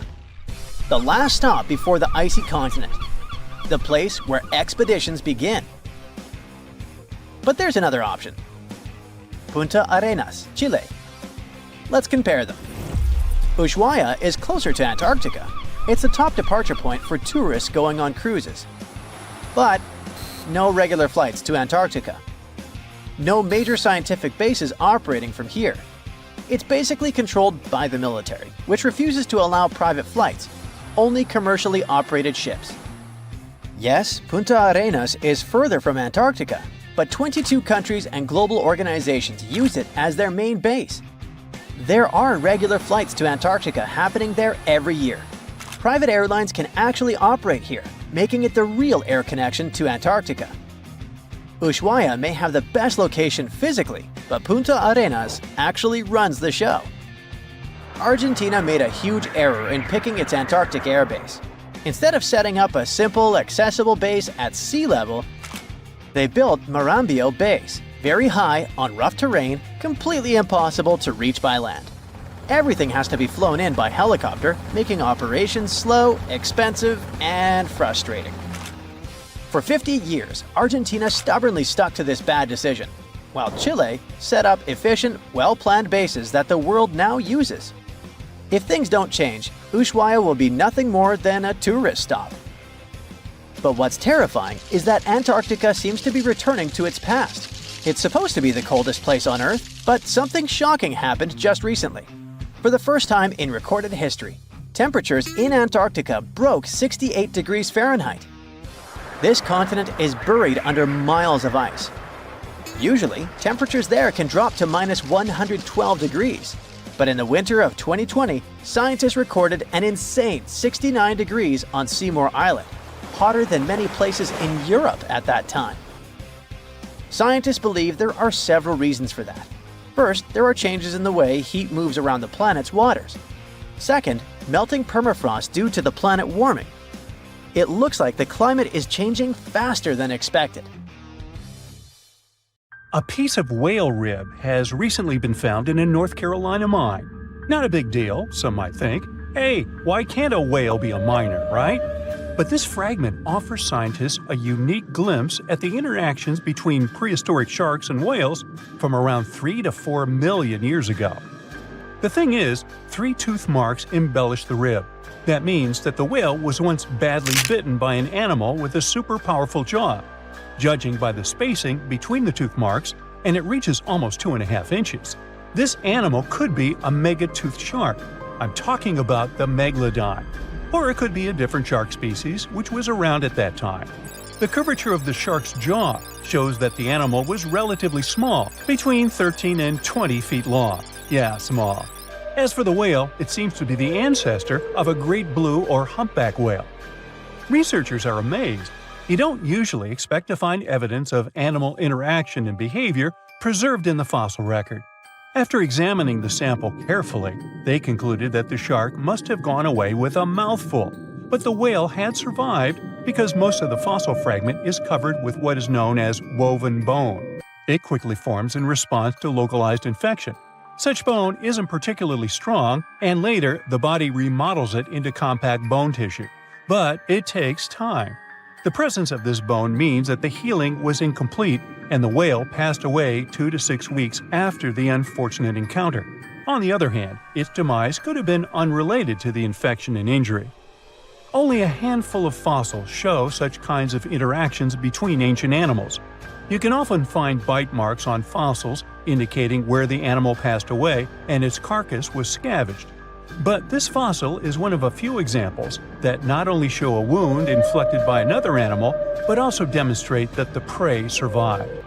the last stop before the icy continent, the place where expeditions begin. But there's another option. Punta Arenas, Chile. Let's compare them. Ushuaia is closer to Antarctica. It's the top departure point for tourists going on cruises. But no regular flights to Antarctica. No major scientific bases operating from here. It's basically controlled by the military, which refuses to allow private flights, only commercially operated ships. Yes, Punta Arenas is further from Antarctica, but 22 countries and global organizations use it as their main base. There are regular flights to Antarctica happening there every year. Private airlines can actually operate here, making it the real air connection to Antarctica. Ushuaia may have the best location physically, but Punta Arenas actually runs the show. Argentina made a huge error in picking its Antarctic airbase. Instead of setting up a simple, accessible base at sea level, they built Marambio Base, very high, on rough terrain, completely impossible to reach by land. Everything has to be flown in by helicopter, making operations slow, expensive, and frustrating. For 50 years, Argentina stubbornly stuck to this bad decision, while Chile set up efficient, well-planned bases that the world now uses. If things don't change, Ushuaia will be nothing more than a tourist stop. But what's terrifying is that Antarctica seems to be returning to its past. It's supposed to be the coldest place on Earth, but something shocking happened just recently. For the first time in recorded history, temperatures in Antarctica broke 68 degrees Fahrenheit. This continent is buried under miles of ice. Usually, temperatures there can drop to minus 112 degrees. But in the winter of 2020, scientists recorded an insane 69 degrees on Seymour Island, hotter than many places in Europe at that time. Scientists believe there are several reasons for that. First, there are changes in the way heat moves around the planet's waters. Second, melting permafrost due to the planet warming. It looks like the climate is changing faster than expected. A piece of whale rib has recently been found in a North Carolina mine. Not a big deal, some might think. Hey, why can't a whale be a miner, right? But this fragment offers scientists a unique glimpse at the interactions between prehistoric sharks and whales from around 3 to 4 million years ago. The thing is, 3 tooth marks embellish the rib. That means that the whale was once badly bitten by an animal with a super powerful jaw. Judging by the spacing between the tooth marks, and it reaches almost 2.5 inches. This animal could be a megatoothed shark. I'm talking about the megalodon. Or it could be a different shark species which was around at that time. The curvature of the shark's jaw shows that the animal was relatively small, between 13 and 20 feet long. Yeah, small. As for the whale, it seems to be the ancestor of a great blue or humpback whale. Researchers are amazed. You don't usually expect to find evidence of animal interaction and behavior preserved in the fossil record. After examining the sample carefully, they concluded that the shark must have gone away with a mouthful, but the whale had survived because most of the fossil fragment is covered with what is known as woven bone. It quickly forms in response to localized infection. Such bone isn't particularly strong, and later the body remodels it into compact bone tissue. But it takes time. The presence of this bone means that the healing was incomplete and the whale passed away 2 to 6 weeks after the unfortunate encounter. On the other hand, its demise could have been unrelated to the infection and injury. Only a handful of fossils show such kinds of interactions between ancient animals. You can often find bite marks on fossils indicating where the animal passed away and its carcass was scavenged. But this fossil is one of a few examples that not only show a wound inflicted by another animal, but also demonstrate that the prey survived.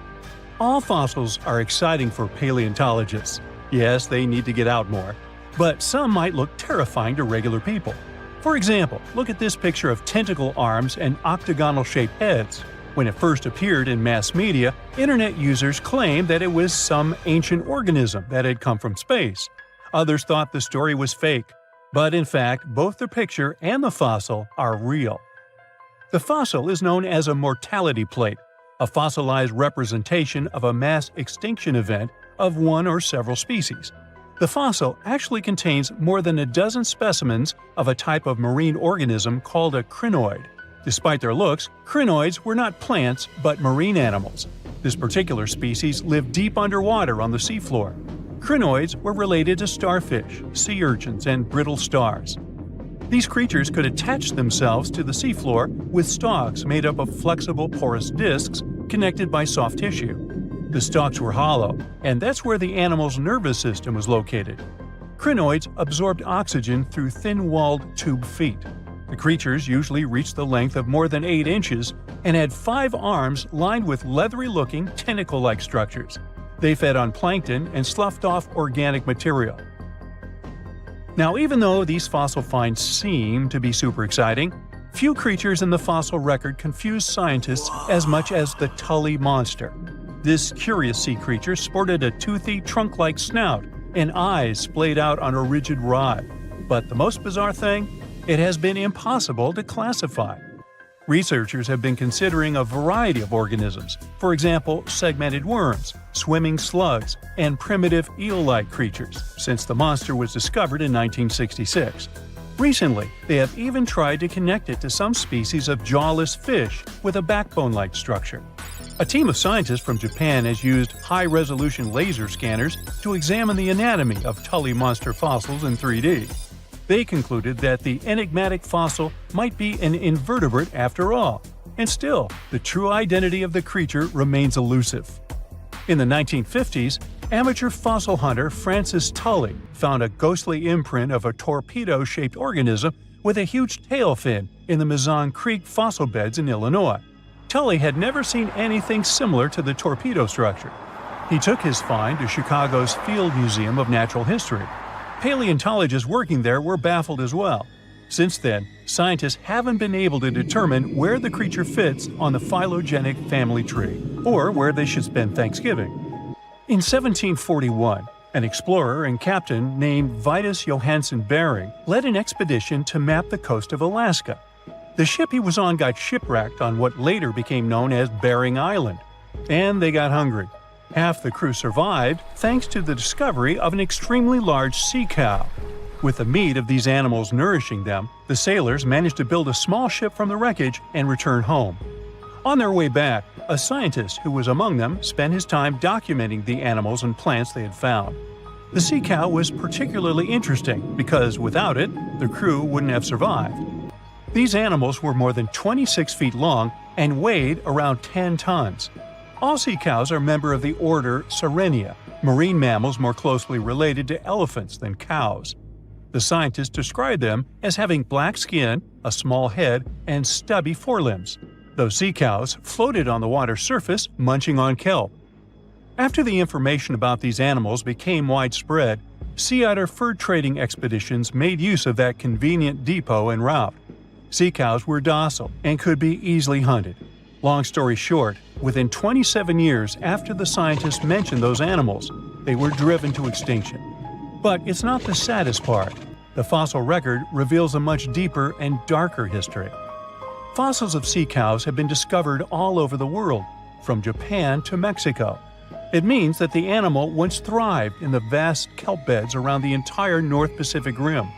All fossils are exciting for paleontologists. Yes, they need to get out more. But some might look terrifying to regular people. For example, look at this picture of tentacle arms and octagonal-shaped heads. When it first appeared in mass media, internet users claimed that it was some ancient organism that had come from space. Others thought the story was fake, but in fact, both the picture and the fossil are real. The fossil is known as a mortality plate, a fossilized representation of a mass extinction event of one or several species. The fossil actually contains more than a dozen specimens of a type of marine organism called a crinoid. Despite their looks, crinoids were not plants but marine animals. This particular species lived deep underwater on the seafloor. Crinoids were related to starfish, sea urchins, and brittle stars. These creatures could attach themselves to the seafloor with stalks made up of flexible porous discs connected by soft tissue. The stalks were hollow, and that's where the animal's nervous system was located. Crinoids absorbed oxygen through thin-walled tube feet. The creatures usually reached the length of more than 8 inches and had 5 arms lined with leathery-looking, tentacle-like structures. They fed on plankton and sloughed off organic material. Now, even though these fossil finds seem to be super exciting, few creatures in the fossil record confuse scientists as much as the Tully monster. This curious sea creature sported a toothy, trunk-like snout and eyes splayed out on a rigid rod. But the most bizarre thing? It has been impossible to classify. Researchers have been considering a variety of organisms, for example, segmented worms, swimming slugs, and primitive eel-like creatures, since the monster was discovered in 1966. Recently, they have even tried to connect it to some species of jawless fish with a backbone-like structure. A team of scientists from Japan has used high-resolution laser scanners to examine the anatomy of Tully monster fossils in 3D. They concluded that the enigmatic fossil might be an invertebrate after all, and still, the true identity of the creature remains elusive. In the 1950s, amateur fossil hunter Francis Tully found a ghostly imprint of a torpedo-shaped organism with a huge tail fin in the Mizon Creek fossil beds in Illinois. Tully had never seen anything similar to the torpedo structure. He took his find to Chicago's Field Museum of Natural History. Paleontologists working there were baffled as well. Since then, scientists haven't been able to determine where the creature fits on the phylogenetic family tree, or where they should spend Thanksgiving. In 1741, an explorer and captain named Vitus Johansen Bering led an expedition to map the coast of Alaska. The ship he was on got shipwrecked on what later became known as Bering Island, and they got hungry. Half the crew survived thanks to the discovery of an extremely large sea cow. With the meat of these animals nourishing them, the sailors managed to build a small ship from the wreckage and return home. On their way back, a scientist who was among them spent his time documenting the animals and plants they had found. The sea cow was particularly interesting because without it, the crew wouldn't have survived. These animals were more than 26 feet long and weighed around 10 tons. All sea cows are member of the order Sirenia, marine mammals more closely related to elephants than cows. The scientists described them as having black skin, a small head, and stubby forelimbs. Those sea cows floated on the water's surface, munching on kelp. After the information about these animals became widespread, sea otter fur trading expeditions made use of that convenient depot en route. Sea cows were docile and could be easily hunted. Long story short, within 27 years after the scientists mentioned those animals, they were driven to extinction. But it's not the saddest part. The fossil record reveals a much deeper and darker history. Fossils of sea cows have been discovered all over the world, from Japan to Mexico. It means that the animal once thrived in the vast kelp beds around the entire North Pacific Rim.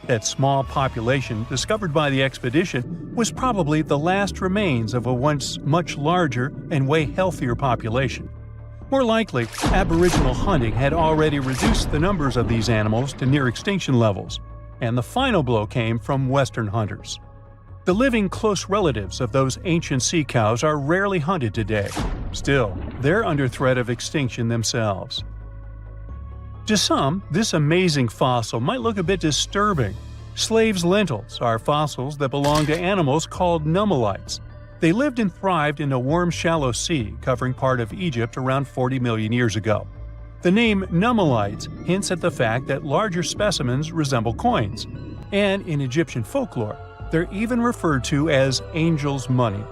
That small population discovered by the expedition was probably the last remains of a once much larger and way healthier population. More likely, Aboriginal hunting had already reduced the numbers of these animals to near extinction levels, and the final blow came from Western hunters. The living close relatives of those ancient sea cows are rarely hunted today. Still, they're under threat of extinction themselves. To some, this amazing fossil might look a bit disturbing. Slaves' lentils are fossils that belong to animals called nummelites. They lived and thrived in a warm, shallow sea covering part of Egypt around 40 million years ago. The name nummelites hints at the fact that larger specimens resemble coins, and in Egyptian folklore, they're even referred to as angel's money.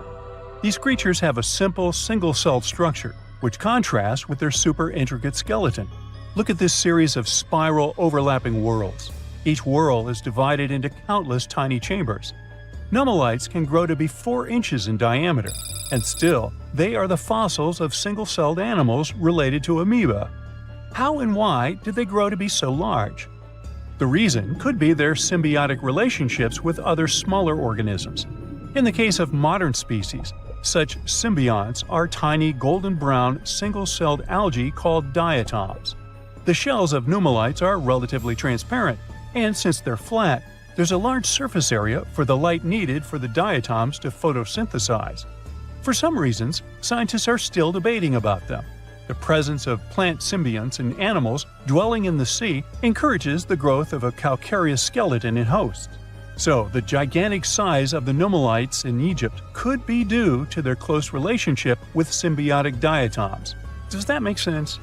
These creatures have a simple, single-celled structure, which contrasts with their super intricate skeleton. Look at this series of spiral overlapping whorls. Each whorl is divided into countless tiny chambers. Nummelites can grow to be 4 inches in diameter, and still, they are the fossils of single-celled animals related to amoeba. How and why did they grow to be so large? The reason could be their symbiotic relationships with other smaller organisms. In the case of modern species, Such symbionts are tiny golden-brown single-celled algae called diatoms. The shells of pneumolites are relatively transparent, and since they're flat, there's a large surface area for the light needed for the diatoms to photosynthesize. For some reasons, scientists are still debating about them. The presence of plant symbionts in animals dwelling in the sea encourages the growth of a calcareous skeleton in hosts. So, the gigantic size of the pneumolites in Egypt could be due to their close relationship with symbiotic diatoms. Does that make sense?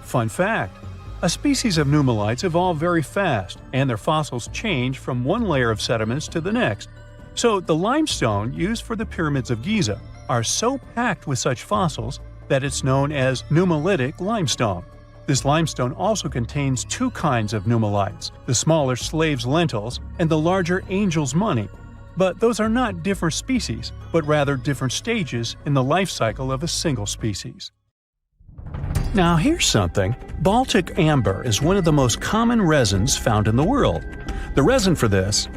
Fun fact: a species of pneumolites evolve very fast, and their fossils change from one layer of sediments to the next. So, the limestone used for the pyramids of Giza are so packed with such fossils that it's known as pneumolitic limestone. This limestone also contains two kinds of pneumolites, the smaller slave's lentils and the larger angel's money. But those are not different species, but rather different stages in the life cycle of a single species. Now here's something. Baltic amber is one of the most common resins found in the world. The reason for this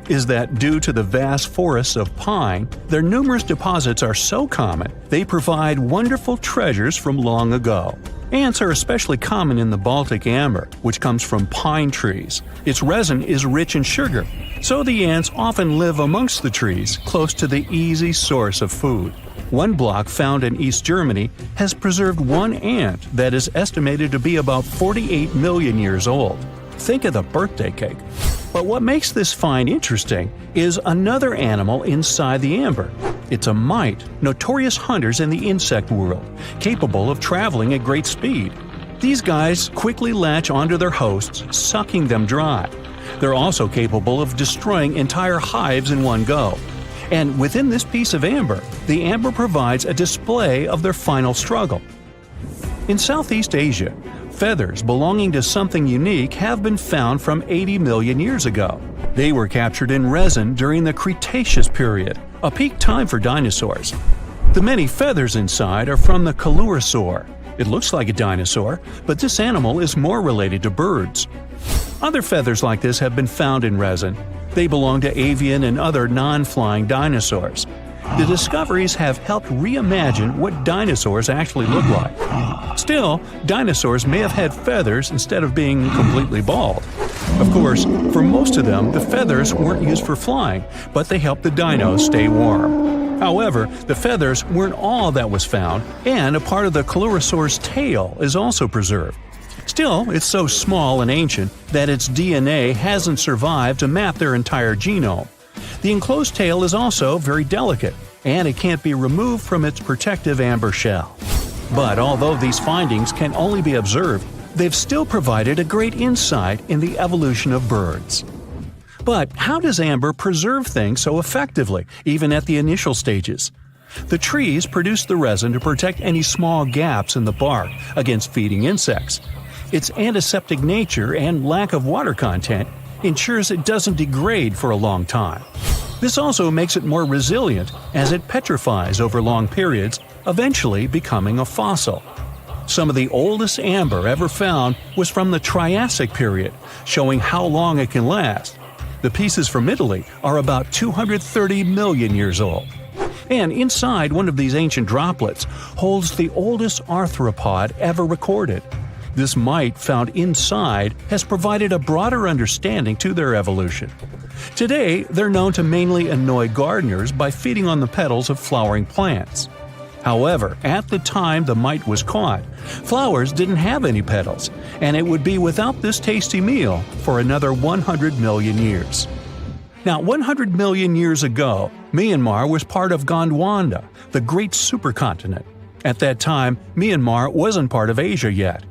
is that due to the vast forests of pine, their numerous deposits are so common, they provide wonderful treasures from long ago. Ants are especially common in the Baltic amber, which comes from pine trees. Its resin is rich in sugar, so the ants often live amongst the trees, close to the easy source of food. One block found in East Germany has preserved one ant that is estimated to be about 48 million years old. Think of the birthday cake. But what makes this find interesting is another animal inside the amber. It's a mite, notorious hunters in the insect world, capable of traveling at great speed. These guys quickly latch onto their hosts, sucking them dry. They're also capable of destroying entire hives in one go. And within this piece of amber, the amber provides a display of their final struggle. In Southeast Asia, feathers belonging to something unique have been found from 80 million years ago. They were captured in resin during the Cretaceous period, a peak time for dinosaurs. The many feathers inside are from the coelurosaur. It looks like a dinosaur, but this animal is more related to birds. Other feathers like this have been found in resin. They belong to avian and other non-flying dinosaurs. The discoveries have helped reimagine what dinosaurs actually look like. Still, dinosaurs may have had feathers instead of being completely bald. Of course, for most of them, the feathers weren't used for flying, but they helped the dinos stay warm. However, the feathers weren't all that was found, and a part of the coelurosaur's tail is also preserved. Still, it's so small and ancient that its DNA hasn't survived to map their entire genome. The enclosed tail is also very delicate, and it can't be removed from its protective amber shell. But although these findings can only be observed, they've still provided a great insight in the evolution of birds. But how does amber preserve things so effectively, even at the initial stages? The trees produce the resin to protect any small gaps in the bark against feeding insects. Its antiseptic nature and lack of water content ensures it doesn't degrade for a long time. This also makes it more resilient as it petrifies over long periods, eventually becoming a fossil. Some of the oldest amber ever found was from the Triassic period, showing how long it can last. The pieces from Italy are about 230 million years old. And inside one of these ancient droplets holds the oldest arthropod ever recorded. This mite found inside has provided a broader understanding to their evolution. Today, they're known to mainly annoy gardeners by feeding on the petals of flowering plants. However, at the time the mite was caught, flowers didn't have any petals, and it would be without this tasty meal for another 100 million years. Now, 100 million years ago, Myanmar was part of Gondwana, the great supercontinent. At that time, Myanmar wasn't part of Asia yet.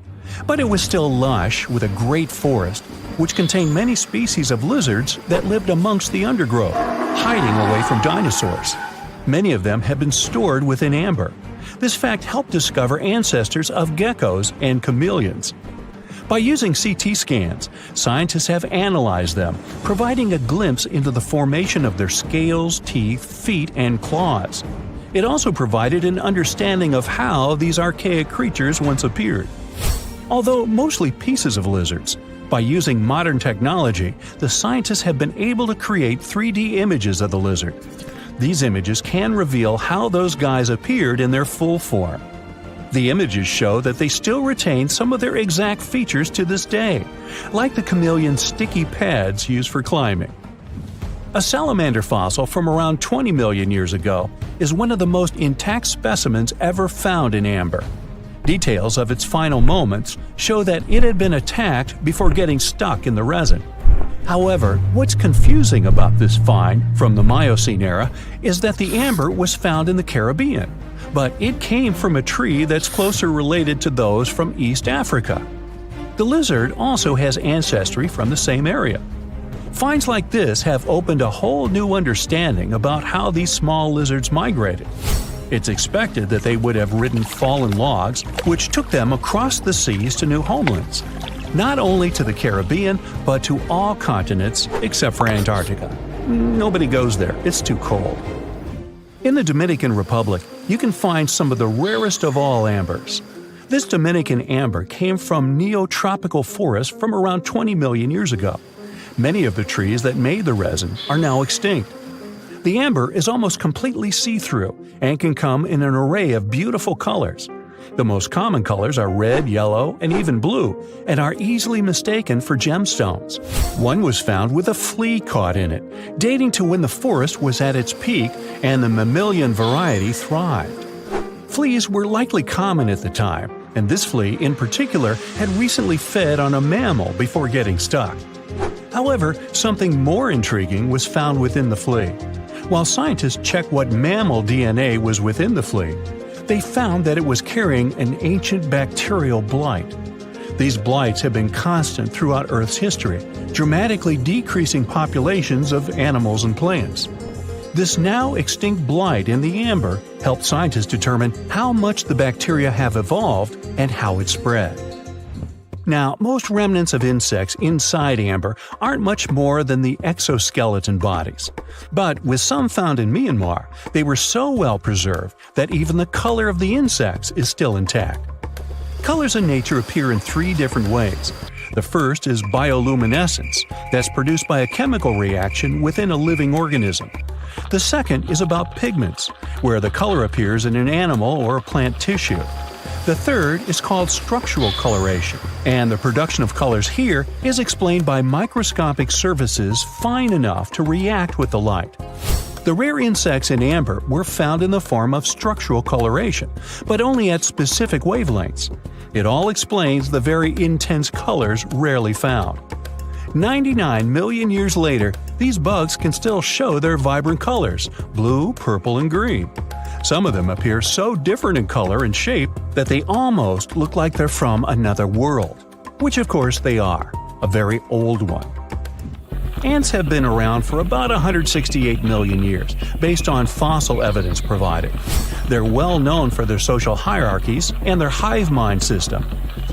But it was still lush with a great forest, which contained many species of lizards that lived amongst the undergrowth, hiding away from dinosaurs. Many of them have been stored within amber. This fact helped discover ancestors of geckos and chameleons. By using CT scans, scientists have analyzed them, providing a glimpse into the formation of their scales, teeth, feet, and claws. It also provided an understanding of how these archaic creatures once appeared. Although mostly pieces of lizards, by using modern technology, the scientists have been able to create 3D images of the lizard. These images can reveal how those guys appeared in their full form. The images show that they still retain some of their exact features to this day, like the chameleon's sticky pads used for climbing. A salamander fossil from around 20 million years ago is one of the most intact specimens ever found in amber. Details of its final moments show that it had been attacked before getting stuck in the resin. However, what's confusing about this find from the Miocene era is that the amber was found in the Caribbean, but it came from a tree that's closer related to those from East Africa. The lizard also has ancestry from the same area. Finds like this have opened a whole new understanding about how these small lizards migrated. It's expected that they would have ridden fallen logs, which took them across the seas to new homelands, not only to the Caribbean, but to all continents except for Antarctica. Nobody goes there, it's too cold. In the Dominican Republic, you can find some of the rarest of all ambers. This Dominican amber came from neotropical forests from around 20 million years ago. Many of the trees that made the resin are now extinct. The amber is almost completely see-through and can come in an array of beautiful colors. The most common colors are red, yellow, and even blue, and are easily mistaken for gemstones. One was found with a flea caught in it, dating to when the forest was at its peak and the mammalian variety thrived. Fleas were likely common at the time, and this flea in particular had recently fed on a mammal before getting stuck. However, something more intriguing was found within the flea. While scientists checked what mammal DNA was within the flea, they found that it was carrying an ancient bacterial blight. These blights have been constant throughout Earth's history, dramatically decreasing populations of animals and plants. This now extinct blight in the amber helped scientists determine how much the bacteria have evolved and how it spread. Now, most remnants of insects inside amber aren't much more than the exoskeleton bodies. But with some found in Myanmar, they were so well preserved that even the color of the insects is still intact. Colors in nature appear in three different ways. The first is bioluminescence, that's produced by a chemical reaction within a living organism. The second is about pigments, where the color appears in an animal or a plant tissue. The third is called structural coloration, and the production of colors here is explained by microscopic surfaces fine enough to react with the light. The rare insects in amber were found in the form of structural coloration, but only at specific wavelengths. It all explains the very intense colors rarely found. 99 million years later, these bugs can still show their vibrant colors – blue, purple, and green. Some of them appear so different in color and shape that they almost look like they're from another world. Which of course they are, a very old one. Ants have been around for about 168 million years, based on fossil evidence provided. They're well known for their social hierarchies and their hive mind system.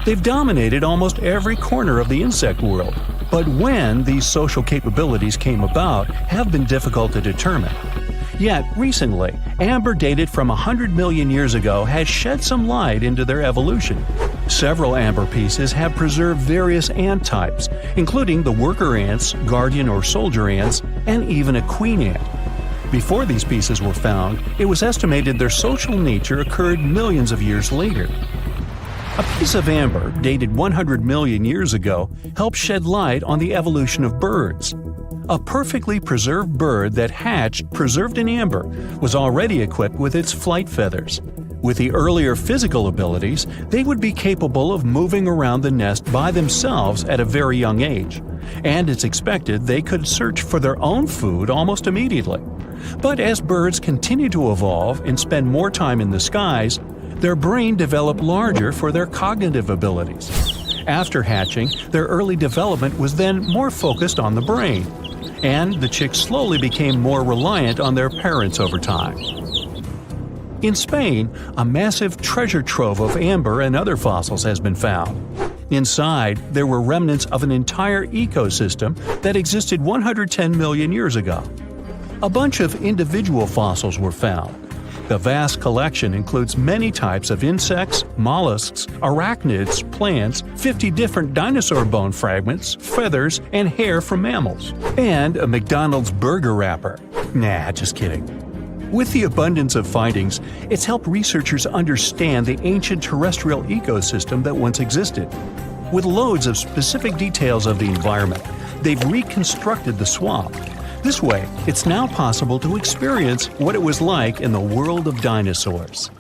They've dominated almost every corner of the insect world, but when these social capabilities came about have been difficult to determine. Yet, recently, amber dated from 100 million years ago has shed some light into their evolution. Several amber pieces have preserved various ant types, including the worker ants, guardian or soldier ants, and even a queen ant. Before these pieces were found, it was estimated their social nature occurred millions of years later. A piece of amber dated 100 million years ago helped shed light on the evolution of birds. A perfectly preserved bird that hatched preserved in amber was already equipped with its flight feathers. With the earlier physical abilities, they would be capable of moving around the nest by themselves at a very young age, and it's expected they could search for their own food almost immediately. But as birds continue to evolve and spend more time in the skies, their brain developed larger for their cognitive abilities. After hatching, their early development was then more focused on the brain, and the chicks slowly became more reliant on their parents over time. In Spain, a massive treasure trove of amber and other fossils has been found. Inside, there were remnants of an entire ecosystem that existed 110 million years ago. A bunch of individual fossils were found. The vast collection includes many types of insects, mollusks, arachnids, plants, 50 different dinosaur bone fragments, feathers, and hair from mammals, and a McDonald's burger wrapper. Nah, just kidding. With the abundance of findings, it's helped researchers understand the ancient terrestrial ecosystem that once existed. With loads of specific details of the environment, they've reconstructed the swamp. This way, it's now possible to experience what it was like in the world of dinosaurs.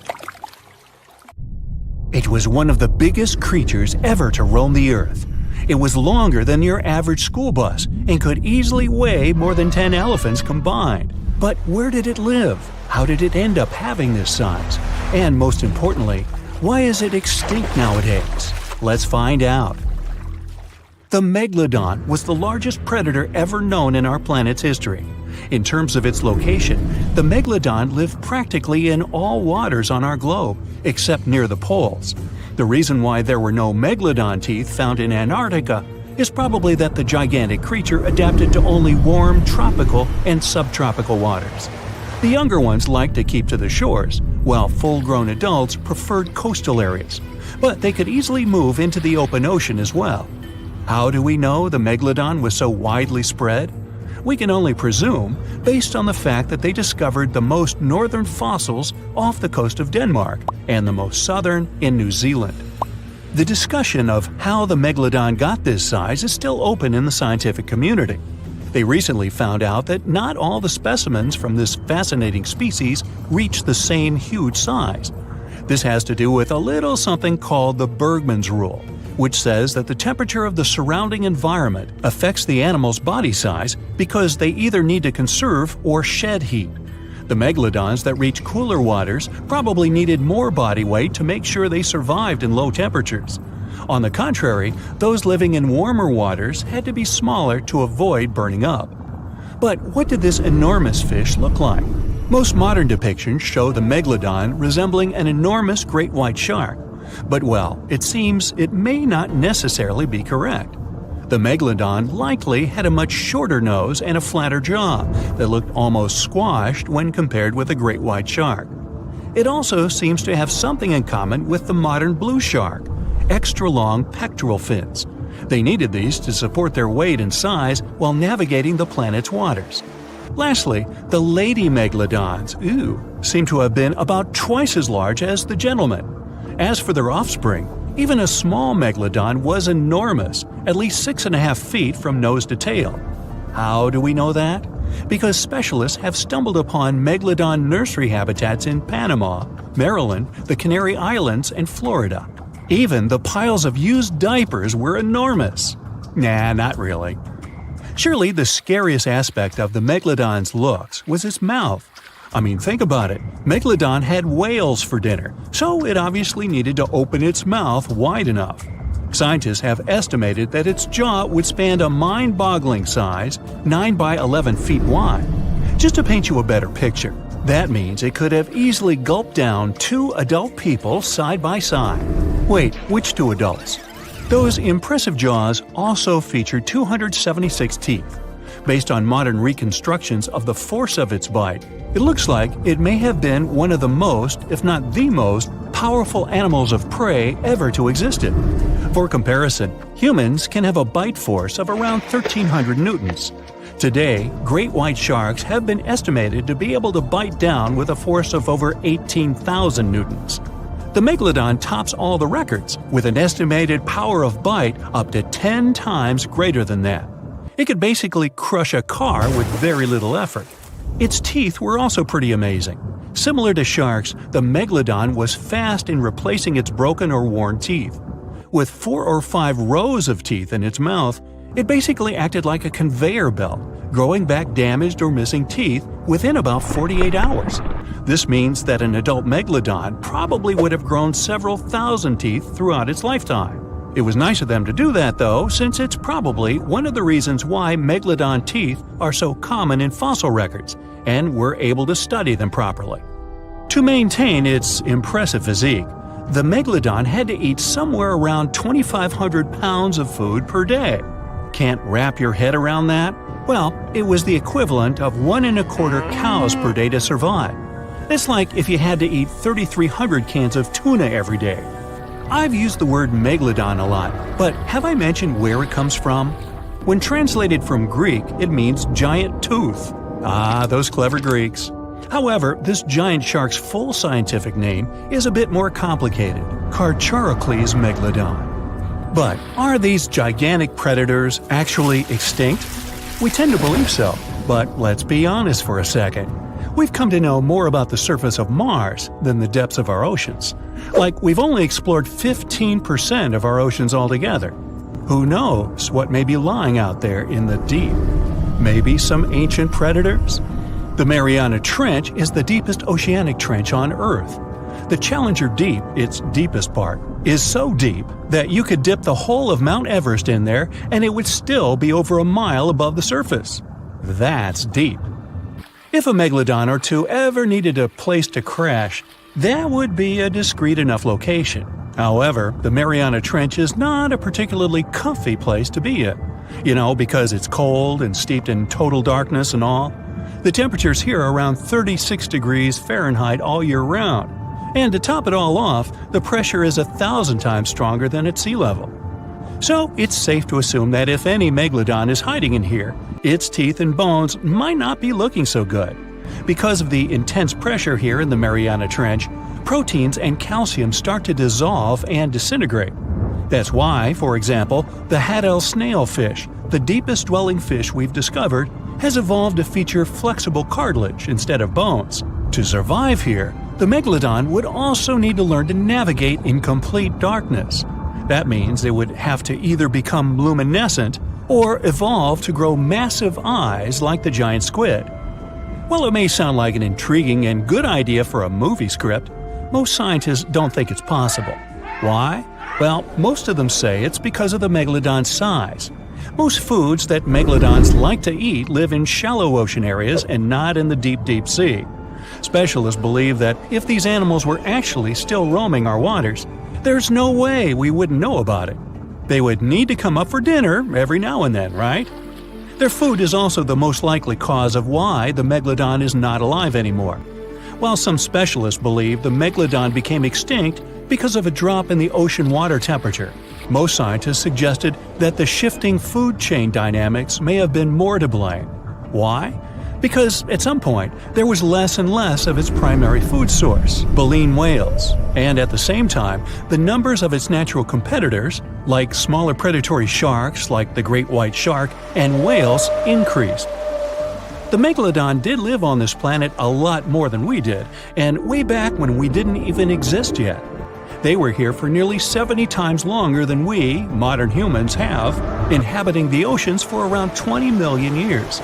It was one of the biggest creatures ever to roam the Earth. It was longer than your average school bus and could easily weigh more than 10 elephants combined. But where did it live? How did it end up having this size? And most importantly, why is it extinct nowadays? Let's find out. The megalodon was the largest predator ever known in our planet's history. In terms of its location, the megalodon lived practically in all waters on our globe, except near the poles. The reason why there were no megalodon teeth found in Antarctica is probably that the gigantic creature adapted to only warm tropical and subtropical waters. The younger ones liked to keep to the shores, while full-grown adults preferred coastal areas, but they could easily move into the open ocean as well. How do we know the megalodon was so widely spread? We can only presume, based on the fact that they discovered the most northern fossils off the coast of Denmark and the most southern in New Zealand. The discussion of how the megalodon got this size is still open in the scientific community. They recently found out that not all the specimens from this fascinating species reach the same huge size. This has to do with a little something called the Bergmann's Rule, which says that the temperature of the surrounding environment affects the animal's body size because they either need to conserve or shed heat. The megalodons that reach cooler waters probably needed more body weight to make sure they survived in low temperatures. On the contrary, those living in warmer waters had to be smaller to avoid burning up. But what did this enormous fish look like? Most modern depictions show the megalodon resembling an enormous great white shark. But well, it seems it may not necessarily be correct. The megalodon likely had a much shorter nose and a flatter jaw that looked almost squashed when compared with a great white shark. It also seems to have something in common with the modern blue shark: extra long pectoral fins. They needed these to support their weight and size while navigating the planet's waters. Lastly, the lady megalodons, seem to have been about twice as large as the gentlemen. As for their offspring, even a small megalodon was enormous, at least 6.5 feet from nose to tail. How do we know that? Because specialists have stumbled upon megalodon nursery habitats in Panama, Maryland, the Canary Islands, and Florida. Even the piles of used diapers were enormous. Nah, not really. Surely the scariest aspect of the megalodon's looks was its mouth. I mean, think about it. Megalodon had whales for dinner, so it obviously needed to open its mouth wide enough. Scientists have estimated that its jaw would span a mind-boggling size, 9 by 11 feet wide. Just to paint you a better picture, that means it could have easily gulped down 2 adult people side by side. Wait, which 2 adults? Those impressive jaws also feature 276 teeth. Based on modern reconstructions of the force of its bite, it looks like it may have been one of the most, if not the most, powerful animals of prey ever to exist. For comparison, humans can have a bite force of around 1,300 newtons. Today, great white sharks have been estimated to be able to bite down with a force of over 18,000 newtons. The megalodon tops all the records, with an estimated power of bite up to 10 times greater than that. It could basically crush a car with very little effort. Its teeth were also pretty amazing. Similar to sharks, the megalodon was fast in replacing its broken or worn teeth. With 4 or 5 rows of teeth in its mouth, it basically acted like a conveyor belt, growing back damaged or missing teeth within about 48 hours. This means that an adult megalodon probably would have grown several thousand teeth throughout its lifetime. It was nice of them to do that, though, since it's probably one of the reasons why megalodon teeth are so common in fossil records, and we're able to study them properly. To maintain its impressive physique, the megalodon had to eat somewhere around 2,500 pounds of food per day. Can't wrap your head around that? Well, it was the equivalent of 1 1/4 cows per day to survive. It's like if you had to eat 3,300 cans of tuna every day. I've used the word megalodon a lot, but have I mentioned where it comes from? When translated from Greek, it means giant tooth. Ah, those clever Greeks. However, this giant shark's full scientific name is a bit more complicated: Carcharocles megalodon. But are these gigantic predators actually extinct? We tend to believe so, but let's be honest for a second. We've come to know more about the surface of Mars than the depths of our oceans. Like, we've only explored 15% of our oceans altogether. Who knows what may be lying out there in the deep? Maybe some ancient predators? The Mariana Trench is the deepest oceanic trench on Earth. The Challenger Deep, its deepest part, is so deep that you could dip the whole of Mount Everest in there and it would still be over a mile above the surface. That's deep. If a megalodon or two ever needed a place to crash, that would be a discreet enough location. However, the Mariana Trench is not a particularly comfy place to be in. Because it's cold and steeped in total darkness and all. The temperatures here are around 36 degrees Fahrenheit all year round. And to top it all off, the pressure is 1,000 times stronger than at sea level. So it's safe to assume that if any megalodon is hiding in here, its teeth and bones might not be looking so good. Because of the intense pressure here in the Mariana Trench, proteins and calcium start to dissolve and disintegrate. That's why, for example, the Haddell snailfish, the deepest dwelling fish we've discovered, has evolved to feature flexible cartilage instead of bones. To survive here, the megalodon would also need to learn to navigate in complete darkness. That means it would have to either become luminescent or evolve to grow massive eyes like the giant squid. While it may sound like an intriguing and good idea for a movie script, most scientists don't think it's possible. Why? Well, most of them say it's because of the megalodon's size. Most foods that megalodons like to eat live in shallow ocean areas and not in the deep, deep sea. Specialists believe that if these animals were actually still roaming our waters, there's no way we wouldn't know about it. They would need to come up for dinner every now and then, right? Their food is also the most likely cause of why the megalodon is not alive anymore. While some specialists believe the megalodon became extinct because of a drop in the ocean water temperature, most scientists suggested that the shifting food chain dynamics may have been more to blame. Why? Because at some point, there was less and less of its primary food source, baleen whales, and at the same time, the numbers of its natural competitors, like smaller predatory sharks like the great white shark and whales, increased. The megalodon did live on this planet a lot more than we did, and way back when we didn't even exist yet. They were here for nearly 70 times longer than we, modern humans, have, inhabiting the oceans for around 20 million years.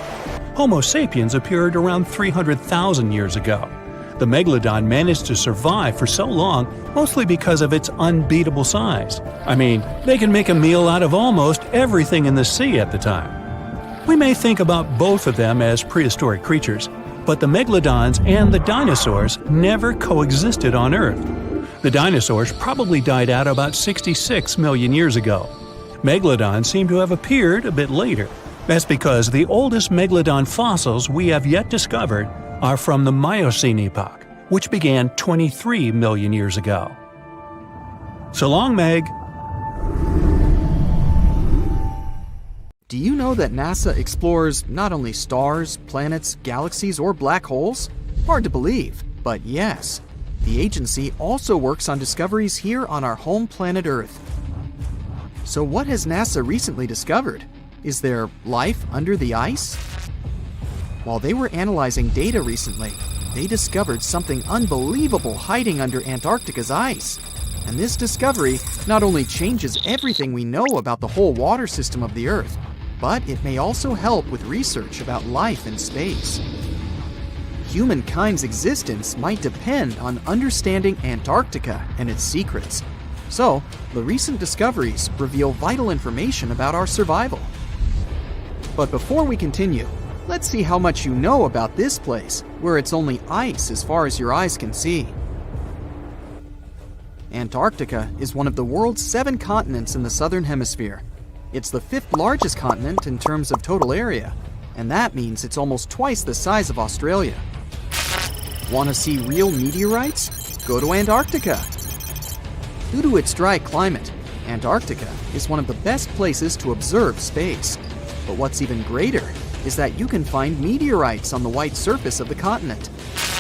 Homo sapiens appeared around 300,000 years ago. The megalodon managed to survive for so long mostly because of its unbeatable size. I mean, they can make a meal out of almost everything in the sea at the time. We may think about both of them as prehistoric creatures, but the megalodons and the dinosaurs never coexisted on Earth. The dinosaurs probably died out about 66 million years ago. Megalodons seem to have appeared a bit later. That's because the oldest megalodon fossils we have yet discovered are from the Miocene epoch, which began 23 million years ago. So long, Meg. Do you know that NASA explores not only stars, planets, galaxies, or black holes? Hard to believe, but yes. The agency also works on discoveries here on our home planet Earth. So what has NASA recently discovered? Is there life under the ice? While they were analyzing data recently, they discovered something unbelievable hiding under Antarctica's ice. And this discovery not only changes everything we know about the whole water system of the Earth, but it may also help with research about life in space. Humankind's existence might depend on understanding Antarctica and its secrets. So, the recent discoveries reveal vital information about our survival. But before we continue, let's see how much you know about this place, where it's only ice as far as your eyes can see. Antarctica is one of the world's 7 continents in the southern hemisphere. It's the 5th largest continent in terms of total area, and that means it's almost twice the size of Australia. Want to see real meteorites? Go to Antarctica. Due to its dry climate, Antarctica is one of the best places to observe space. But what's even greater is that you can find meteorites on the white surface of the continent.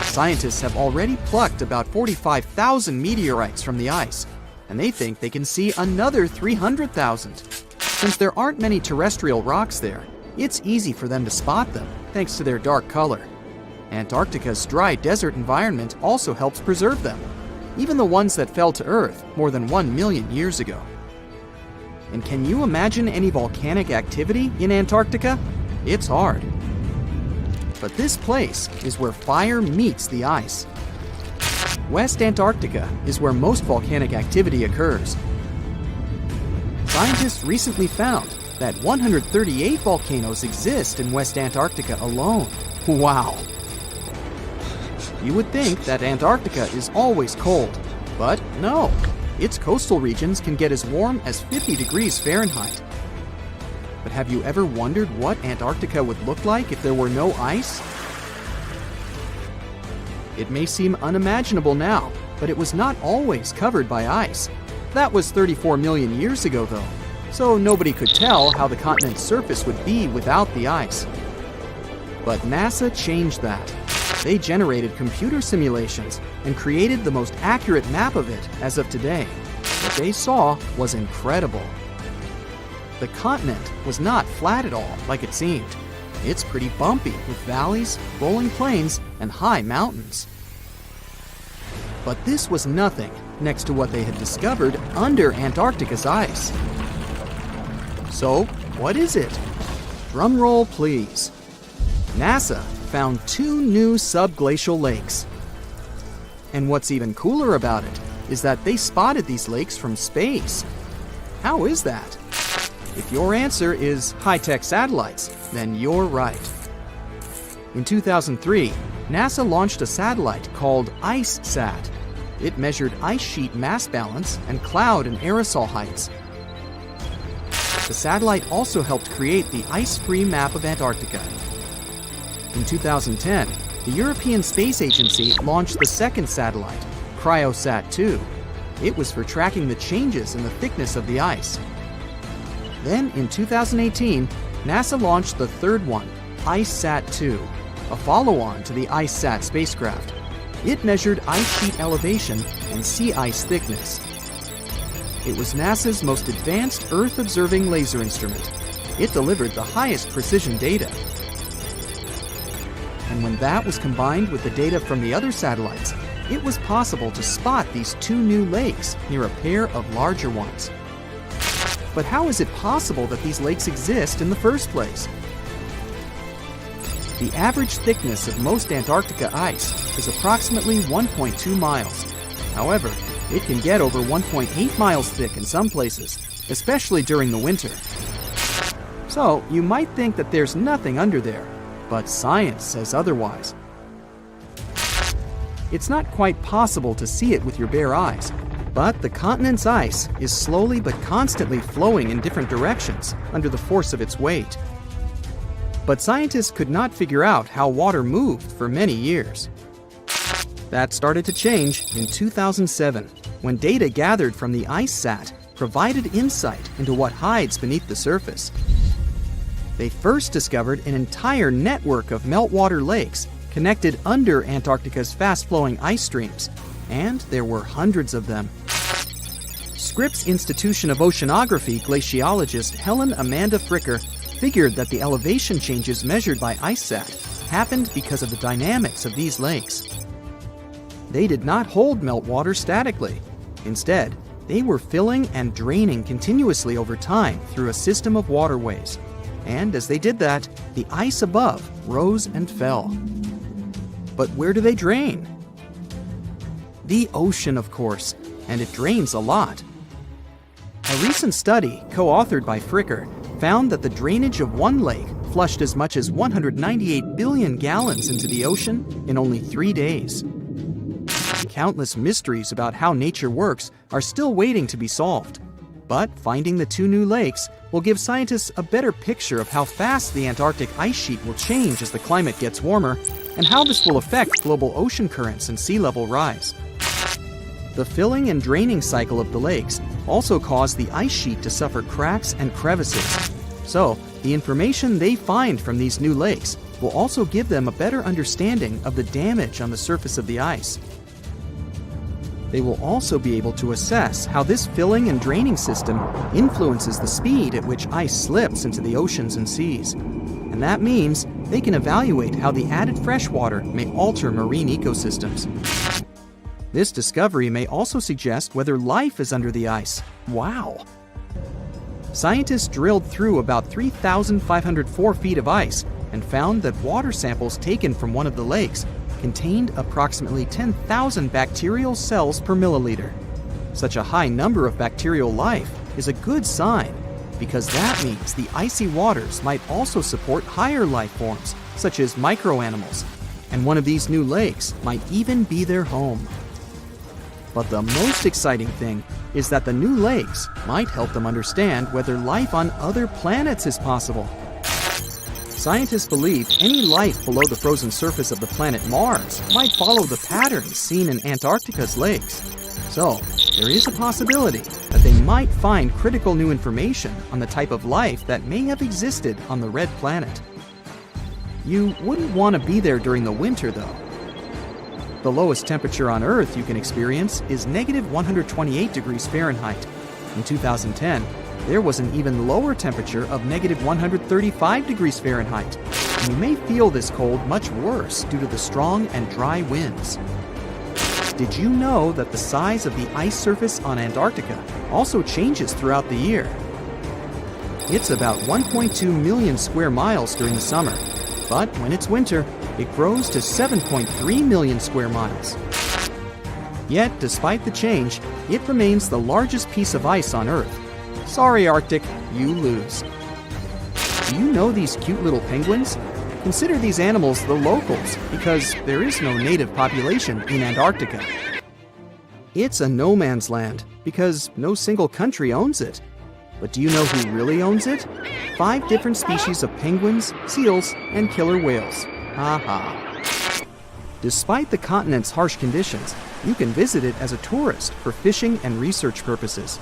Scientists have already plucked about 45,000 meteorites from the ice, and they think they can see another 300,000. Since there aren't many terrestrial rocks there, it's easy for them to spot them thanks to their dark color. Antarctica's dry desert environment also helps preserve them, even the ones that fell to Earth more than 1 million years ago. And can you imagine any volcanic activity in Antarctica? It's hard. But this place is where fire meets the ice. West Antarctica is where most volcanic activity occurs. Scientists recently found that 138 volcanoes exist in West Antarctica alone. Wow! You would think that Antarctica is always cold, but no. Its coastal regions can get as warm as 50 degrees Fahrenheit. But have you ever wondered what Antarctica would look like if there were no ice? It may seem unimaginable now, but it was not always covered by ice. That was 34 million years ago, though, so nobody could tell how the continent's surface would be without the ice. But NASA changed that. They generated computer simulations and created the most accurate map of it as of today. What they saw was incredible. The continent was not flat at all, like it seemed. It's pretty bumpy, with valleys, rolling plains, and high mountains. But this was nothing next to what they had discovered under Antarctica's ice. So, what is it? Drum roll, please. NASA found 2 new subglacial lakes. And what's even cooler about it is that they spotted these lakes from space. How is that? If your answer is high-tech satellites, then you're right. In 2003, NASA launched a satellite called IceSat. It measured ice sheet mass balance and cloud and aerosol heights. The satellite also helped create the ice-free map of Antarctica. In 2010, the European Space Agency launched the second satellite, CryoSat-2. It was for tracking the changes in the thickness of the ice. Then, in 2018, NASA launched the third one, IceSat-2, a follow-on to the IceSat spacecraft. It measured ice sheet elevation and sea ice thickness. It was NASA's most advanced Earth-observing laser instrument. It delivered the highest precision data. And when that was combined with the data from the other satellites, it was possible to spot these 2 new lakes near a pair of larger ones. But how is it possible that these lakes exist in the first place? The average thickness of most Antarctica ice is approximately 1.2 miles. However, it can get over 1.8 miles thick in some places, especially during the winter. So, you might think that there's nothing under there, but science says otherwise. It's not quite possible to see it with your bare eyes, but the continent's ice is slowly but constantly flowing in different directions under the force of its weight. But scientists could not figure out how water moved for many years. That started to change in 2007, when data gathered from the IceSat provided insight into what hides beneath the surface. They first discovered an entire network of meltwater lakes connected under Antarctica's fast-flowing ice streams, and there were hundreds of them. Scripps Institution of Oceanography glaciologist Helen Amanda Fricker figured that the elevation changes measured by IceSat happened because of the dynamics of these lakes. They did not hold meltwater statically. Instead, they were filling and draining continuously over time through a system of waterways. And as they did that, the ice above rose and fell. But where do they drain? The ocean, of course, and it drains a lot. A recent study, co-authored by Fricker, found that the drainage of one lake flushed as much as 198 billion gallons into the ocean in only 3 days. Countless mysteries about how nature works are still waiting to be solved. But finding the 2 new lakes will give scientists a better picture of how fast the Antarctic ice sheet will change as the climate gets warmer, and how this will affect global ocean currents and sea level rise. The filling and draining cycle of the lakes also caused the ice sheet to suffer cracks and crevices. So, The information they find from these new lakes will also give them a better understanding of the damage on the surface of the ice. They will also be able to assess how this filling and draining system influences the speed at which ice slips into the oceans and seas. And that means they can evaluate how the added fresh water may alter marine ecosystems. This discovery may also suggest whether life is under the ice. Wow! Scientists drilled through about 3,504 feet of ice and found that water samples taken from one of the lakes contained approximately 10,000 bacterial cells per milliliter. Such a high number of bacterial life is a good sign, because that means the icy waters might also support higher life forms, such as microanimals, and one of these new lakes might even be their home. But the most exciting thing is that the new lakes might help them understand whether life on other planets is possible. Scientists believe any life below the frozen surface of the planet Mars might follow the patterns seen in Antarctica's lakes. So, there is a possibility that they might find critical new information on the type of life that may have existed on the red planet. You wouldn't want to be there during the winter, though. The lowest temperature on Earth you can experience is negative 128 degrees Fahrenheit. In 2010, there was an even lower temperature of negative 135 degrees Fahrenheit, and you may feel this cold much worse due to the strong and dry winds. Did you know that the size of the ice surface on Antarctica also changes throughout the year? It's about 1.2 million square miles during the summer, but when it's winter, it grows to 7.3 million square miles. Yet, despite the change, it remains the largest piece of ice on Earth. Sorry, Arctic, you lose. Do you know these cute little penguins? Consider these animals the locals, because there is no native population in Antarctica. It's a no man's land, because no single country owns it. But do you know who really owns it? 5 different species of penguins, seals, and killer whales. Ha. Despite the continent's harsh conditions, you can visit it as a tourist for fishing and research purposes.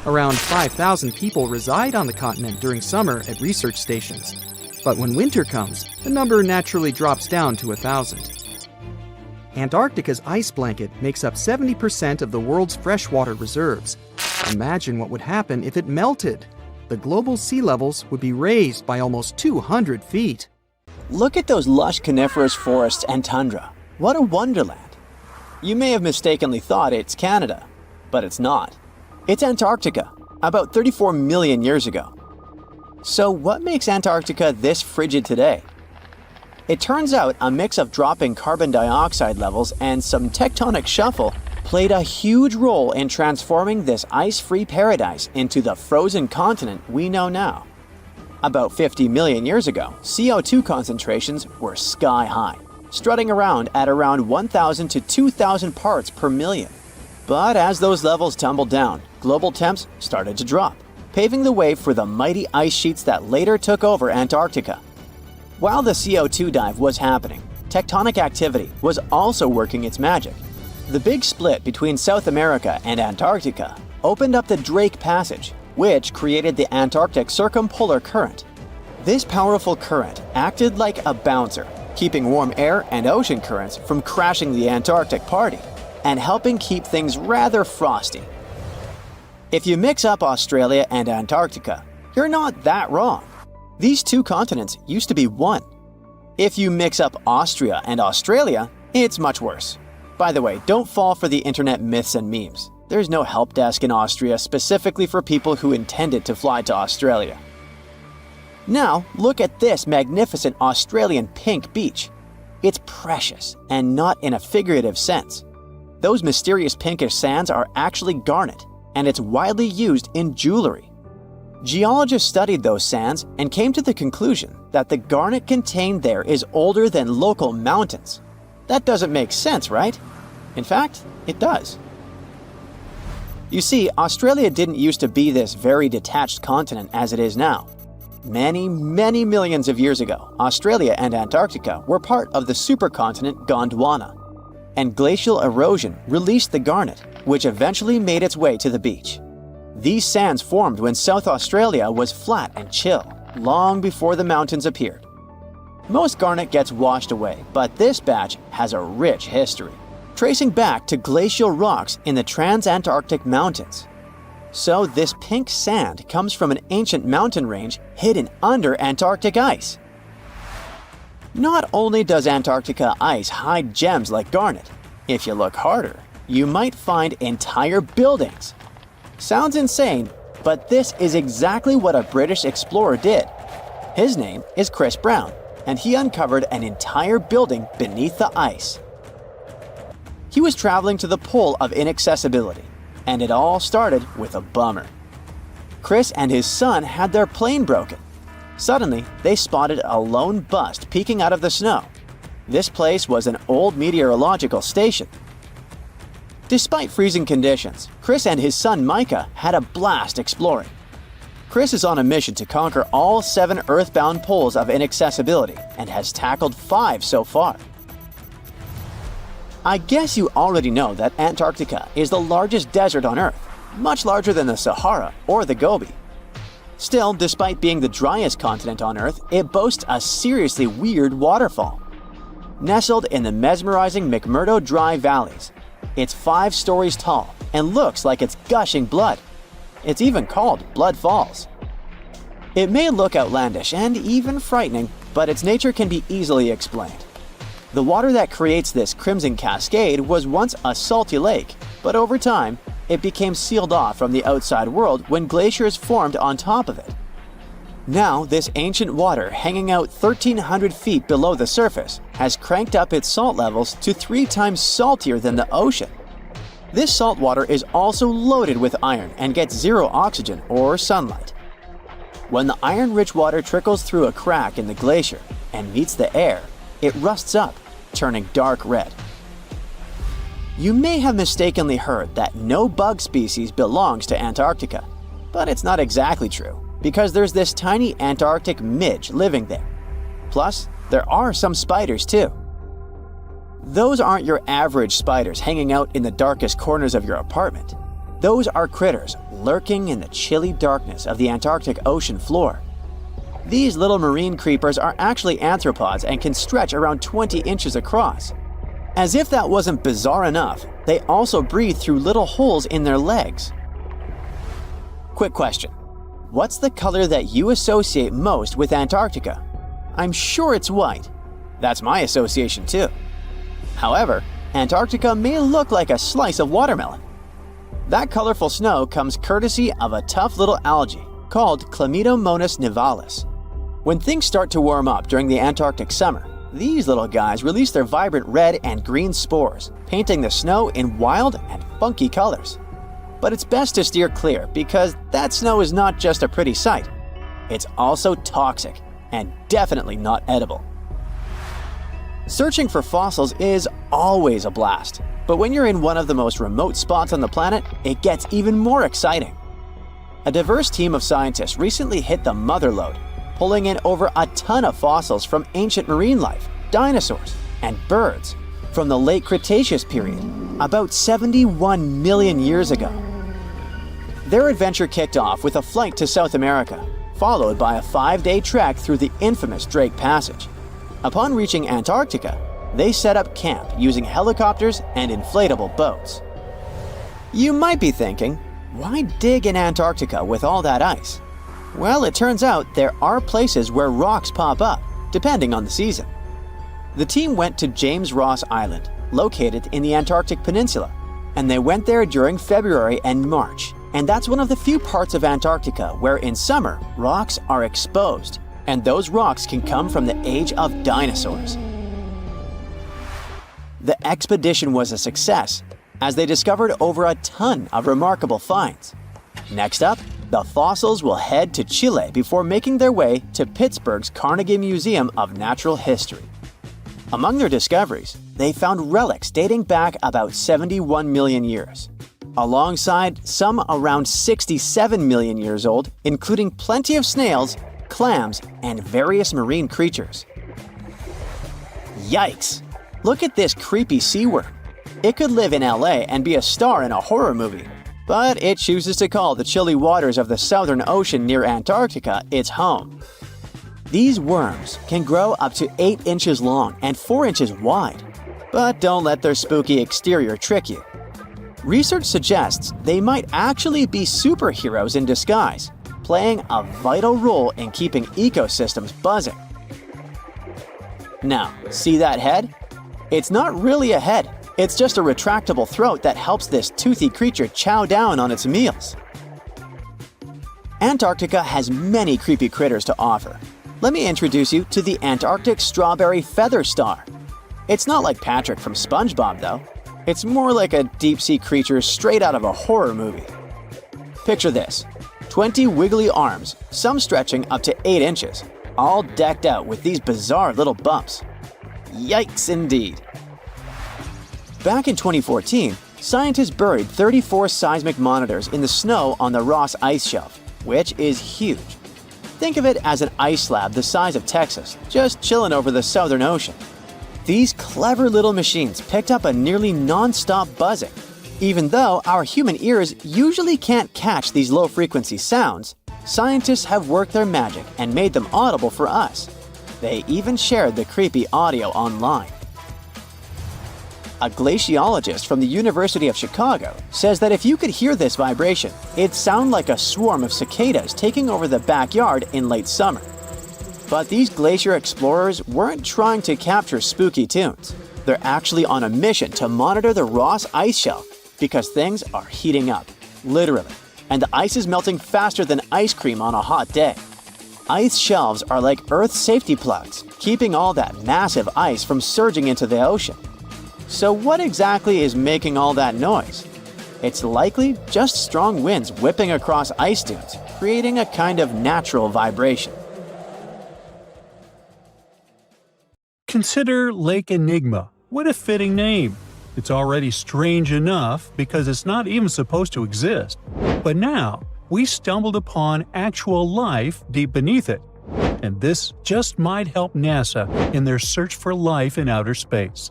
Around 5,000 people reside on the continent during summer at research stations. But when winter comes, the number naturally drops down to 1,000. Antarctica's ice blanket makes up 70% of the world's freshwater reserves. Imagine what would happen if it melted. The global sea levels would be raised by almost 200 feet. Look at those lush coniferous forests and tundra. What a wonderland. You may have mistakenly thought it's Canada, but it's not. It's Antarctica, about 34 million years ago. So what makes Antarctica this frigid today? It turns out a mix of dropping carbon dioxide levels and some tectonic shuffle played a huge role in transforming this ice-free paradise into the frozen continent we know now. About 50 million years ago, CO2 concentrations were sky high, strutting around at around 1,000 to 2,000 parts per million. But as those levels tumbled down, global temps started to drop, paving the way for the mighty ice sheets that later took over Antarctica. While the CO2 dive was happening, tectonic activity was also working its magic. The big split between South America and Antarctica opened up the Drake Passage, which created the Antarctic Circumpolar Current. This powerful current acted like a bouncer, keeping warm air and ocean currents from crashing the Antarctic party, and helping keep things rather frosty. If you mix up Australia and Antarctica, you're not that wrong. These two continents used to be one. If you mix up Austria and Australia, it's much worse. By the way, don't fall for the internet myths and memes. There's no help desk in Austria specifically for people who intended to fly to Australia. Now, look at this magnificent Australian pink beach. It's precious, and not in a figurative sense. Those mysterious pinkish sands are actually garnet, and it's widely used in jewelry. Geologists studied those sands and came to the conclusion that the garnet contained there is older than local mountains. That doesn't make sense, right? In fact, it does. You see, Australia didn't used to be this very detached continent as it is now. Many millions of years ago, Australia and Antarctica were part of the supercontinent Gondwana, and glacial erosion released the garnet, which eventually made its way to the beach. These sands formed when South Australia was flat and chill, long before the mountains appeared. Most garnet gets washed away, but this batch has a rich history, tracing back to glacial rocks in the Transantarctic Mountains. So this pink sand comes from an ancient mountain range hidden under Antarctic ice. Not only does Antarctica ice hide gems like garnet, if you look harder, you might find entire buildings. Sounds insane, but this is exactly what a British explorer did. His name is Chris Brown, and he uncovered an entire building beneath the ice. He was traveling to the pole of inaccessibility, and it all started with a bummer. Chris and his son had their plane broken. Suddenly, they spotted a lone bust peeking out of the snow. This place was an old meteorological station. Despite freezing conditions, Chris and his son Micah had a blast exploring. Chris is on a mission to conquer all 7 earthbound poles of inaccessibility and has tackled 5 so far. I guess you already know that Antarctica is the largest desert on Earth, much larger than the Sahara or the Gobi. Still, despite being the driest continent on Earth, it boasts a seriously weird waterfall. Nestled in the mesmerizing McMurdo Dry Valleys, it's 5 stories tall and looks like it's gushing blood. It's even called Blood Falls. It may look outlandish and even frightening, but its nature can be easily explained. The water that creates this crimson cascade was once a salty lake, but over time, it became sealed off from the outside world when glaciers formed on top of it. Now, this ancient water hanging out 1,300 feet below the surface has cranked up its salt levels to 3 times saltier than the ocean. This salt water is also loaded with iron and gets 0 oxygen or sunlight. When the iron-rich water trickles through a crack in the glacier and meets the air, it rusts up, turning dark red. You may have mistakenly heard that no bug species belongs to Antarctica, but it's not exactly true, because there's this tiny Antarctic midge living there. Plus, there are some spiders too. Those aren't your average spiders hanging out in the darkest corners of your apartment. Those are critters lurking in the chilly darkness of the Antarctic ocean floor. These little marine creepers are actually arthropods and can stretch around 20 inches across. As if that wasn't bizarre enough, they also breathe through little holes in their legs. Quick question. What's the color that you associate most with Antarctica? I'm sure it's white. That's my association too. However, Antarctica may look like a slice of watermelon. That colorful snow comes courtesy of a tough little algae called Chlamydomonas nivalis. When things start to warm up during the Antarctic summer, these little guys release their vibrant red and green spores, painting the snow in wild and funky colors. But it's best to steer clear because that snow is not just a pretty sight. It's also toxic and definitely not edible. Searching for fossils is always a blast, but when you're in one of the most remote spots on the planet, it gets even more exciting. A diverse team of scientists recently hit the mother lode, pulling in over a ton of fossils from ancient marine life, dinosaurs, and birds from the late Cretaceous period, about 71 million years ago. Their adventure kicked off with a flight to South America, followed by a 5-day trek through the infamous Drake Passage. Upon reaching Antarctica, they set up camp using helicopters and inflatable boats. You might be thinking, why dig in Antarctica with all that ice? Well, it turns out there are places where rocks pop up, depending on the season. The team went to James Ross Island, located in the Antarctic Peninsula, and they went there during February and March. And that's one of the few parts of Antarctica where in summer, rocks are exposed, and those rocks can come from the age of dinosaurs. The expedition was a success, as they discovered over a ton of remarkable finds. Next up, the fossils will head to Chile before making their way to Pittsburgh's Carnegie Museum of Natural History. Among their discoveries, they found relics dating back about 71 million years, alongside some around 67 million years old, including plenty of snails, clams, and various marine creatures. Yikes! Look at this creepy sea worm. It could live in LA and be a star in a horror movie, but it chooses to call the chilly waters of the Southern Ocean near Antarctica its home. These worms can grow up to 8 inches long and 4 inches wide. But don't let their spooky exterior trick you. Research suggests they might actually be superheroes in disguise, playing a vital role in keeping ecosystems buzzing. Now, see that head? It's not really a head. It's just a retractable throat that helps this toothy creature chow down on its meals. Antarctica has many creepy critters to offer. Let me introduce you to the Antarctic strawberry feather star. It's not like Patrick from SpongeBob, though. It's more like a deep-sea creature straight out of a horror movie. Picture this: 20 wiggly arms, some stretching up to 8 inches, all decked out with these bizarre little bumps. Yikes indeed. Back in 2014, scientists buried 34 seismic monitors in the snow on the Ross Ice Shelf, which is huge. Think of it as an ice slab the size of Texas, just chilling over the Southern Ocean. These clever little machines picked up a nearly non-stop buzzing. Even though our human ears usually can't catch these low-frequency sounds, scientists have worked their magic and made them audible for us. They even shared the creepy audio online. A glaciologist from the University of Chicago says that if you could hear this vibration, it'd sound like a swarm of cicadas taking over the backyard in late summer. But these glacier explorers weren't trying to capture spooky tunes. They're actually on a mission to monitor the Ross Ice Shelf because things are heating up, literally, and the ice is melting faster than ice cream on a hot day. Ice shelves are like Earth's safety plugs, keeping all that massive ice from surging into the ocean. So what exactly is making all that noise? It's likely just strong winds whipping across ice dunes, creating a kind of natural vibration. Consider Lake Enigma. What a fitting name. It's already strange enough because it's not even supposed to exist. But now, we stumbled upon actual life deep beneath it. And this just might help NASA in their search for life in outer space.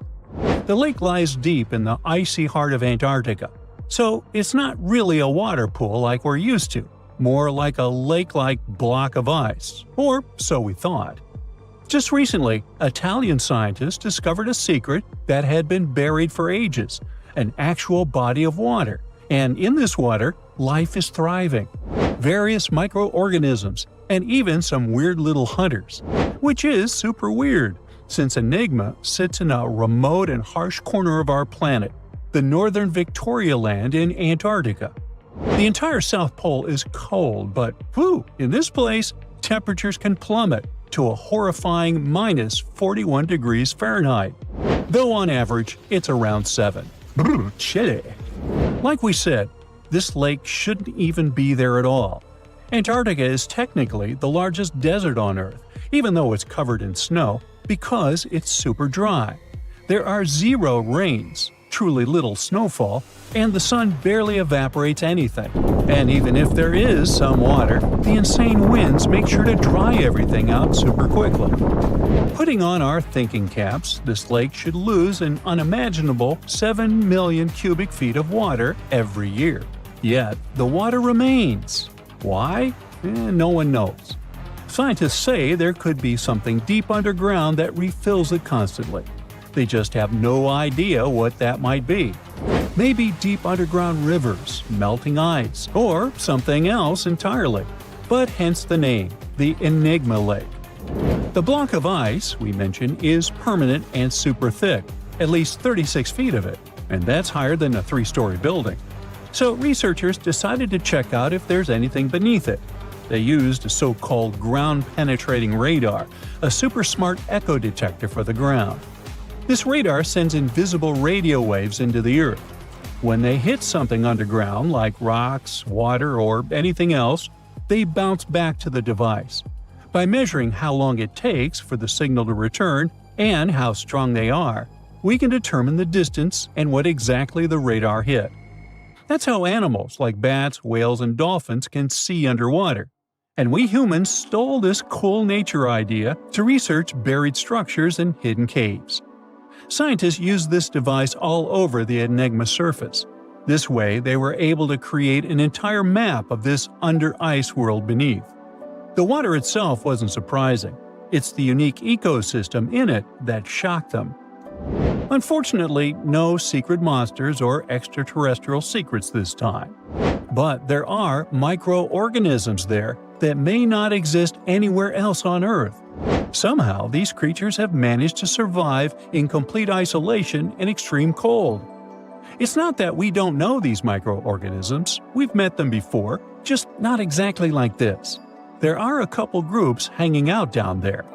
The lake lies deep in the icy heart of Antarctica, so it's not really a water pool like we're used to, more like a lake-like block of ice, or so we thought. Just recently, Italian scientists discovered a secret that had been buried for ages, an actual body of water, and in this water, life is thriving. Various microorganisms, and even some weird little hunters, which is super weird, since Enigma sits in a remote and harsh corner of our planet, the northern Victoria Land in Antarctica. The entire South Pole is cold, but in this place, temperatures can plummet to a horrifying minus 41 degrees Fahrenheit, though on average it's around 7. Chilly. Like we said, this lake shouldn't even be there at all. Antarctica is technically the largest desert on Earth, even though it's covered in snow, because it's super dry. There are 0 rains, truly little snowfall, and the sun barely evaporates anything. And even if there is some water, the insane winds make sure to dry everything out super quickly. Putting on our thinking caps, this lake should lose an unimaginable 7 million cubic feet of water every year. Yet, the water remains. Why? No one knows. Scientists say there could be something deep underground that refills it constantly. They just have no idea what that might be. Maybe deep underground rivers, melting ice, or something else entirely. But hence the name, the Enigma Lake. The block of ice we mentioned is permanent and super thick, at least 36 feet of it, and that's higher than a 3-story building. So researchers decided to check out if there's anything beneath it. They used a so-called ground-penetrating radar, a super smart echo detector for the ground. This radar sends invisible radio waves into the Earth. When they hit something underground, like rocks, water, or anything else, they bounce back to the device. By measuring how long it takes for the signal to return and how strong they are, we can determine the distance and what exactly the radar hit. That's how animals like bats, whales, and dolphins can see underwater. And we humans stole this cool nature idea to research buried structures and hidden caves. Scientists used this device all over the Enigma surface. This way, they were able to create an entire map of this under-ice world beneath. The water itself wasn't surprising. It's the unique ecosystem in it that shocked them. Unfortunately, no secret monsters or extraterrestrial secrets this time. But there are microorganisms there that may not exist anywhere else on Earth. Somehow, these creatures have managed to survive in complete isolation and extreme cold. It's not that we don't know these microorganisms, we've met them before, just not exactly like this. There are a couple groups hanging out down there.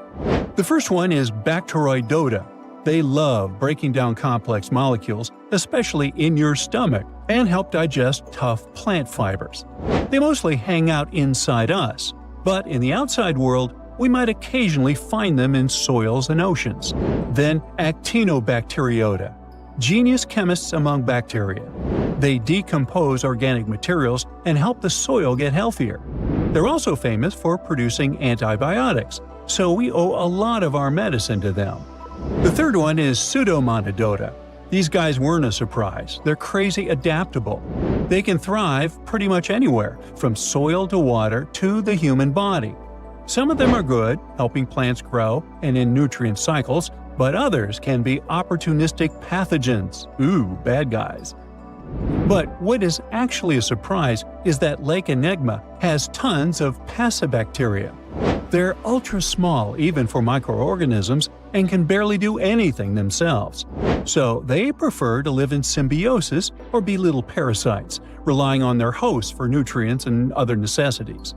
The first one is Bacteroidota. They love breaking down complex molecules, especially in your stomach, and help digest tough plant fibers. They mostly hang out inside us, but in the outside world, we might occasionally find them in soils and oceans. Then Actinobacteriota, genius chemists among bacteria. They decompose organic materials and help the soil get healthier. They're also famous for producing antibiotics, so we owe a lot of our medicine to them. The third one is Pseudomonadota. These guys weren't a surprise. They're crazy adaptable. They can thrive pretty much anywhere, from soil to water to the human body. Some of them are good, helping plants grow and in nutrient cycles, but others can be opportunistic pathogens. Ooh, bad guys. But what is actually a surprise is that Lake Enigma has tons of Passibacteria. They're ultra-small even for microorganisms and can barely do anything themselves. So they prefer to live in symbiosis or be little parasites, relying on their hosts for nutrients and other necessities.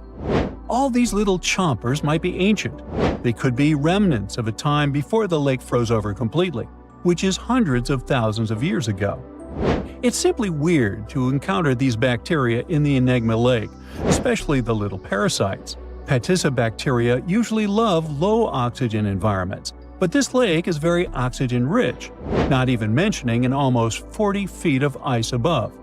All these little chompers might be ancient. They could be remnants of a time before the lake froze over completely, which is hundreds of thousands of years ago. It's simply weird to encounter these bacteria in the Enigma Lake, especially the little parasites. Passibacteria usually love low-oxygen environments, but this lake is very oxygen-rich, not even mentioning an almost 40 feet of ice above.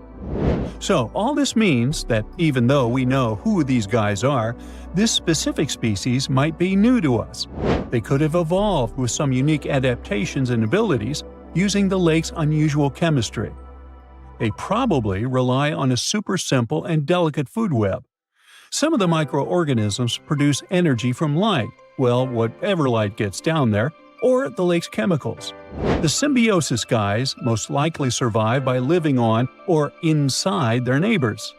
So all this means that even though we know who these guys are, this specific species might be new to us. They could have evolved with some unique adaptations and abilities using the lake's unusual chemistry. They probably rely on a super simple and delicate food web. Some of the microorganisms produce energy from light, well, whatever light gets down there, or the lake's chemicals. The symbiosis guys most likely survive by living on or inside their neighbors.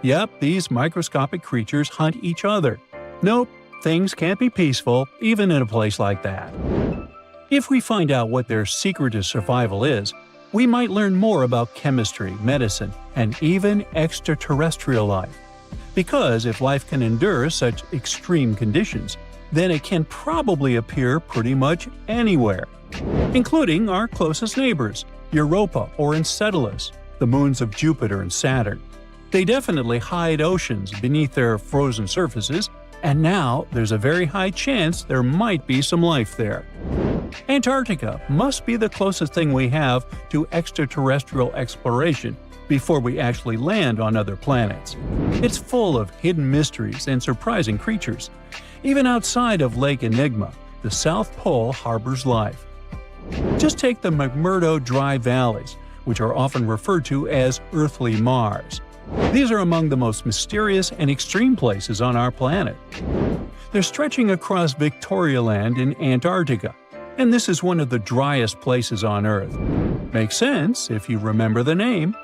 Yep, these microscopic creatures hunt each other. Nope, things can't be peaceful even in a place like that. If we find out what their secret to survival is, we might learn more about chemistry, medicine, and even extraterrestrial life. Because if life can endure such extreme conditions, then it can probably appear pretty much anywhere, including our closest neighbors, Europa or Enceladus, the moons of Jupiter and Saturn. They definitely hide oceans beneath their frozen surfaces, and now there's a very high chance there might be some life there. Antarctica must be the closest thing we have to extraterrestrial exploration before we actually land on other planets. It's full of hidden mysteries and surprising creatures. Even outside of Lake Enigma, the South Pole harbors life. Just take the McMurdo Dry Valleys, which are often referred to as Earthly Mars. These are among the most mysterious and extreme places on our planet. They're stretching across Victoria Land in Antarctica, and this is one of the driest places on Earth. Makes sense if you remember the name.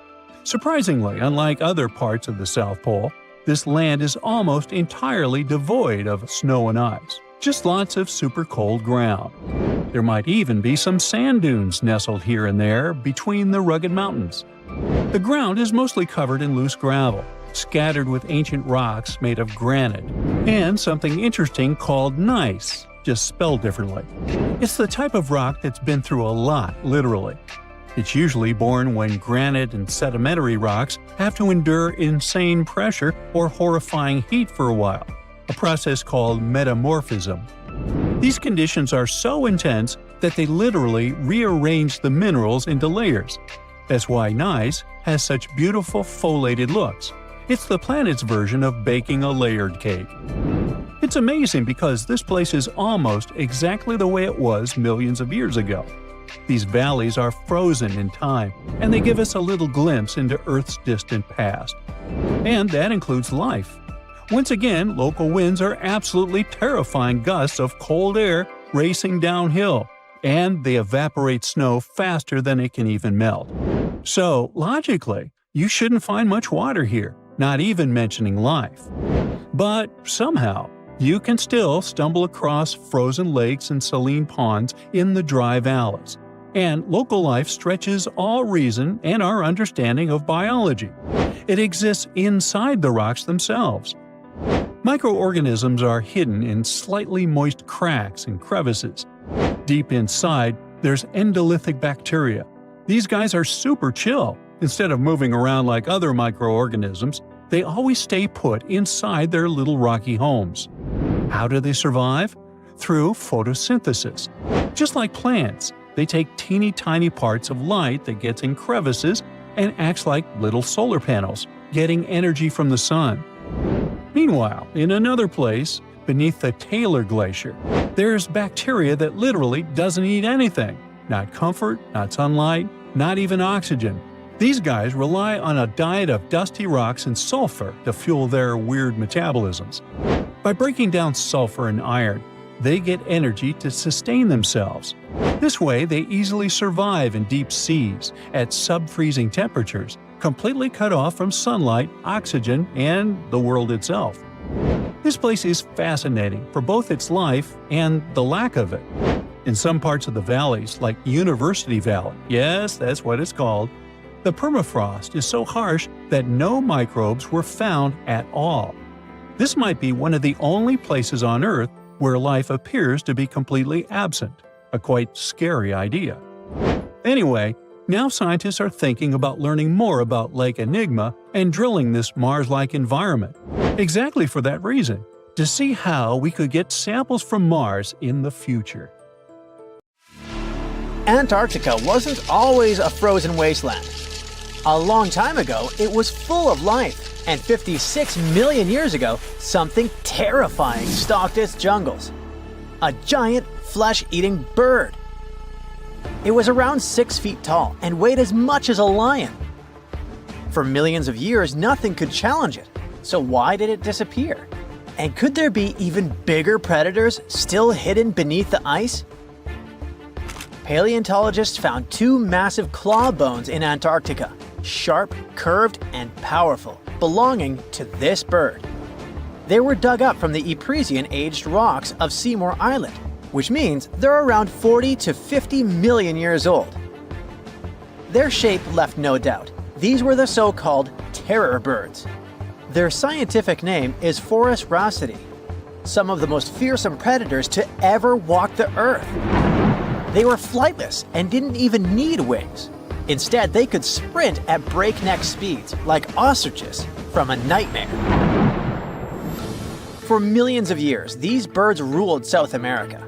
Surprisingly, unlike other parts of the South Pole, this land is almost entirely devoid of snow and ice, just lots of super cold ground. There might even be some sand dunes nestled here and there between the rugged mountains. The ground is mostly covered in loose gravel, scattered with ancient rocks made of granite, and something interesting called gneiss, just spelled differently. It's the type of rock that's been through a lot, literally. It's usually born when granite and sedimentary rocks have to endure insane pressure or horrifying heat for a while, a process called metamorphism. These conditions are so intense that they literally rearrange the minerals into layers. That's why gneiss has such beautiful foliated looks. It's the planet's version of baking a layered cake. It's amazing because this place is almost exactly the way it was millions of years ago. These valleys are frozen in time, and they give us a little glimpse into Earth's distant past. And that includes life. Once again, local winds are absolutely terrifying gusts of cold air racing downhill, and they evaporate snow faster than it can even melt. So, logically, you shouldn't find much water here, not even mentioning life. But somehow, you can still stumble across frozen lakes and saline ponds in the dry valleys. And local life stretches all reason and our understanding of biology. It exists inside the rocks themselves. Microorganisms are hidden in slightly moist cracks and crevices. Deep inside, there's endolithic bacteria. These guys are super chill. Instead of moving around like other microorganisms, they always stay put inside their little rocky homes. How do they survive? Through photosynthesis. Just like plants, they take teeny tiny parts of light that gets in crevices and acts like little solar panels, getting energy from the sun. Meanwhile, in another place, beneath the Taylor Glacier, there's bacteria that literally doesn't eat anything. Not comfort, not sunlight, not even oxygen. These guys rely on a diet of dusty rocks and sulfur to fuel their weird metabolisms. By breaking down sulfur and iron, they get energy to sustain themselves. This way, they easily survive in deep seas at sub-freezing temperatures, completely cut off from sunlight, oxygen, and the world itself. This place is fascinating for both its life and the lack of it. In some parts of the valleys, like University Valley, yes, that's what it's called, the permafrost is so harsh that no microbes were found at all. This might be one of the only places on Earth where life appears to be completely absent, a quite scary idea. Anyway, now scientists are thinking about learning more about Lake Enigma and drilling this Mars-like environment, exactly for that reason, to see how we could get samples from Mars in the future. Antarctica wasn't always a frozen wasteland. A long time ago, it was full of life, and 56 million years ago, something terrifying stalked its jungles. A giant, flesh-eating bird. It was around 6 feet tall and weighed as much as a lion. For millions of years, nothing could challenge it, so why did it disappear? And could there be even bigger predators still hidden beneath the ice? Paleontologists found 2 massive claw bones in Antarctica, sharp, curved, and powerful, belonging to this bird. They were dug up from the Epresian-aged rocks of Seymour Island, which means they're around 40 to 50 million years old. Their shape left no doubt. These were the so-called terror birds. Their scientific name is Forus raceti, some of the most fearsome predators to ever walk the Earth. They were flightless and didn't even need wings. Instead, they could sprint at breakneck speeds, like ostriches from a nightmare. For millions of years, these birds ruled South America.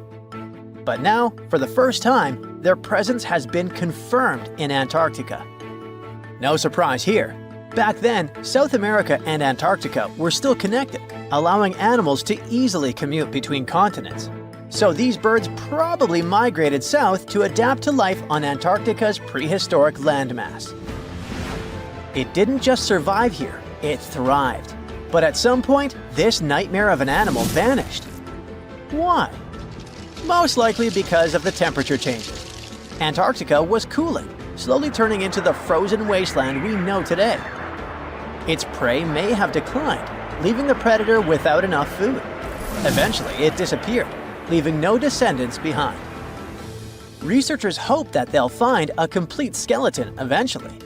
But now, for the first time, their presence has been confirmed in Antarctica. No surprise here. Back then, South America and Antarctica were still connected, allowing animals to easily commute between continents. So these birds probably migrated south to adapt to life on Antarctica's prehistoric landmass. It didn't just survive here, it thrived. But at some point, this nightmare of an animal vanished. Why? Most likely because of the temperature changes. Antarctica was cooling, slowly turning into the frozen wasteland we know today. Its prey may have declined, leaving the predator without enough food. Eventually, it disappeared, leaving no descendants behind. Researchers hope that they'll find a complete skeleton eventually.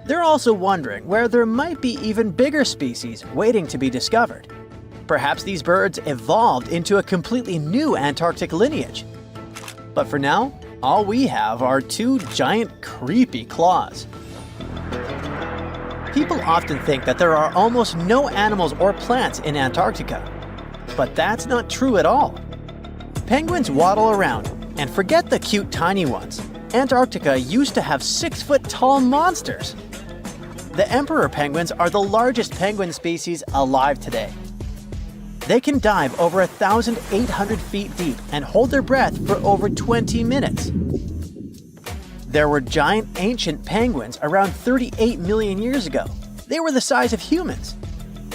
They're also wondering where there might be even bigger species waiting to be discovered. Perhaps these birds evolved into a completely new Antarctic lineage. But for now, all we have are 2 giant, creepy claws. People often think that there are almost no animals or plants in Antarctica. But that's not true at all. Penguins waddle around, and forget the cute tiny ones. Antarctica used to have 6-foot-tall monsters. The emperor penguins are the largest penguin species alive today. They can dive over 1,800 feet deep and hold their breath for over 20 minutes. There were giant ancient penguins around 38 million years ago. They were the size of humans.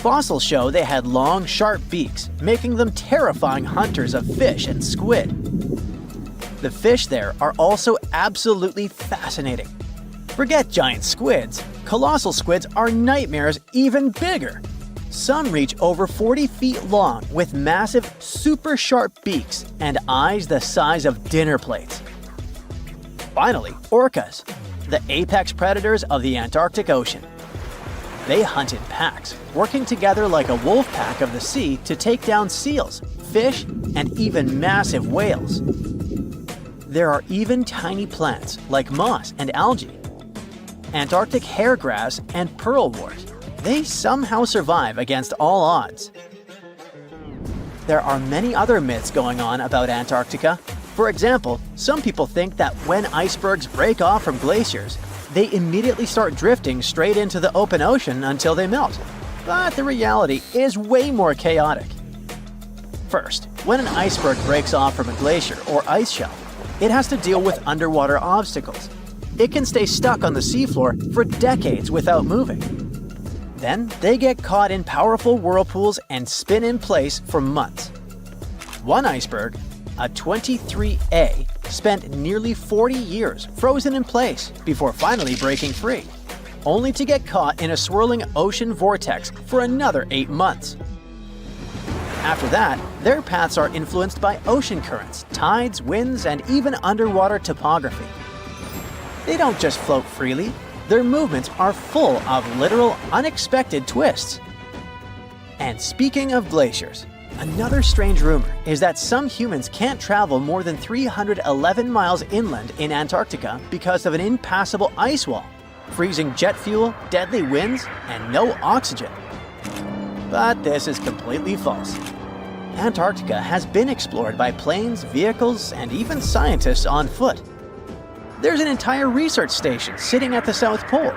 Fossils show they had long, sharp beaks, making them terrifying hunters of fish and squid. The fish there are also absolutely fascinating. Forget giant squids. Colossal squids are nightmares even bigger. Some reach over 40 feet long with massive, super sharp beaks and eyes the size of dinner plates. Finally, orcas, the apex predators of the Antarctic Ocean. They hunt in packs, working together like a wolf pack of the sea to take down seals, fish, and even massive whales. There are even tiny plants like moss and algae, Antarctic hairgrass and pearlwort. They somehow survive against all odds. There are many other myths going on about Antarctica. For example, some people think that when icebergs break off from glaciers, they immediately start drifting straight into the open ocean until they melt. But the reality is way more chaotic. First, when an iceberg breaks off from a glacier or ice shelf, it has to deal with underwater obstacles. It can stay stuck on the seafloor for decades without moving. Then they get caught in powerful whirlpools and spin in place for months. One iceberg, a 23A, spent nearly 40 years frozen in place before finally breaking free, only to get caught in a swirling ocean vortex for another 8 months. After that, their paths are influenced by ocean currents, tides, winds, and even underwater topography. They don't just float freely, their movements are full of literal, unexpected twists. And speaking of glaciers, another strange rumor is that some humans can't travel more than 311 miles inland in Antarctica because of an impassable ice wall, freezing jet fuel, deadly winds, and no oxygen. But this is completely false. Antarctica has been explored by planes, vehicles, and even scientists on foot. There's an entire research station sitting at the South Pole.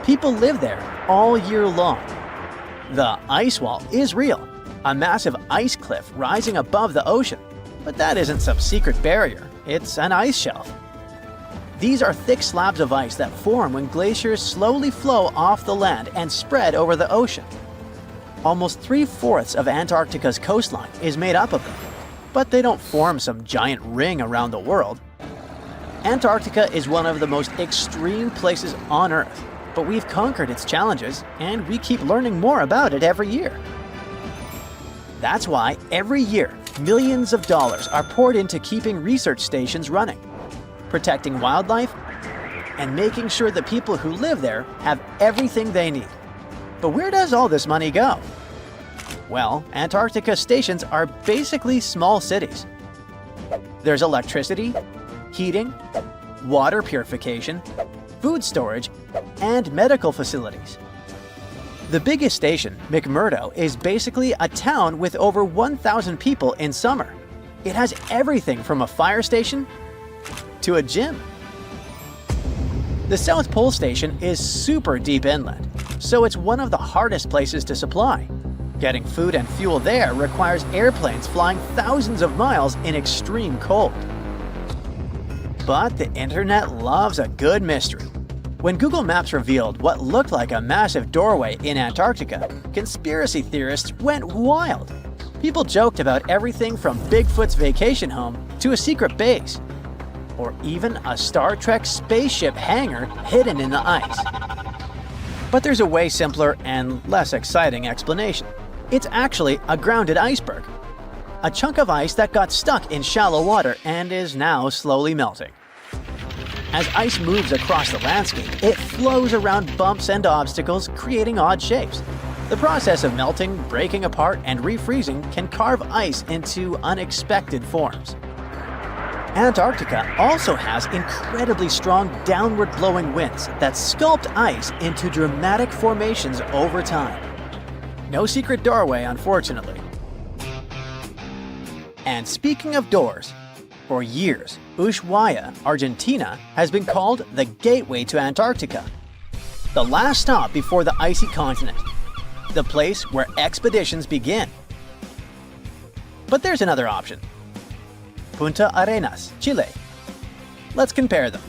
People live there all year long. The ice wall is real, a massive ice cliff rising above the ocean. But that isn't some secret barrier, it's an ice shelf. These are thick slabs of ice that form when glaciers slowly flow off the land and spread over the ocean. Almost 3/4 of Antarctica's coastline is made up of them, but they don't form some giant ring around the world. Antarctica is one of the most extreme places on Earth, but we've conquered its challenges, and we keep learning more about it every year. That's why every year, millions of dollars are poured into keeping research stations running, protecting wildlife, and making sure the people who live there have everything they need. But where does all this money go? Well, Antarctica stations are basically small cities. There's electricity, heating, water purification, food storage, and medical facilities. The biggest station, McMurdo, is basically a town with over 1,000 people in summer. It has everything from a fire station to a gym. The South Pole Station is super deep inland, so it's one of the hardest places to supply. Getting food and fuel there requires airplanes flying thousands of miles in extreme cold. But the internet loves a good mystery. When Google Maps revealed what looked like a massive doorway in Antarctica, conspiracy theorists went wild. People joked about everything from Bigfoot's vacation home to a secret base, or even a Star Trek spaceship hangar hidden in the ice. But there's a way simpler and less exciting explanation. It's actually a grounded iceberg, a chunk of ice that got stuck in shallow water and is now slowly melting. As ice moves across the landscape, it flows around bumps and obstacles, creating odd shapes. The process of melting, breaking apart, and refreezing can carve ice into unexpected forms. Antarctica also has incredibly strong downward-blowing winds that sculpt ice into dramatic formations over time. No secret doorway, unfortunately. And speaking of doors, for years, Ushuaia, Argentina, has been called the gateway to Antarctica, the last stop before the icy continent, the place where expeditions begin. But there's another option. Punta Arenas, Chile. Let's compare them.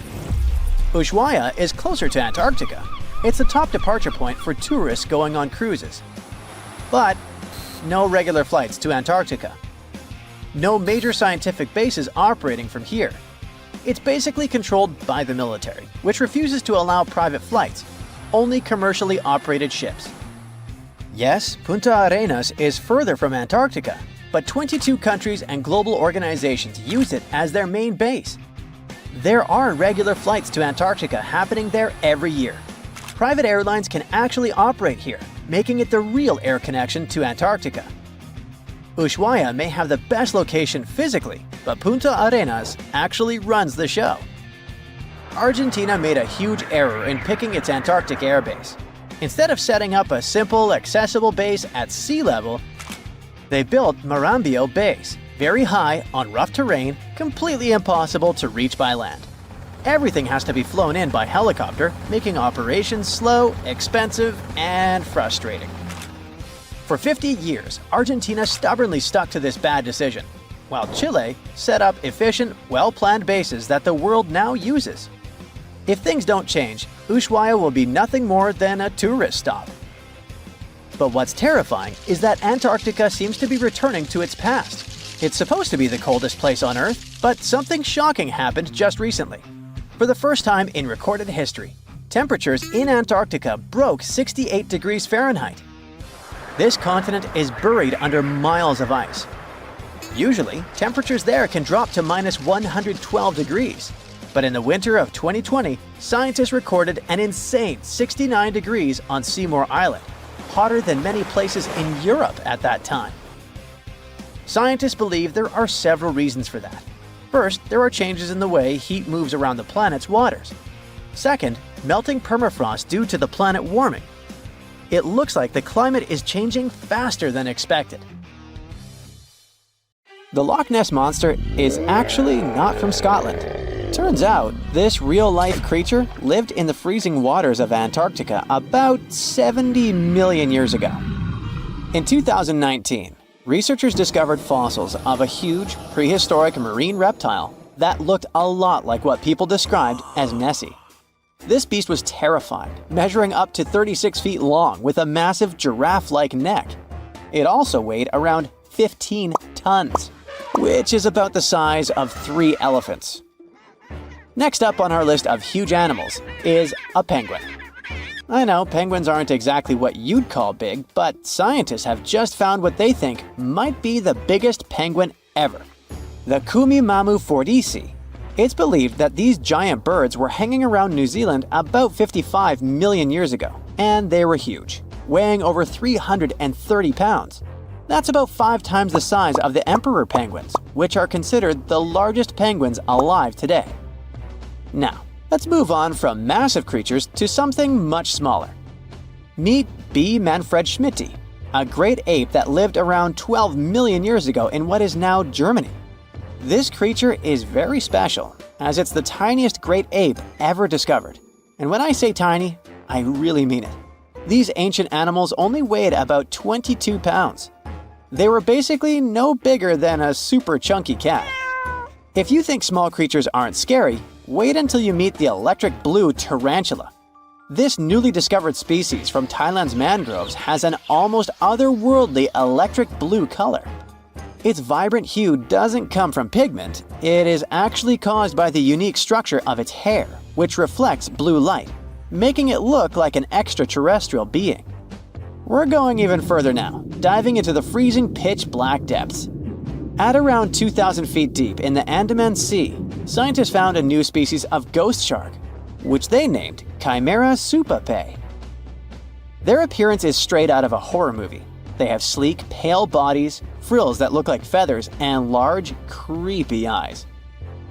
Ushuaia is closer to Antarctica. It's the top departure point for tourists going on cruises. But no regular flights to Antarctica. No major scientific bases operating from here. It's basically controlled by the military, which refuses to allow private flights, only commercially operated ships. Yes, Punta Arenas is further from Antarctica, but 22 countries and global organizations use it as their main base. There are regular flights to Antarctica happening there every year. Private airlines can actually operate here, making it the real air connection to Antarctica. Ushuaia may have the best location physically, but Punta Arenas actually runs the show. Argentina made a huge error in picking its Antarctic airbase. Instead of setting up a simple, accessible base at sea level, they built Marambio Base, very high on rough terrain, completely impossible to reach by land. Everything has to be flown in by helicopter, making operations slow, expensive, and frustrating. For 50 years, Argentina stubbornly stuck to this bad decision, while Chile set up efficient, well-planned bases that the world now uses. If things don't change, Ushuaia will be nothing more than a tourist stop. But what's terrifying is that Antarctica seems to be returning to its past. It's supposed to be the coldest place on Earth, but something shocking happened just recently. For the first time in recorded history, temperatures in Antarctica broke 68 degrees Fahrenheit. This continent is buried under miles of ice. Usually, temperatures there can drop to minus 112 degrees. But in the winter of 2020, scientists recorded an insane 69 degrees on Seymour Island, hotter than many places in Europe at that time. Scientists believe there are several reasons for that. First, there are changes in the way heat moves around the planet's waters. Second, melting permafrost due to the planet warming. It looks like the climate is changing faster than expected. The Loch Ness Monster is actually not from Scotland. Turns out, this real-life creature lived in the freezing waters of Antarctica about 70 million years ago. In 2019, researchers discovered fossils of a huge, prehistoric marine reptile that looked a lot like what people described as Nessie. This beast was terrifying, measuring up to 36 feet long with a massive giraffe-like neck. It also weighed around 15 tons, which is about the size of 3 elephants. Next up on our list of huge animals is a penguin. I know penguins aren't exactly what you'd call big, but scientists have just found what they think might be the biggest penguin ever, the Kumimamu fordyce. It's believed that these giant birds were hanging around New Zealand about 55 million years ago, and they were huge, weighing over 330 pounds. That's about 5 times the size of the emperor penguins, which are considered the largest penguins alive today. Now, let's move on from massive creatures to something much smaller. Meet B. manfredschmidti, a great ape that lived around 12 million years ago in what is now Germany. This creature is very special, as it's the tiniest great ape ever discovered. And when I say tiny, I really mean it. These ancient animals only weighed about 22 pounds. They were basically no bigger than a super chunky cat. If you think small creatures aren't scary, wait until you meet the electric blue tarantula. This newly discovered species from Thailand's mangroves has an almost otherworldly electric blue color. Its vibrant hue doesn't come from pigment, it is actually caused by the unique structure of its hair, which reflects blue light, making it look like an extraterrestrial being. We're going even further now, diving into the freezing pitch-black depths. At around 2,000 feet deep in the Andaman Sea, scientists found a new species of ghost shark, which they named Chimera supape. Their appearance is straight out of a horror movie. They have sleek, pale bodies, frills that look like feathers, and large, creepy eyes.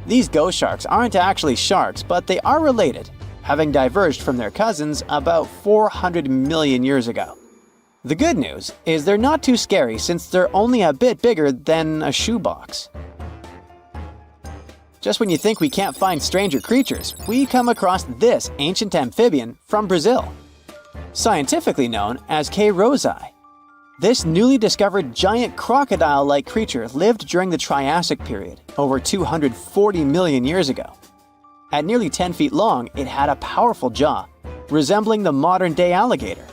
These ghost sharks aren't actually sharks, but they are related, having diverged from their cousins about 400 million years ago. The good news is they're not too scary since they're only a bit bigger than a shoebox. Just when you think we can't find stranger creatures, we come across this ancient amphibian from Brazil. Scientifically known as K. rosae. This newly discovered giant crocodile-like creature lived during the Triassic period, over 240 million years ago. At nearly 10 feet long, it had a powerful jaw, resembling the modern-day alligator.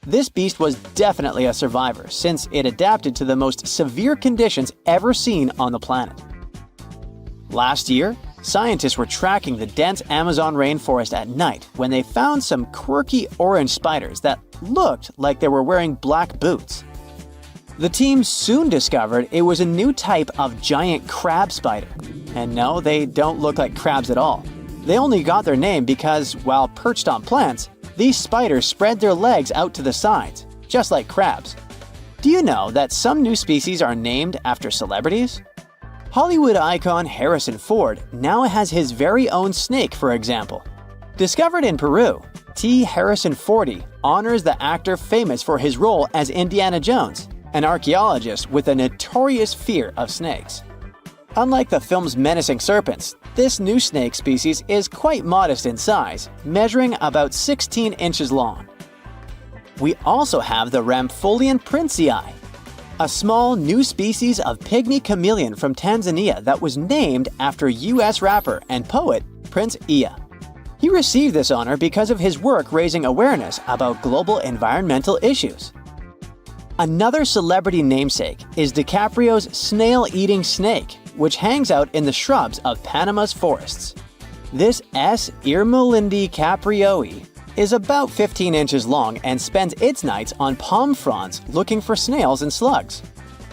This beast was definitely a survivor since it adapted to the most severe conditions ever seen on the planet. Last year, scientists were tracking the dense Amazon rainforest at night when they found some quirky orange spiders that looked like they were wearing black boots. The team soon discovered it was a new type of giant crab spider. And no, they don't look like crabs at all. They only got their name because, while perched on plants, these spiders spread their legs out to the sides, just like crabs. Do you know that some new species are named after celebrities? Hollywood icon Harrison Ford now has his very own snake, for example. Discovered in Peru, T. Harrison Fordy honors the actor famous for his role as Indiana Jones, an archaeologist with a notorious fear of snakes. Unlike the film's menacing serpents, this new snake species is quite modest in size, measuring about 16 inches long. We also have the Rampholian princei, a small new species of pygmy chameleon from Tanzania that was named after US rapper and poet Prince Iya. He received this honor because of his work raising awareness about global environmental issues. Another celebrity namesake is DiCaprio's snail-eating snake, which hangs out in the shrubs of Panama's forests. This S. Irmelindi caprioi is about 15 inches long and spends its nights on palm fronds looking for snails and slugs.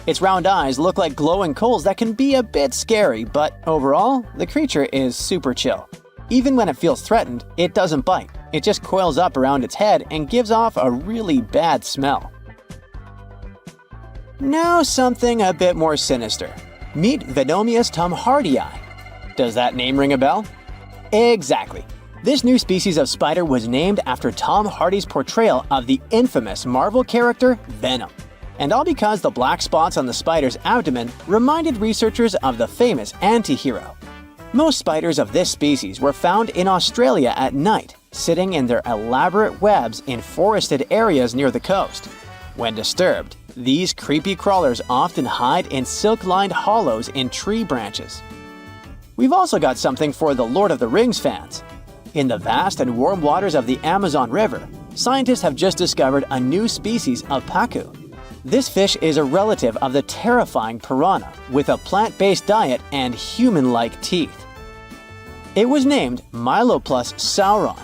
Its round eyes look like glowing coals that can be a bit scary, but overall, the creature is super chill. Even when it feels threatened, it doesn't bite. It just coils up around its head and gives off a really bad smell. Now something a bit more sinister. Meet Venomius tomhardii. Does that name ring a bell? Exactly. This new species of spider was named after Tom Hardy's portrayal of the infamous Marvel character Venom. And all because the black spots on the spider's abdomen reminded researchers of the famous anti-hero. Most spiders of this species were found in Australia at night, sitting in their elaborate webs in forested areas near the coast. When disturbed, these creepy crawlers often hide in silk-lined hollows in tree branches. We've also got something for the Lord of the Rings fans. In the vast and warm waters of the Amazon River, scientists have just discovered a new species of pacu. This fish is a relative of the terrifying piranha, with a plant-based diet and human-like teeth. It was named Myloplus sauron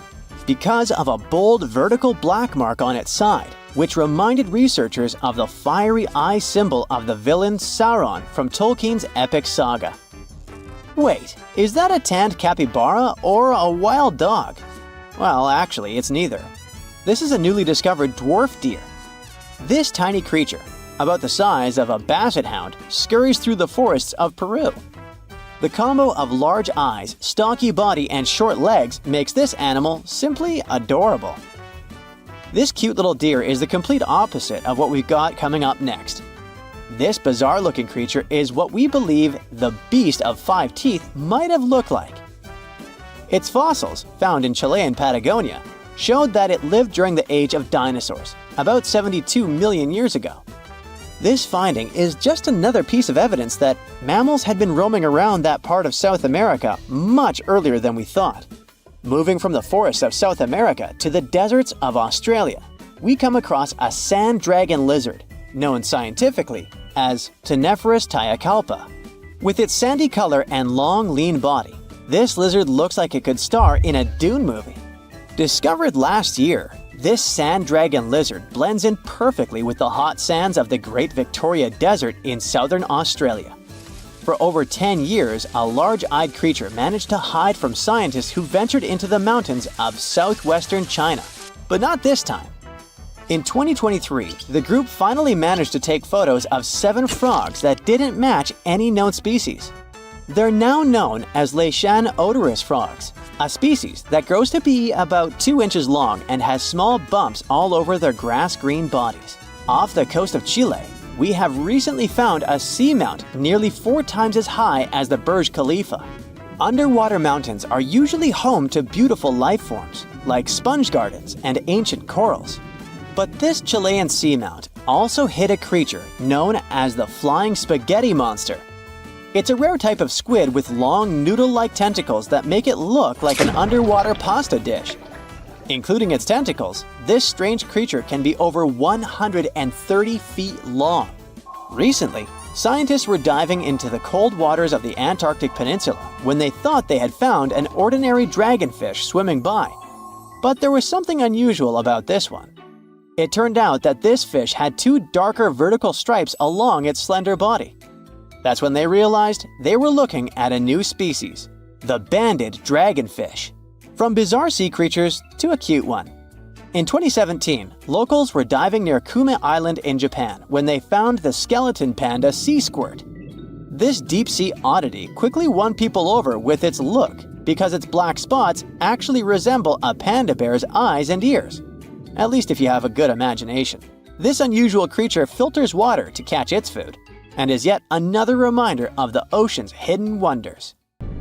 because of a bold vertical black mark on its side, which reminded researchers of the fiery eye symbol of the villain Sauron from Tolkien's epic saga. Wait, is that a tanned capybara or a wild dog? Well, actually, it's neither. This is a newly discovered dwarf deer. This tiny creature, about the size of a basset hound, scurries through the forests of Peru. The combo of large eyes, stocky body, and short legs makes this animal simply adorable. This cute little deer is the complete opposite of what we've got coming up next. This bizarre-looking creature is what we believe the beast of 5 teeth might have looked like. Its fossils, found in Chilean Patagonia, showed that it lived during the age of dinosaurs, about 72 million years ago. This finding is just another piece of evidence that mammals had been roaming around that part of South America much earlier than we thought. Moving from the forests of South America to the deserts of Australia, we come across a sand dragon lizard, known scientifically as Cteniferus tayacalpa. With its sandy color and long, lean body, this lizard looks like it could star in a Dune movie. Discovered last year, this sand dragon lizard blends in perfectly with the hot sands of the Great Victoria Desert in southern Australia. For over 10 years, a large-eyed creature managed to hide from scientists who ventured into the mountains of southwestern China. But not this time. In 2023, the group finally managed to take photos of 7 frogs that didn't match any known species. They're now known as Leishan odorous frogs, a species that grows to be about 2 inches long and has small bumps all over their grass-green bodies. Off the coast of Chile, we have recently found a seamount nearly 4 times as high as the Burj Khalifa. Underwater mountains are usually home to beautiful life forms, like sponge gardens and ancient corals. But this Chilean seamount also hid a creature known as the flying spaghetti monster. It's a rare type of squid with long, noodle-like tentacles that make it look like an underwater pasta dish. Including its tentacles, this strange creature can be over 130 feet long. Recently, scientists were diving into the cold waters of the Antarctic Peninsula when they thought they had found an ordinary dragonfish swimming by. But there was something unusual about this one. It turned out that this fish had two darker vertical stripes along its slender body. That's when they realized they were looking at a new species, the banded dragonfish. From bizarre sea creatures to a cute one. In 2017, locals were diving near Kume Island in Japan when they found the skeleton panda sea squirt. This deep-sea oddity quickly won people over with its look because its black spots actually resemble a panda bear's eyes and ears. At least if you have a good imagination. This unusual creature filters water to catch its food, and is yet another reminder of the ocean's hidden wonders.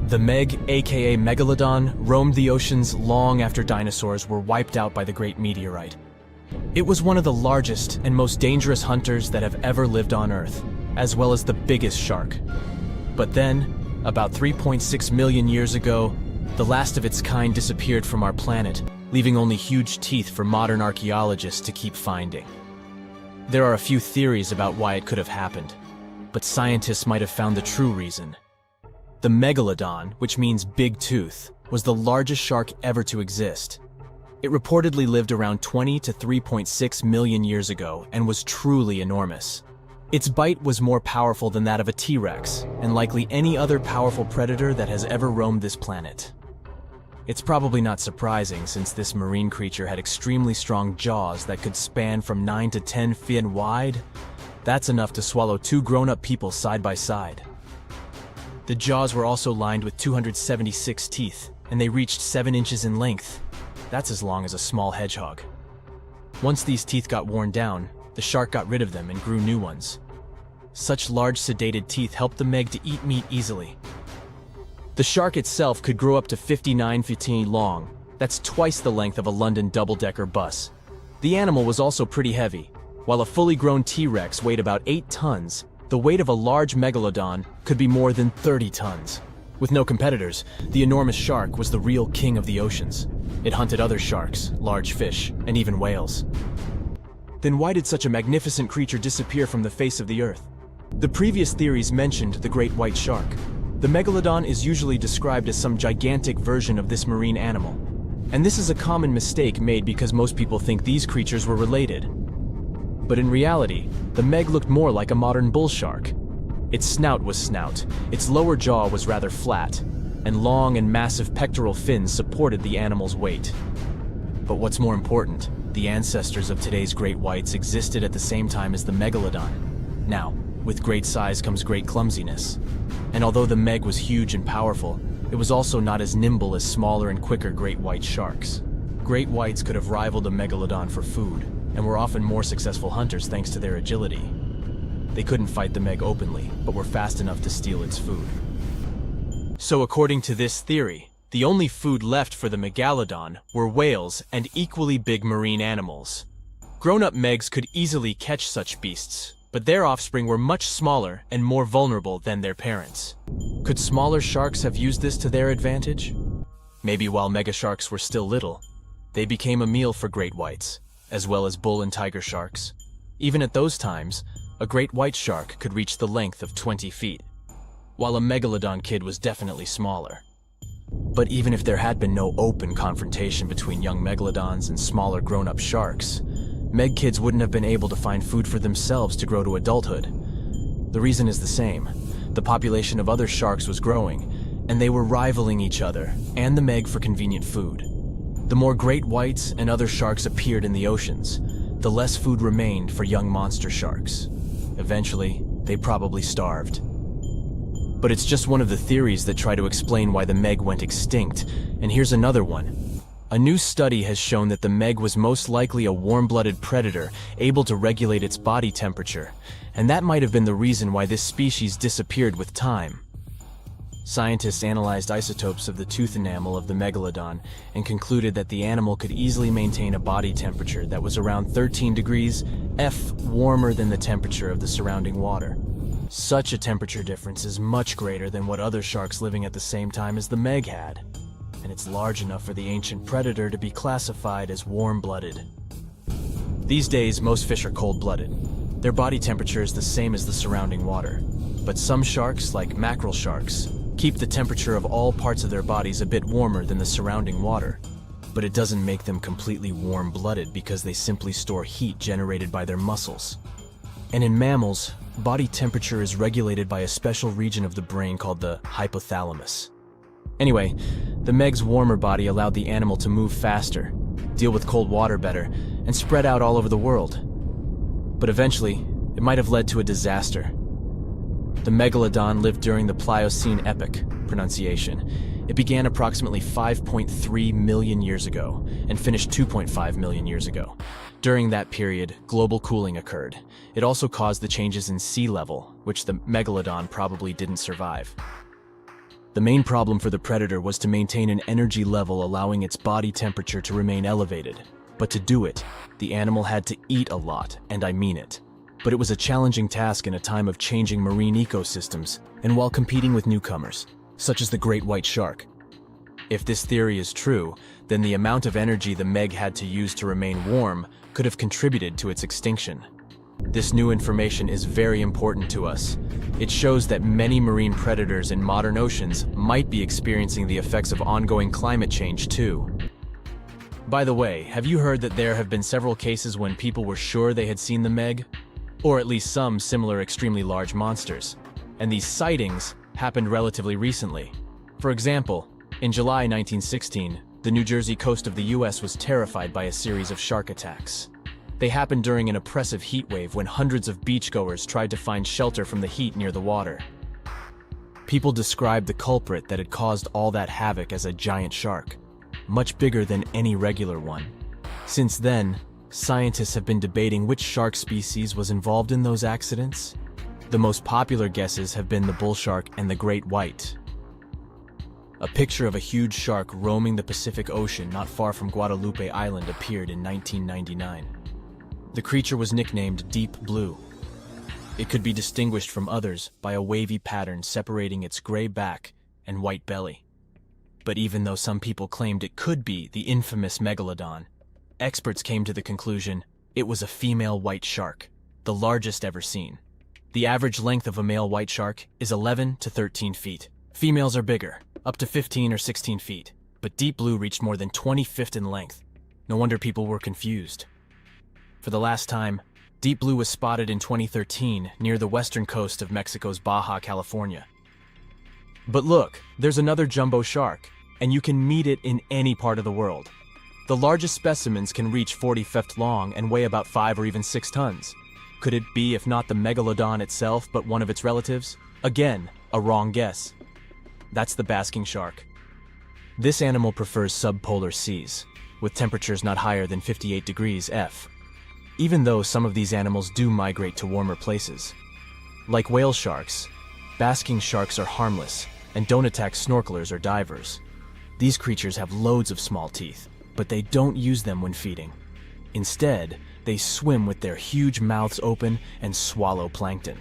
The Meg, aka Megalodon, roamed the oceans long after dinosaurs were wiped out by the Great Meteorite. It was one of the largest and most dangerous hunters that have ever lived on Earth, as well as the biggest shark. But then, about 3.6 million years ago, the last of its kind disappeared from our planet, leaving only huge teeth for modern archaeologists to keep finding. There are a few theories about why it could have happened, but scientists might have found the true reason. The Megalodon, which means big tooth, was the largest shark ever to exist. It reportedly lived around 20 to 3.6 million years ago and was truly enormous. Its bite was more powerful than that of a T-Rex, and likely any other powerful predator that has ever roamed this planet. It's probably not surprising since this marine creature had extremely strong jaws that could span from 9 to 10 feet wide. That's enough to swallow two grown-up people side by side. The jaws were also lined with 276 teeth, and they reached 7 inches in length. That's as long as a small hedgehog. Once these teeth got worn down, the shark got rid of them and grew new ones. Such large sedated teeth helped the Meg to eat meat easily. The shark itself could grow up to 59 feet long. That's twice the length of a London double-decker bus. The animal was also pretty heavy. While a fully grown T-Rex weighed about 8 tons, the weight of a large megalodon could be more than 30 tons. With no competitors, the enormous shark was the real king of the oceans. It hunted other sharks, large fish, and even whales. Then why did such a magnificent creature disappear from the face of the earth? The previous theories mentioned the great white shark. The megalodon is usually described as some gigantic version of this marine animal. And this is a common mistake made because most people think these creatures were related. But in reality, the Meg looked more like a modern bull shark. Its snout was snout, its lower jaw was rather flat, and long and massive pectoral fins supported the animal's weight. But what's more important, the ancestors of today's great whites existed at the same time as the megalodon. Now, with great size comes great clumsiness. And although the Meg was huge and powerful, it was also not as nimble as smaller and quicker great white sharks. Great whites could have rivaled a megalodon for food, and were often more successful hunters thanks to their agility. They couldn't fight the Meg openly, but were fast enough to steal its food. So according to this theory, the only food left for the megalodon were whales and equally big marine animals. Grown-up Megs could easily catch such beasts, but their offspring were much smaller and more vulnerable than their parents. Could smaller sharks have used this to their advantage? Maybe while megasharks were still little, they became a meal for great whites, as well as bull and tiger sharks. Even at those times, a great white shark could reach the length of 20 feet, while a megalodon kid was definitely smaller. But even if there had been no open confrontation between young megalodons and smaller grown-up sharks, Meg kids wouldn't have been able to find food for themselves to grow to adulthood. The reason is the same. The population of other sharks was growing, and they were rivaling each other and the Meg for convenient food. The more great whites and other sharks appeared in the oceans, the less food remained for young monster sharks. Eventually, they probably starved. But it's just one of the theories that try to explain why the Meg went extinct, and here's another one. A new study has shown that the Meg was most likely a warm-blooded predator able to regulate its body temperature, and that might have been the reason why this species disappeared with time. Scientists analyzed isotopes of the tooth enamel of the megalodon and concluded that the animal could easily maintain a body temperature that was around 13 degrees F warmer than the temperature of the surrounding water. Such a temperature difference is much greater than what other sharks living at the same time as the Meg had. and it's large enough for the ancient predator to be classified as warm-blooded. These days, most fish are cold-blooded. Their body temperature is the same as the surrounding water. But some sharks, like mackerel sharks, keep the temperature of all parts of their bodies a bit warmer than the surrounding water. But it doesn't make them completely warm-blooded because they simply store heat generated by their muscles. And in mammals, body temperature is regulated by a special region of the brain called the hypothalamus. Anyway, the Meg's warmer body allowed the animal to move faster, deal with cold water better, and spread out all over the world. But eventually, it might have led to a disaster. The megalodon lived during the Pliocene epoch, pronunciation. It began approximately 5.3 million years ago and finished 2.5 million years ago. During that period, global cooling occurred. It also caused the changes in sea level, which the megalodon probably didn't survive. The main problem for the predator was to maintain an energy level allowing its body temperature to remain elevated. But to do it, the animal had to eat a lot, and I mean it. But it was a challenging task in a time of changing marine ecosystems and while competing with newcomers, such as the great white shark. If this theory is true, then the amount of energy the Meg had to use to remain warm could have contributed to its extinction. This new information is very important to us. It shows that many marine predators in modern oceans might be experiencing the effects of ongoing climate change too. By the way, have you heard that there have been several cases when people were sure they had seen the Meg? Or at least some similar extremely large monsters. And these sightings happened relatively recently. For example, in July 1916, the New Jersey coast of the US was terrified by a series of shark attacks. They happened during an oppressive heat wave when hundreds of beachgoers tried to find shelter from the heat near the water. People described the culprit that had caused all that havoc as a giant shark, much bigger than any regular one. Since then, scientists have been debating which shark species was involved in those accidents. The most popular guesses have been the bull shark and the great white. A picture of a huge shark roaming the Pacific Ocean not far from Guadalupe Island appeared in 1999. The creature was nicknamed Deep Blue. It could be distinguished from others by a wavy pattern separating its gray back and white belly. But even though some people claimed it could be the infamous megalodon, experts came to the conclusion it was a female white shark, the largest ever seen. The average length of a male white shark is 11 to 13 feet. Females are bigger, up to 15 or 16 feet, but Deep Blue reached more than 20 feet in length. No wonder people were confused. For the last time, Deep Blue was spotted in 2013 near the western coast of Mexico's Baja California. But look, there's another jumbo shark, and you can meet it in any part of the world. The largest specimens can reach 40 feet long and weigh about 5 or even 6 tons. Could it be, if not the megalodon itself, but one of its relatives? Again, a wrong guess. That's the basking shark. This animal prefers subpolar seas, with temperatures not higher than 58 degrees F. Even though some of these animals do migrate to warmer places. Like whale sharks, basking sharks are harmless and don't attack snorkelers or divers. These creatures have loads of small teeth, but they don't use them when feeding. Instead, they swim with their huge mouths open and swallow plankton.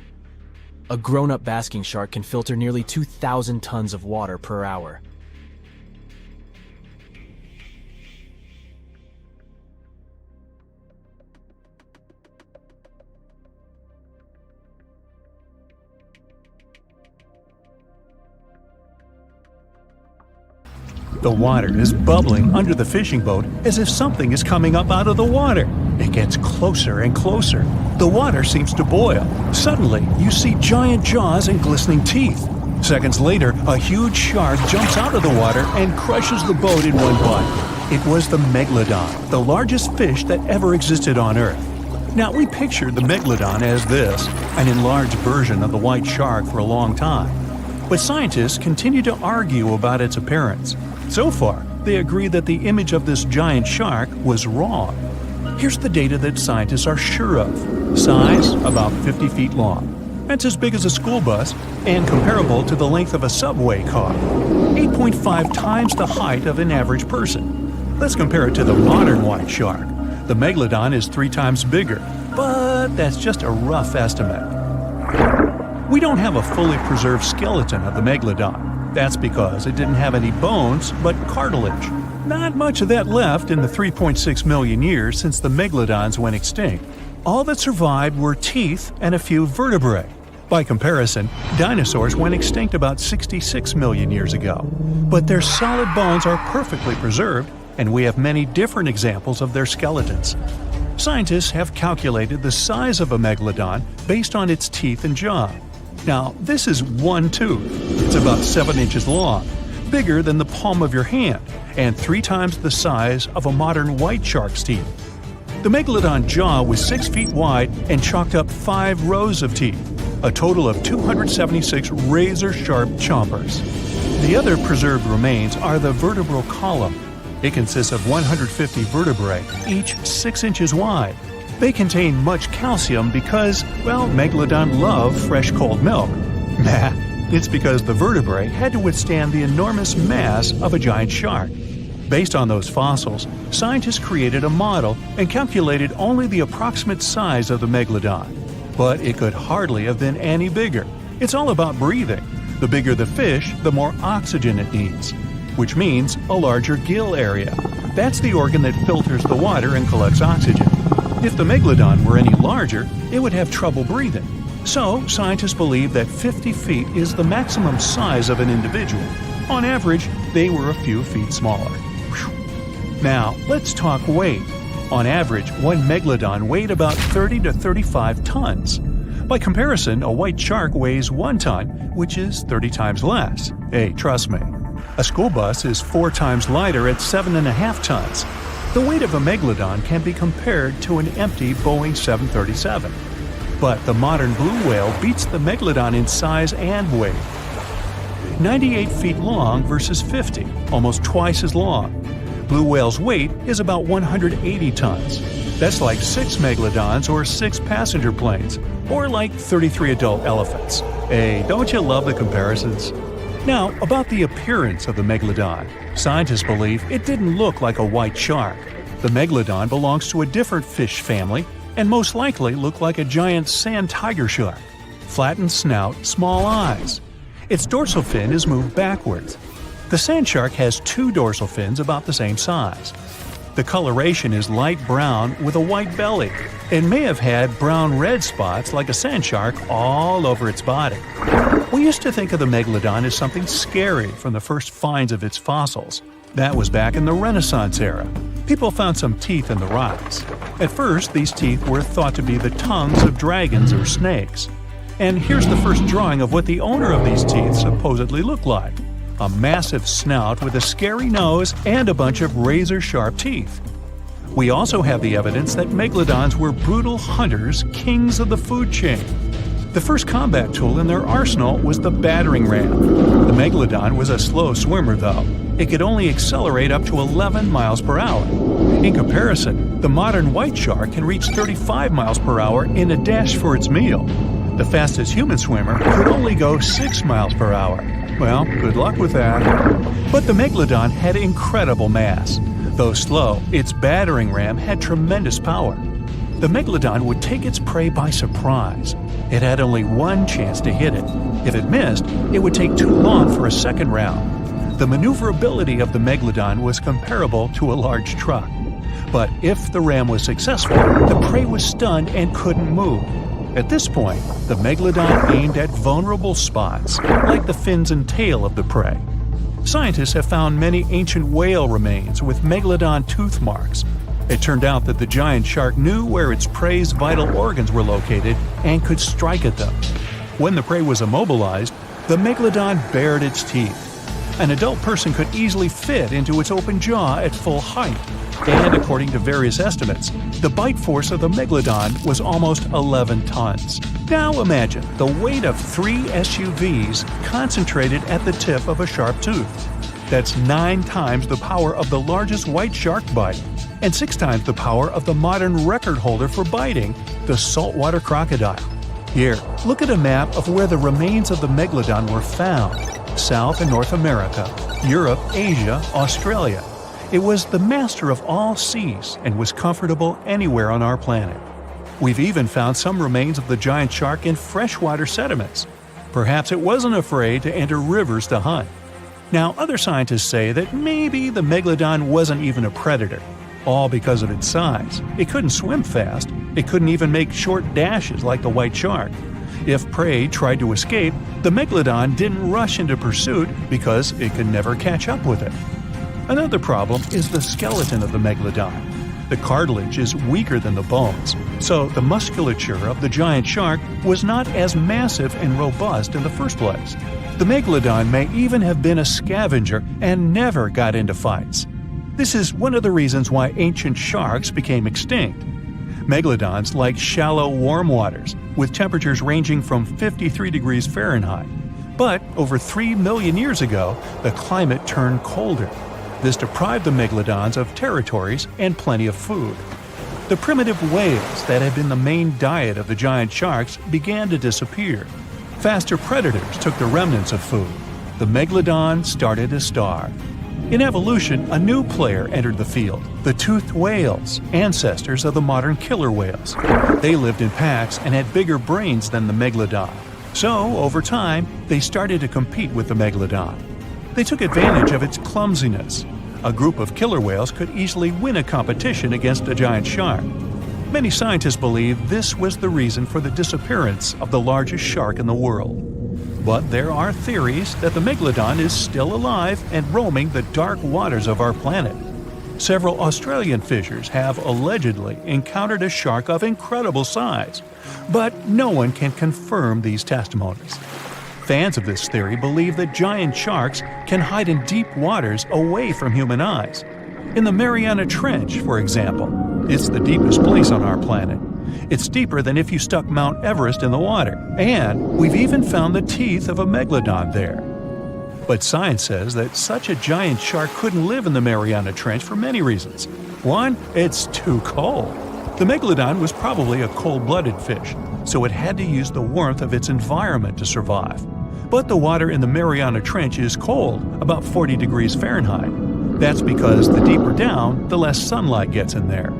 A grown-up basking shark can filter nearly 2,000 tons of water per hour. The water is bubbling under the fishing boat as if something is coming up out of the water. It gets closer and closer. The water seems to boil. Suddenly, you see giant jaws and glistening teeth. Seconds later, a huge shark jumps out of the water and crushes the boat in one bite. It was the megalodon, the largest fish that ever existed on Earth. Now, we pictured the megalodon as this, an enlarged version of the white shark for a long time. But scientists continue to argue about its appearance. So far, they agree that the image of this giant shark was wrong. Here's the data that scientists are sure of. Size, about 50 feet long. That's as big as a school bus and comparable to the length of a subway car. 8.5 times the height of an average person. Let's compare it to the modern white shark. The megalodon is 3 times bigger, but that's just a rough estimate. We don't have a fully preserved skeleton of the megalodon. That's because it didn't have any bones, but cartilage. Not much of that left in the 3.6 million years since the megalodons went extinct. All that survived were teeth and a few vertebrae. By comparison, dinosaurs went extinct about 66 million years ago. But their solid bones are perfectly preserved, and we have many different examples of their skeletons. Scientists have calculated the size of a megalodon based on its teeth and jaw. Now, this is one tooth. It's about 7 inches long, bigger than the palm of your hand, and 3 times the size of a modern white shark's teeth. The megalodon jaw was 6 feet wide and chalked up 5 rows of teeth, a total of 276 razor-sharp chompers. The other preserved remains are the vertebral column. It consists of 150 vertebrae, each 6 inches wide. They contain much calcium because, well, megalodon love fresh cold milk. Nah, it's because the vertebrae had to withstand the enormous mass of a giant shark. Based on those fossils, scientists created a model and calculated only the approximate size of the megalodon. But it could hardly have been any bigger. It's all about breathing. The bigger the fish, the more oxygen it needs, which means a larger gill area. That's the organ that filters the water and collects oxygen. If the megalodon were any larger, it would have trouble breathing. So, scientists believe that 50 feet is the maximum size of an individual. On average, they were a few feet smaller. Whew. Now, let's talk weight. On average, one megalodon weighed about 30 to 35 tons. By comparison, a white shark weighs 1 ton, which is 30 times less. Hey, trust me. A school bus is 4 times lighter at 7.5 tons. The weight of a megalodon can be compared to an empty Boeing 737. But the modern blue whale beats the megalodon in size and weight. 98 feet long versus 50, almost twice as long. Blue whale's weight is about 180 tons. That's like 6 megalodons or 6 passenger planes, or like 33 adult elephants. Hey, don't you love the comparisons? Now, about the appearance of the megalodon. Scientists believe it didn't look like a white shark. The megalodon belongs to a different fish family and most likely looked like a giant sand tiger shark. Flattened snout, small eyes. Its dorsal fin is moved backwards. The sand shark has 2 dorsal fins about the same size. The coloration is light brown with a white belly. It may have had brown-red spots like a sand shark all over its body. We used to think of the megalodon as something scary from the first finds of its fossils. That was back in the Renaissance era. People found some teeth in the rocks. At first, these teeth were thought to be the tongues of dragons or snakes. And here's the first drawing of what the owner of these teeth supposedly looked like. A massive snout with a scary nose and a bunch of razor-sharp teeth. We also have the evidence that megalodons were brutal hunters, kings of the food chain. The first combat tool in their arsenal was the battering ram. The megalodon was a slow swimmer, though. It could only accelerate up to 11 miles per hour. In comparison, the modern white shark can reach 35 miles per hour in a dash for its meal. The fastest human swimmer could only go 6 miles per hour. Well, good luck with that. But the megalodon had incredible mass. Though slow, its battering ram had tremendous power. The megalodon would take its prey by surprise. It had only one chance to hit it. If it missed, it would take too long for a second round. The maneuverability of the megalodon was comparable to a large truck. But if the ram was successful, the prey was stunned and couldn't move. At this point, the megalodon aimed at vulnerable spots, like the fins and tail of the prey. Scientists have found many ancient whale remains with megalodon tooth marks. It turned out that the giant shark knew where its prey's vital organs were located and could strike at them. When the prey was immobilized, the megalodon bared its teeth. An adult person could easily fit into its open jaw at full height. And according to various estimates, the bite force of the megalodon was almost 11 tons. Now imagine the weight of 3 SUVs concentrated at the tip of a sharp tooth. That's 9 times the power of the largest white shark bite, and 6 times the power of the modern record holder for biting, the saltwater crocodile. Here, look at a map of where the remains of the megalodon were found. South and North America, Europe, Asia, Australia. It was the master of all seas and was comfortable anywhere on our planet. We've even found some remains of the giant shark in freshwater sediments. Perhaps it wasn't afraid to enter rivers to hunt. Now, other scientists say that maybe the megalodon wasn't even a predator, all because of its size. It couldn't swim fast, it couldn't even make short dashes like the white shark. If prey tried to escape, the megalodon didn't rush into pursuit because it could never catch up with it. Another problem is the skeleton of the megalodon. The cartilage is weaker than the bones, so the musculature of the giant shark was not as massive and robust in the first place. The megalodon may even have been a scavenger and never got into fights. This is one of the reasons why ancient sharks became extinct. Megalodons like shallow, warm waters, with temperatures ranging from 53 degrees Fahrenheit. But over 3 million years ago, the climate turned colder. This deprived the megalodons of territories and plenty of food. The primitive whales that had been the main diet of the giant sharks began to disappear. Faster predators took the remnants of food. The megalodon started to starve. In evolution, a new player entered the field, the toothed whales, ancestors of the modern killer whales. They lived in packs and had bigger brains than the megalodon. So, over time, they started to compete with the megalodon. They took advantage of its clumsiness. A group of killer whales could easily win a competition against a giant shark. Many scientists believe this was the reason for the disappearance of the largest shark in the world. But there are theories that the megalodon is still alive and roaming the dark waters of our planet. Several Australian fishers have allegedly encountered a shark of incredible size, but no one can confirm these testimonies. Fans of this theory believe that giant sharks can hide in deep waters away from human eyes. In the Mariana Trench, for example, it's the deepest place on our planet. It's deeper than if you stuck Mount Everest in the water, and we've even found the teeth of a megalodon there. But science says that such a giant shark couldn't live in the Mariana Trench for many reasons. One, it's too cold. The megalodon was probably a cold-blooded fish, so it had to use the warmth of its environment to survive. But the water in the Mariana Trench is cold, about 40 degrees Fahrenheit. That's because the deeper down, the less sunlight gets in there.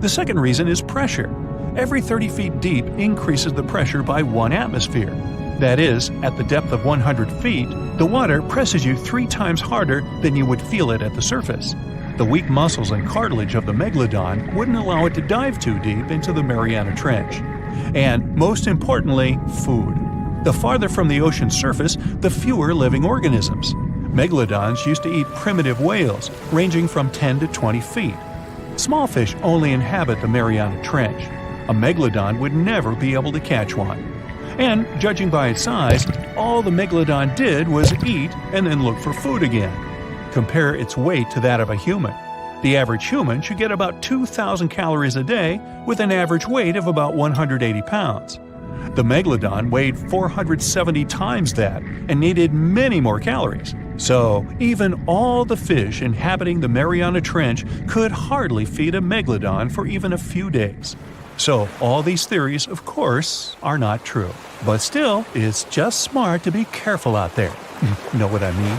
The second reason is pressure. Every 30 feet deep increases the pressure by 1 atmosphere. That is, at the depth of 100 feet, the water presses you 3 times harder than you would feel it at the surface. The weak muscles and cartilage of the megalodon wouldn't allow it to dive too deep into the Mariana Trench. And most importantly, food. The farther from the ocean's surface, the fewer living organisms. Megalodons used to eat primitive whales, ranging from 10 to 20 feet. Small fish only inhabit the Mariana Trench. A megalodon would never be able to catch one. And, judging by its size, all the megalodon did was eat and then look for food again. Compare its weight to that of a human. The average human should get about 2,000 calories a day with an average weight of about 180 pounds. The megalodon weighed 470 times that and needed many more calories. So, even all the fish inhabiting the Mariana Trench could hardly feed a megalodon for even a few days. So, all these theories, of course, are not true. But still, it's just smart to be careful out there. Know what I mean?